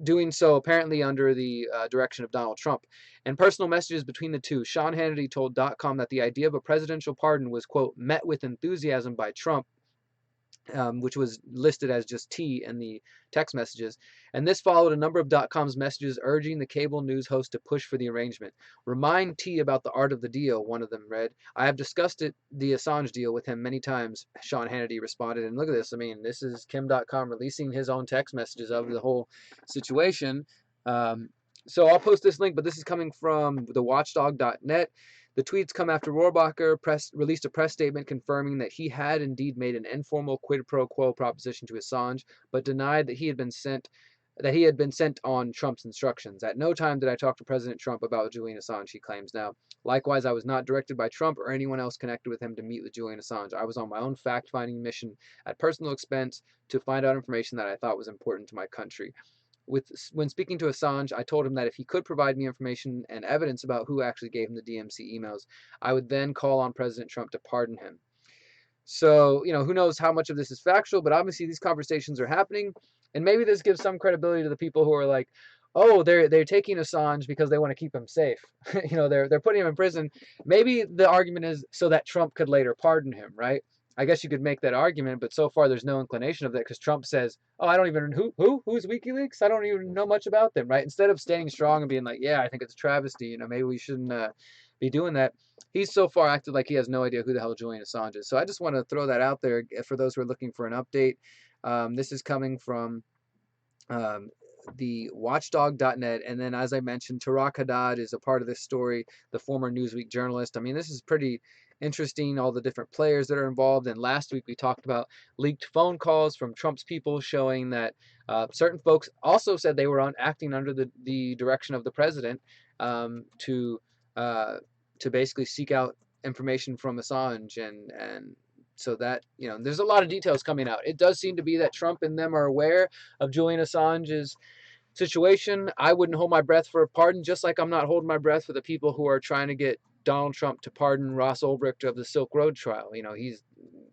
doing so apparently under the direction of Donald Trump. And personal messages between the two, Sean Hannity told .com that the idea of a presidential pardon was, quote, met with enthusiasm by Trump, which was listed as just T in the text messages. And this followed a number of .com's messages urging the cable news host to push for the arrangement. Remind T about the art of the deal, one of them read. I have discussed the Assange deal with him many times, Sean Hannity responded. And look at this. I mean, this is Kim.com releasing his own text messages of the whole situation. So I'll post this link, but this is coming from the watchdog.net. The tweets come after Rohrabacher released a press statement confirming that he had indeed made an informal quid pro quo proposition to Assange, but denied that he had been sent on Trump's instructions. At no time did I talk to President Trump about Julian Assange, he claims now. Likewise, I was not directed by Trump or anyone else connected with him to meet with Julian Assange. I was on my own fact-finding mission at personal expense to find out information that I thought was important to my country. When speaking to Assange, I told him that if he could provide me information and evidence about who actually gave him the DMC emails, I would then call on President Trump to pardon him. So, who knows how much of this is factual, but obviously these conversations are happening. And maybe this gives some credibility to the people who are like, oh, they're taking Assange because they want to keep him safe. They're putting him in prison. Maybe the argument is so that Trump could later pardon him, right? I guess you could make that argument, but so far there's no inclination of that because Trump says, "Oh, I don't even who's WikiLeaks? I don't even know much about them." Right? Instead of standing strong and being like, "Yeah, I think it's a travesty. Maybe we shouldn't be doing that." He's so far acted like he has no idea who the hell Julian Assange is. So I just want to throw that out there for those who are looking for an update. This is coming from um, the watchdog.net. And then, as I mentioned, Tarak Haddad is a part of this story, the former Newsweek journalist. I mean, this is pretty interesting, all the different players that are involved. And last week we talked about leaked phone calls from Trump's people showing that certain folks also said they were acting under the direction of the president to basically seek out information from Assange and so that there's a lot of details coming out. It does seem to be that Trump and them are aware of Julian Assange's situation. I wouldn't hold my breath for a pardon, just like I'm not holding my breath for the people who are trying to get Donald Trump to pardon Ross Ulbricht of the Silk Road trial.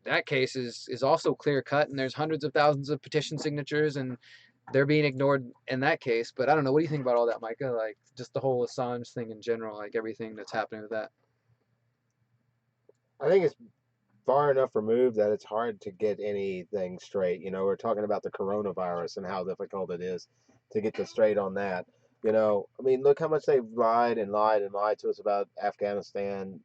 That case is also clear cut, and there's hundreds of thousands of petition signatures, and they're being ignored in that case. But I don't know. What do you think about all that, Micah? Like just the whole Assange thing in general, like everything that's happening with that. I think it's far enough removed that it's hard to get anything straight. We're talking about the coronavirus and how difficult it is to get the straight on that. I mean, look how much they've lied and lied and lied to us about Afghanistan,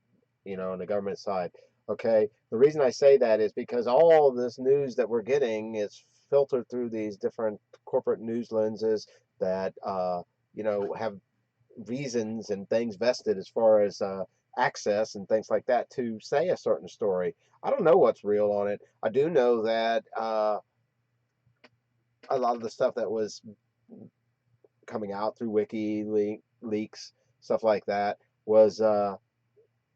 on the government side. Okay, the reason I say that is because all this news that we're getting is filtered through these different corporate news lenses that, have reasons and things vested as far as access and things like that to say a certain story. I don't know what's real on it. I do know that a lot of the stuff that was coming out through WikiLeaks, stuff like that, was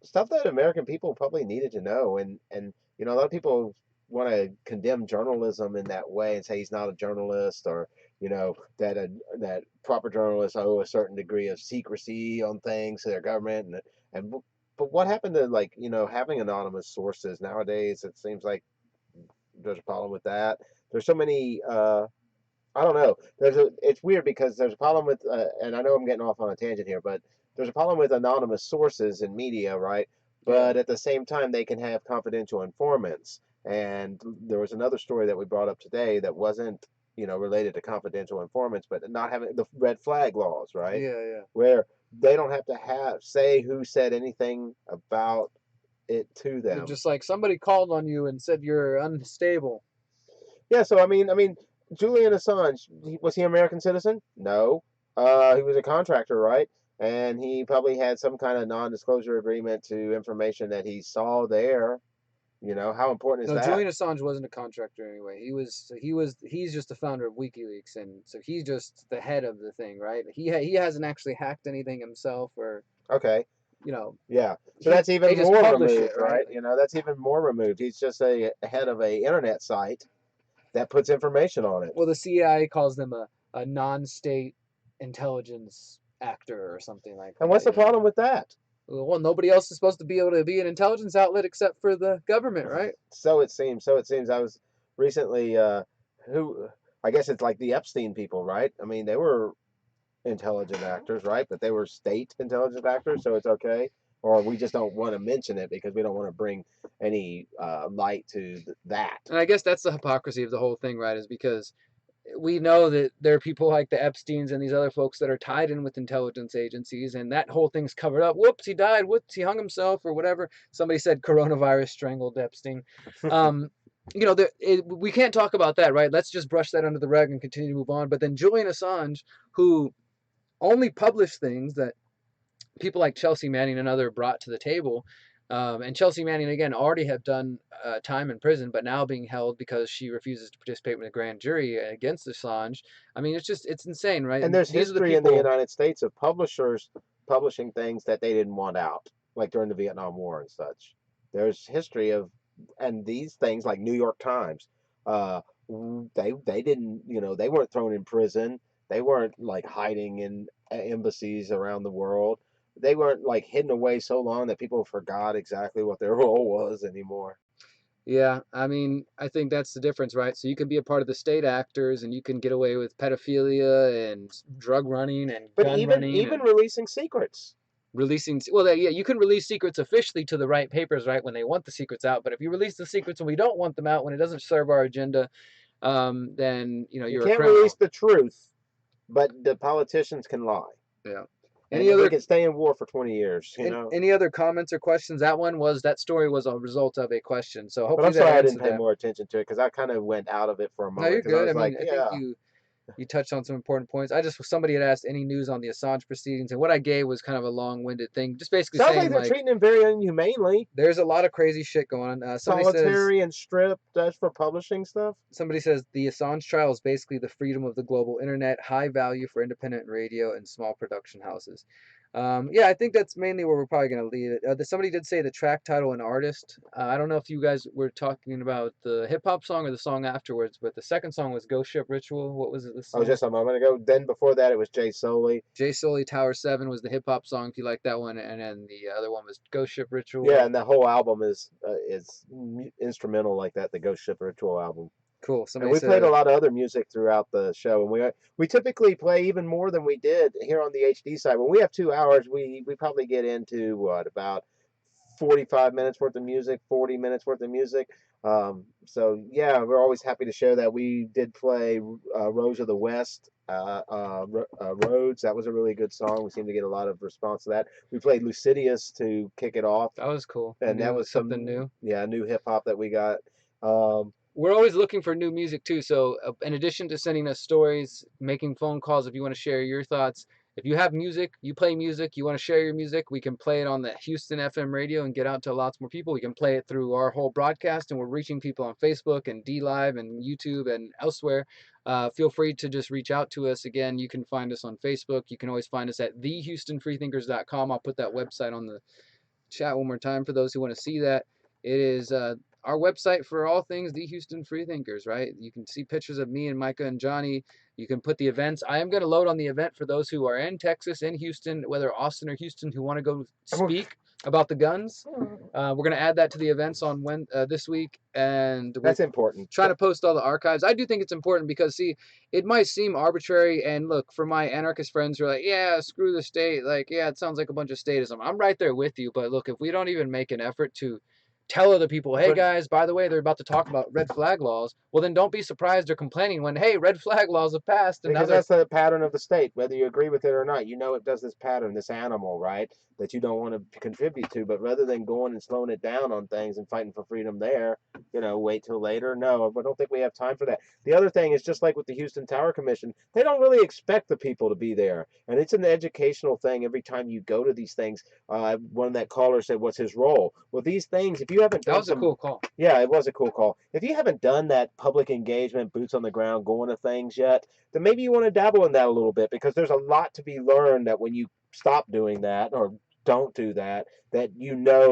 stuff that American people probably needed to know. And a lot of people want to condemn journalism in that way and say he's not a journalist, or that proper journalists owe a certain degree of secrecy on things to their government. And but what happened to having anonymous sources nowadays? It seems like there's a problem with that. There's so many. I don't know. It's weird because there's a problem with, and I know I'm getting off on a tangent here, but there's a problem with anonymous sources in media, right? But at the same time, they can have confidential informants. And there was another story that we brought up today that wasn't, related to confidential informants, but not having the red flag laws, right? Yeah. Where they don't have to say who said anything about it to them. Just like somebody called on you and said you're unstable. Yeah, so I mean, Julian Assange, was he an American citizen? No. He was a contractor, right? And he probably had some kind of non-disclosure agreement to information that he saw there. How important is that? Julian Assange wasn't a contractor anyway. He's just the founder of WikiLeaks, and so he's just the head of the thing, right? He hasn't actually hacked anything himself, or okay. Yeah. So that's even more removed, right? That's even more removed. He's just a head of a internet site that puts information on it. Well, the CIA calls them a non-state intelligence actor or something like that. And what's the problem with that? Well, nobody else is supposed to be able to be an intelligence outlet except for the government, right? So it seems. I was recently, I guess it's like the Epstein people, right? I mean, they were intelligent actors, right? But they were state intelligence actors, so it's okay. Or we just don't want to mention it because we don't want to bring any light to that. And I guess that's the hypocrisy of the whole thing, right? Is because we know that there are people like the Epsteins and these other folks that are tied in with intelligence agencies, and that whole thing's covered up. Whoops, he died. Whoops, he hung himself or whatever. Somebody said coronavirus strangled Epstein. We can't talk about that, right? Let's just brush that under the rug and continue to move on. But then Julian Assange, who only published things that people like Chelsea Manning and other brought to the table. And Chelsea Manning, again, already have done time in prison, but now being held because she refuses to participate in the grand jury against Assange. I mean, it's insane, right? And there's history in the United States of publishers publishing things that they didn't want out, like during the Vietnam War and such. There's history of, and these things like New York Times, they didn't, they weren't thrown in prison. They weren't like hiding in embassies around the world. They weren't like hidden away so long that people forgot exactly what their role was anymore. Yeah, I mean, I think that's the difference, right? So you can be a part of the state actors, and you can get away with pedophilia and drug running and But gun even running even and releasing secrets. releasing. Well, yeah, you can release secrets officially to the right papers, right, when they want the secrets out. But if you release the secrets when we don't want them out, when it doesn't serve our agenda, then You you're a can't release criminal. the truth, but the politicians can lie. Yeah. And Any we other could stay in war for 20 years, you know. any other comments or questions? That story was a result of a question, so But I'm hopefully that sorry I didn't answered pay that. more attention to it because I kind of went out of it for a No, moment you're because I good. I was mean, like, I think yeah. you touched on some important points. Somebody had asked any news on the Assange proceedings, and what I gave was kind of a long-winded thing, just basically Sounds like saying they're like treating him very inhumanely. there's a lot of crazy shit going on. Solitary and stripped. That's for publishing stuff. Somebody says the Assange trial is basically the freedom of the global internet, high value for independent radio and small production houses. Yeah, I think that's mainly where we're probably going to leave it. Somebody did say the track title and artist. I don't know if you guys were talking about the hip hop song or the song afterwards, but the second song was Ghost Ship Ritual. What was it? The I was song? just a moment ago. Then before that, it was Jay Soley. Jay Soley Tower 7 was the hip hop song, if you like that one. And then the other one was Ghost Ship Ritual. Yeah, and the whole album is instrumental like that. The Ghost Ship Ritual album. Cool. And Somebody we played a said, lot of other music throughout the show, and we typically play even more than we did here on the HD side. When we have 2 hours, we probably get into about 45 minutes worth of music, 40 minutes worth of music. So yeah, we're always happy to share that. We did play Rose of the West, Roads. That was a really good song. We seemed to get a lot of response to that. We played Lucidius to kick it off, that was cool. and that was Something new. Yeah, new hip hop that we got. We're always looking for new music too. So in addition to sending us stories, making phone calls, if you want to share your thoughts, if you have music, you play music, you want to share your music, we can play it on the Houston FM radio and get out to lots more people. We can play it through our whole broadcast, and we're reaching people on Facebook and D Live and YouTube and elsewhere. Feel free to just reach out to us. Again, you can find us on Facebook. You can always find us at thehoustonfreethinkers.com. I'll put that website on the chat one more time for those who want to see that. It is our website for all things the Houston Freethinkers, right? You can see pictures of me and Micah and Johnny. You can put the events. I am going to load on the event for those who are in Texas, in Houston, whether Austin or Houston, who want to go speak about the guns. We're going to add that to the events on this week, and That's important. Trying to post all the archives. I do think it's important because, see, it might seem arbitrary. And look, for my anarchist friends who are like, yeah, screw the state. Like, yeah, it sounds like a bunch of statism. I'm right there with you. But look, if we don't even make an effort to tell other people, hey guys, by the way, they're about to talk about red flag laws, well then don't be surprised or complaining when, hey, red flag laws have passed. And because that's the pattern of the state, whether you agree with it or not. You know it does this pattern, this animal, right, that you don't want to contribute to. But rather than going and slowing it down on things and fighting for freedom there, wait till later. No, I don't think we have time for that. The other thing is, just like with the Houston Tower Commission, they don't really expect the people to be there. And it's an educational thing every time you go to these things. One of that caller said, what's his role? Well, these things, if you haven't done that was a cool call. Yeah, it was a cool call. If you haven't done that public engagement, boots on the ground, going to things yet, then maybe you want to dabble in that a little bit, because there's a lot to be learned that when you stop doing that or don't do that, that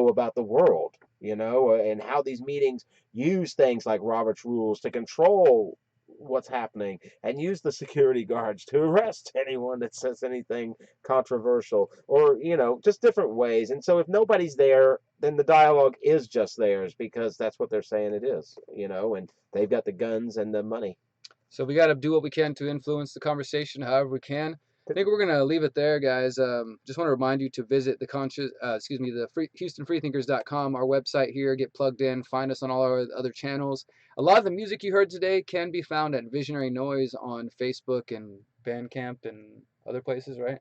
about the world, and how these meetings use things like Robert's rules to control what's happening and use the security guards to arrest anyone that says anything controversial, or just different ways. And so if nobody's there, then the dialogue is just theirs, because that's what they're saying it is, and they've got the guns and the money. So we got to do what we can to influence the conversation however we can. I think we're gonna leave it there, guys. Just want to remind you to visit the HoustonFreethinkers.com, our website here. Get plugged in, find us on all our other channels. A lot of the music you heard today can be found at Visionary Noise on Facebook and Bandcamp and other places, right?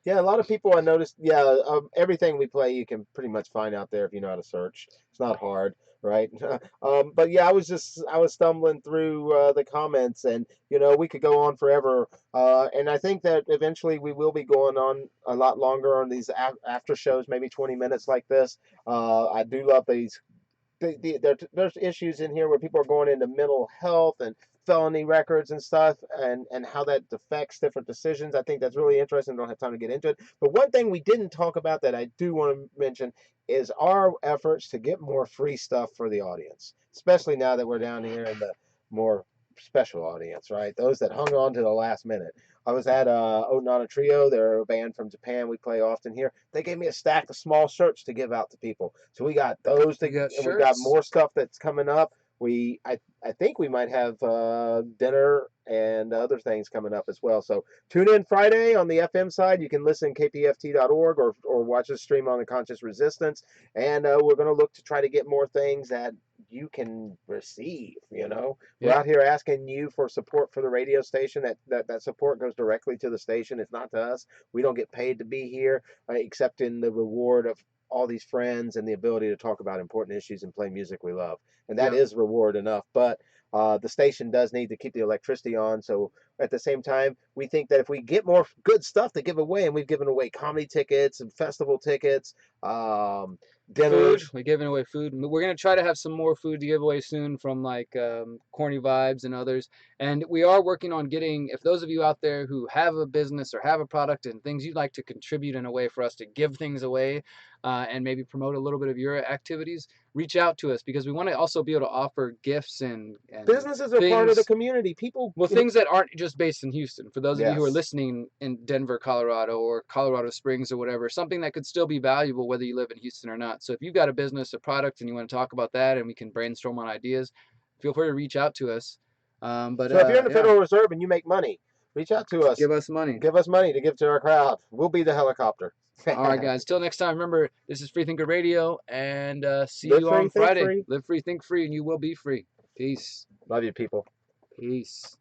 Yeah, a lot of people I noticed. Yeah, everything we play you can pretty much find out there if you know how to search. It's not hard, right? But yeah, I was stumbling through the comments, and we could go on forever. And I think that eventually we will be going on a lot longer on these after shows, maybe 20 minutes like this. I do love these. There's issues in here where people are going into mental health and felony records and stuff, and how that affects different decisions. I think that's really interesting. I don't have time to get into it. But one thing we didn't talk about that I do want to mention is our efforts to get more free stuff for the audience, especially now that we're down here in the more special audience, right? Those that hung on to the last minute. I was at Otonana Trio. They're a band from Japan. We play often here. They gave me a stack of small shirts to give out to people. So we got those, You got and we got shirts? more stuff that's coming up. I think we might have dinner and other things coming up as well. So tune in Friday on the FM side. You can listen kpft.org or watch us stream on the Conscious Resistance. And we're going to look to try to get more things that you can receive. We're out here asking you for support for the radio station. That support goes directly to the station. It's not to us. We don't get paid to be here, except in the reward of all these friends and the ability to talk about important issues and play music we love. And that is reward enough. But the station does need to keep the electricity on. So at the same time, we think that if we get more good stuff to give away, and we've given away comedy tickets and festival tickets, dinners. Food. We're giving away food. We're going to try to have some more food to give away soon from like Corny Vibes and others. And we are working on getting, if those of you out there who have a business or have a product and things you'd like to contribute in a way for us to give things away and maybe promote a little bit of your activities, reach out to us, because we want to also be able to offer gifts and businesses are part of the community. People, things that aren't just based in Houston. For those of you who are Yes. listening in Denver, Colorado, or Colorado Springs or whatever, something that could still be valuable whether you live in Houston or not. So if you've got a business, a product, and you want to talk about that and we can brainstorm on ideas, feel free to reach out to us. So if you're in the Federal Reserve and you make money, reach out to us. Give us money. Give us money to give to our crowd. We'll be the helicopter. All right, guys. Till next time, remember, this is Freethinker Radio, and see Live you free, on think Friday. free. Live free, think free, and you will be free. Peace. Love you, people. Peace.